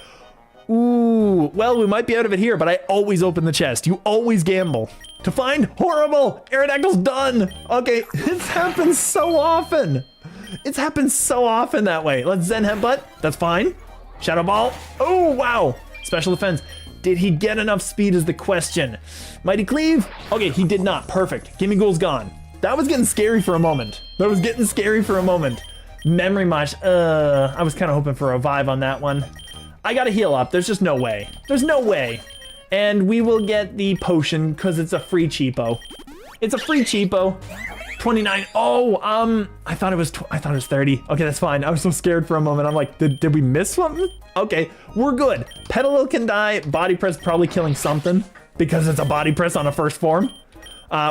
Ooh, well, we might be out of it here, but I always open the chest. You always gamble. To find horrible. Aerodactyl's done. Okay, this happens so often. It's happened so often that way. Let's Zen Headbutt. That's fine. Shadow Ball. Oh, wow. Special defense. Did he get enough speed is the question. Mighty Cleave. Okay, he did not. Perfect. Gimme Ghoul's gone. That was getting scary for a moment. Memory Mosh. I was kind of hoping for a revive on that one. I gotta heal up. There's just no way. There's no way. And we will get the potion because it's a free cheapo. It's a free cheapo. 29. Oh, I thought it was 30. Okay, that's fine. I was so scared for a moment. I'm like, did we miss something? Okay, we're good. Petalil can die. Body Press probably killing something because it's a Body Press on a first form.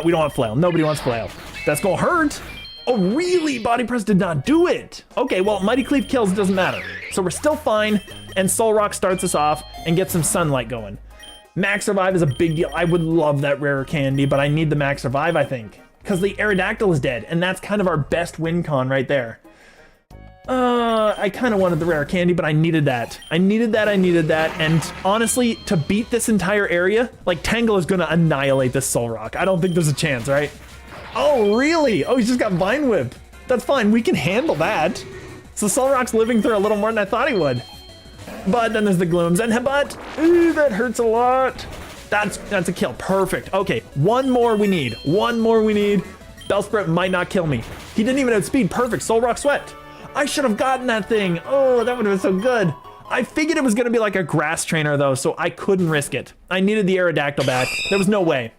We don't want Flail. Nobody wants Flail. That's gonna hurt. Oh, really? Body Press did not do it. Okay, well, Mighty Cleave kills, doesn't matter. So we're still fine, and Soul Rock starts us off and gets some sunlight going. Max Revive is a big deal. I would love that rare candy, but I need the Max Revive, I think, because the Aerodactyl is dead, and that's kind of our best win con right there. I kind of wanted the rare candy, but I needed that. I needed that, and honestly, to beat this entire area, like, Tangle is gonna annihilate this Soul Rock. I don't think there's a chance, right? Oh, really? Oh, he's just got Vine Whip. That's fine, we can handle that. So Soul Rock's living through a little more than I thought he would. But then there's the Glooms and Headbutt. Ooh, that hurts a lot. That's a kill, perfect. Okay, one more we need. Bellsprout might not kill me. He didn't even outspeed, perfect, Soul Rock Sweat. I should have gotten that thing. Oh, that would have been so good. I figured it was gonna be like a Grass Trainer though, so I couldn't risk it. I needed the Aerodactyl back, there was no way.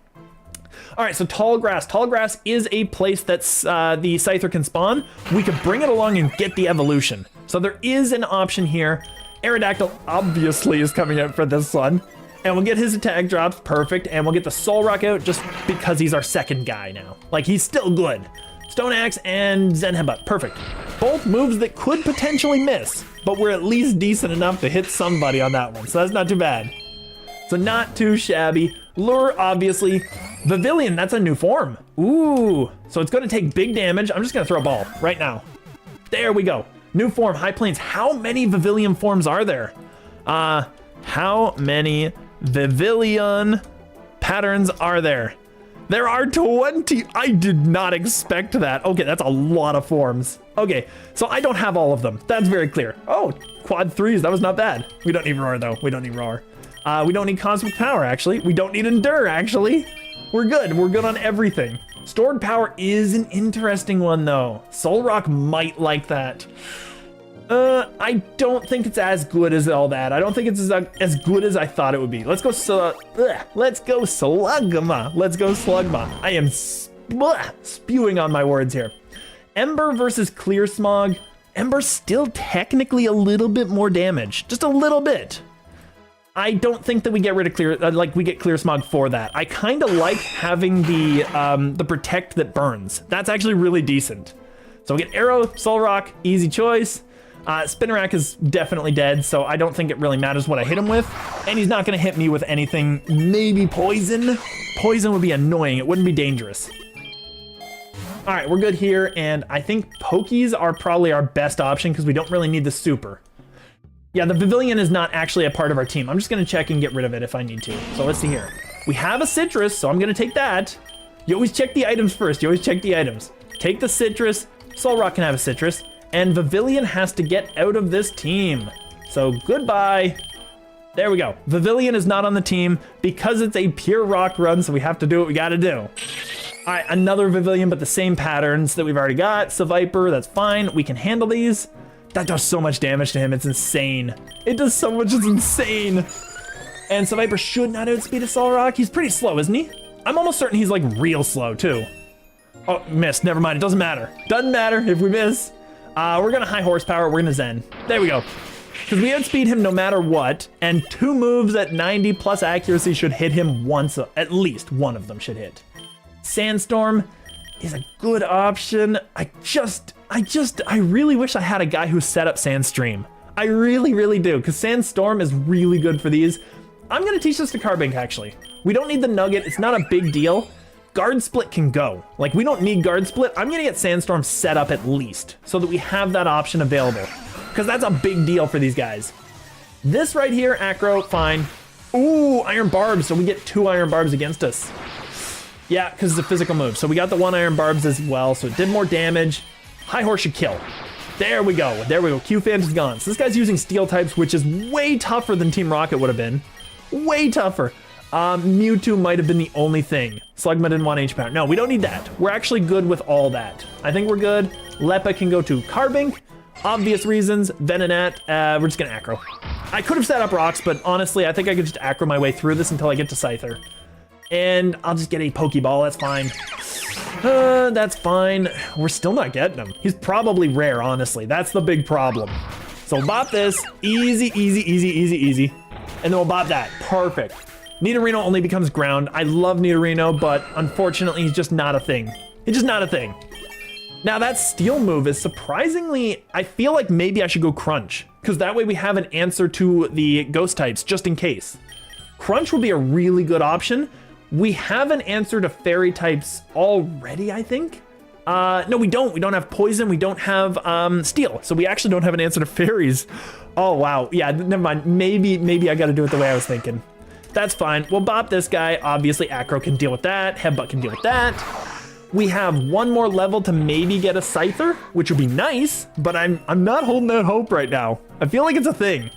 All right, so Tall Grass. Tall Grass is a place that's the Scyther can spawn. We could bring it along and get the evolution. So there is an option here. Aerodactyl obviously is coming out for this one. And we'll get his attack drops, perfect. And we'll get the Soul Rock out just because he's our second guy now. Like, he's still good. Stone Axe and Zen Headbutt, perfect. Both moves that could potentially miss, but we're at least decent enough to hit somebody on that one. So that's not too bad. So not too shabby. Lure, obviously. Vivillon, that's a new form. Ooh, so it's gonna take big damage. I'm just gonna throw a ball right now. There we go. New form, High Plains. How many Vivillon forms are there? How many Vivillon patterns are there? There are 20. I did not expect that. Okay, that's a lot of forms. Okay, so I don't have all of them. That's very clear. Oh, quad 3s, that was not bad. We don't need Roar though, we don't need Roar. We don't need Cosmic Power actually. We don't need Endure actually. We're good on everything. Stored Power is an interesting one though. Soul Rock might like that. I don't think it's as good as all that. I don't think it's as good as I thought it would be. Let's go Slugma. Let's go Slugma. I am spewing on my words here. Ember versus Clear Smog. Ember's still technically a little bit more damage. Just a little bit. I don't think that we get rid of we get Clear Smog for that. I kind of like having the Protect that burns. That's actually really decent. So we get Arrow, Soul Rock, easy choice. Spinnerack is definitely dead, so I don't think it really matters what I hit him with. And he's not gonna hit me with anything, maybe Poison. Poison would be annoying, it wouldn't be dangerous. All right, we're good here, and I think Pokies are probably our best option because we don't really need the super. Yeah, the Vivillon is not actually a part of our team. I'm just gonna check and get rid of it if I need to. So let's see here. We have a Citrus, so I'm gonna take that. You always check the items first, Take the Citrus, Soul Rock can have a Citrus, and Vivillon has to get out of this team. So goodbye. There we go. Vivillon is not on the team because it's a pure rock run, so we have to do what we gotta do. All right, another Vivillon, but the same patterns that we've already got. Seviper, that's fine. We can handle these. That does so much damage to him, it's insane. It does so much, it's insane. And Seviper should not outspeed a Soul Rock. He's pretty slow, isn't he? I'm almost certain he's like real slow too. Oh, missed, never mind, it doesn't matter. Doesn't matter if we miss. We're gonna high horsepower, we're gonna Zen. There we go. Because we outspeed him no matter what, and 2 moves at 90 plus accuracy should hit him once, at least one of them should hit. Sandstorm is a good option. I really wish I had a guy who set up Sandstream. I really, really do, because Sandstorm is really good for these. I'm gonna teach this to Carbink actually. We don't need the Nugget, it's not a big deal. Guard Split can go. Like, we don't need Guard Split. I'm gonna get Sandstorm set up at least, so that we have that option available. Because that's a big deal for these guys. This right here, Acro, fine. Ooh, Iron Barbs, so we get 2 Iron Barbs against us. Yeah, because it's a physical move. So we got the 1 Iron Barbs as well, so it did more damage. High Horse should kill. There we go. There we go. Q-Fan is gone. So this guy's using steel types, which is way tougher than Team Rocket would have been. Way tougher. Mewtwo might have been the only thing. Slugma didn't want H-Power. No, we don't need that. We're actually good with all that. I think we're good. Leppa can go to Carbink. Obvious reasons. Venonat. We're just going to Acro. I could have set up rocks, but honestly, I think I could just Acro my way through this until I get to Scyther. And I'll just get a Pokeball. That's fine. That's fine. We're still not getting him. He's probably rare, honestly. That's the big problem. So we'll bop this. Easy, easy, easy, easy, easy. And then we'll bop that. Perfect. Nidorino only becomes ground. I love Nidorino, but unfortunately, he's just not a thing. He's just not a thing. Now that steel move is surprisingly, I feel like maybe I should go Crunch, because that way we have an answer to the ghost types just in case. Crunch will be a really good option. We have an answer to fairy types already, I think. No, we don't. We don't have poison. We don't have steel. So we actually don't have an answer to fairies. Oh, wow. Yeah, never mind. Maybe I got to do it the way I was thinking. That's fine. We'll bop this guy. Obviously, Acro can deal with that. Headbutt can deal with that. We have one more level to maybe get a Scyther, which would be nice, but I'm not holding that hope right now. I feel like it's a thing.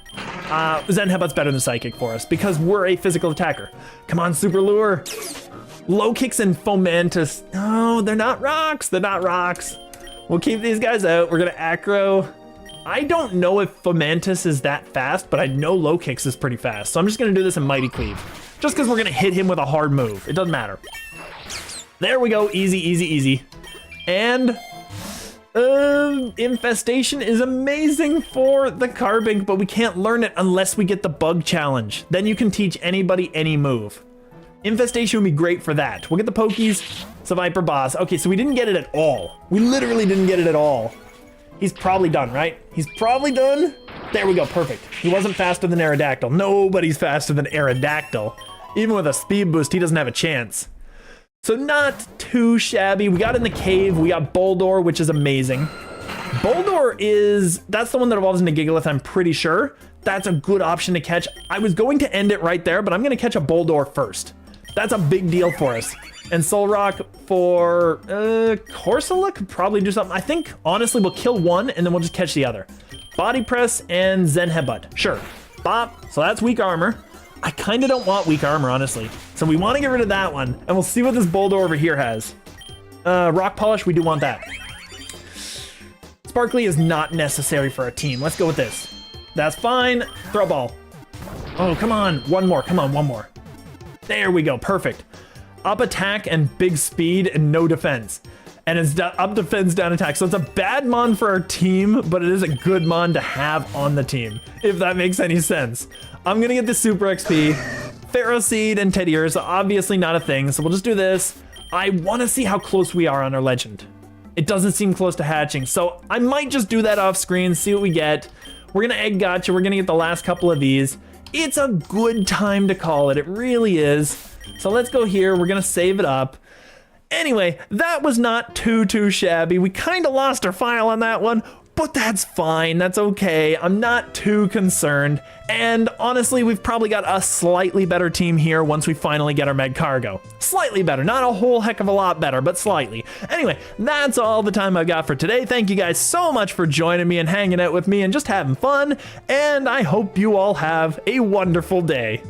Zen Headbutt's better than Psychic for us because we're a physical attacker. Come on, Super Lure. Low Kicks and Fomantis. No, they're not rocks. They're not rocks. We'll keep these guys out. We're gonna Acro. I don't know if Fomantis is that fast, but I know Low Kicks is pretty fast. So I'm just gonna do this in Mighty Cleave. Just because we're gonna hit him with a hard move. It doesn't matter. There we go, easy, easy, easy. And Infestation is amazing for the Carbink, but we can't learn it unless we get the bug challenge. Then you can teach anybody any move. Infestation would be great for that. We'll get the Pokies, Viper Boss. Okay, so we didn't get it at all. We literally didn't get it at all. He's probably done, right? He's probably done. There we go, perfect. He wasn't faster than Aerodactyl. Nobody's faster than Aerodactyl. Even with a speed boost, he doesn't have a chance. So not too shabby. We got in the cave. We got Boldore, which is amazing. Boldore that's the one that evolves into Gigalith, I'm pretty sure. That's a good option to catch. I was going to end it right there, but I'm going to catch a Boldore first. That's a big deal for us. And Solrock for Corsola could probably do something. I think, honestly, we'll kill one, and then we'll just catch the other. Body Press and Zen Headbutt. Sure. Bop. So that's weak armor. I kind of don't want weak armor, honestly. So we want to get rid of that one, and we'll see what this Boulder over here has. Rock Polish, we do want that. Sparkly is not necessary for our team. Let's go with this. That's fine. Throw ball. Oh, come on. One more. Come on, one more. There we go. Perfect. Up attack and big speed and no defense. And it's up defense, down attack. So it's a bad mon for our team, but it is a good mon to have on the team, if that makes any sense. I'm gonna get the Super XP. Pharaoh Seed and Teddy Ursa, obviously not a thing, so we'll just do this. I wanna see how close we are on our legend. It doesn't seem close to hatching, so I might just do that off screen, see what we get. We're gonna egg gotcha, we're gonna get the last couple of these. It's a good time to call it, it really is. So let's go here, we're gonna save it up. Anyway, that was not too shabby. We kind of lost our file on that one, but that's fine, that's okay. I'm not too concerned. And honestly, we've probably got a slightly better team here once we finally get our Med Cargo. Slightly better, not a whole heck of a lot better, but slightly. Anyway, that's all the time I've got for today. Thank you guys so much for joining me and hanging out with me and just having fun. And I hope you all have a wonderful day.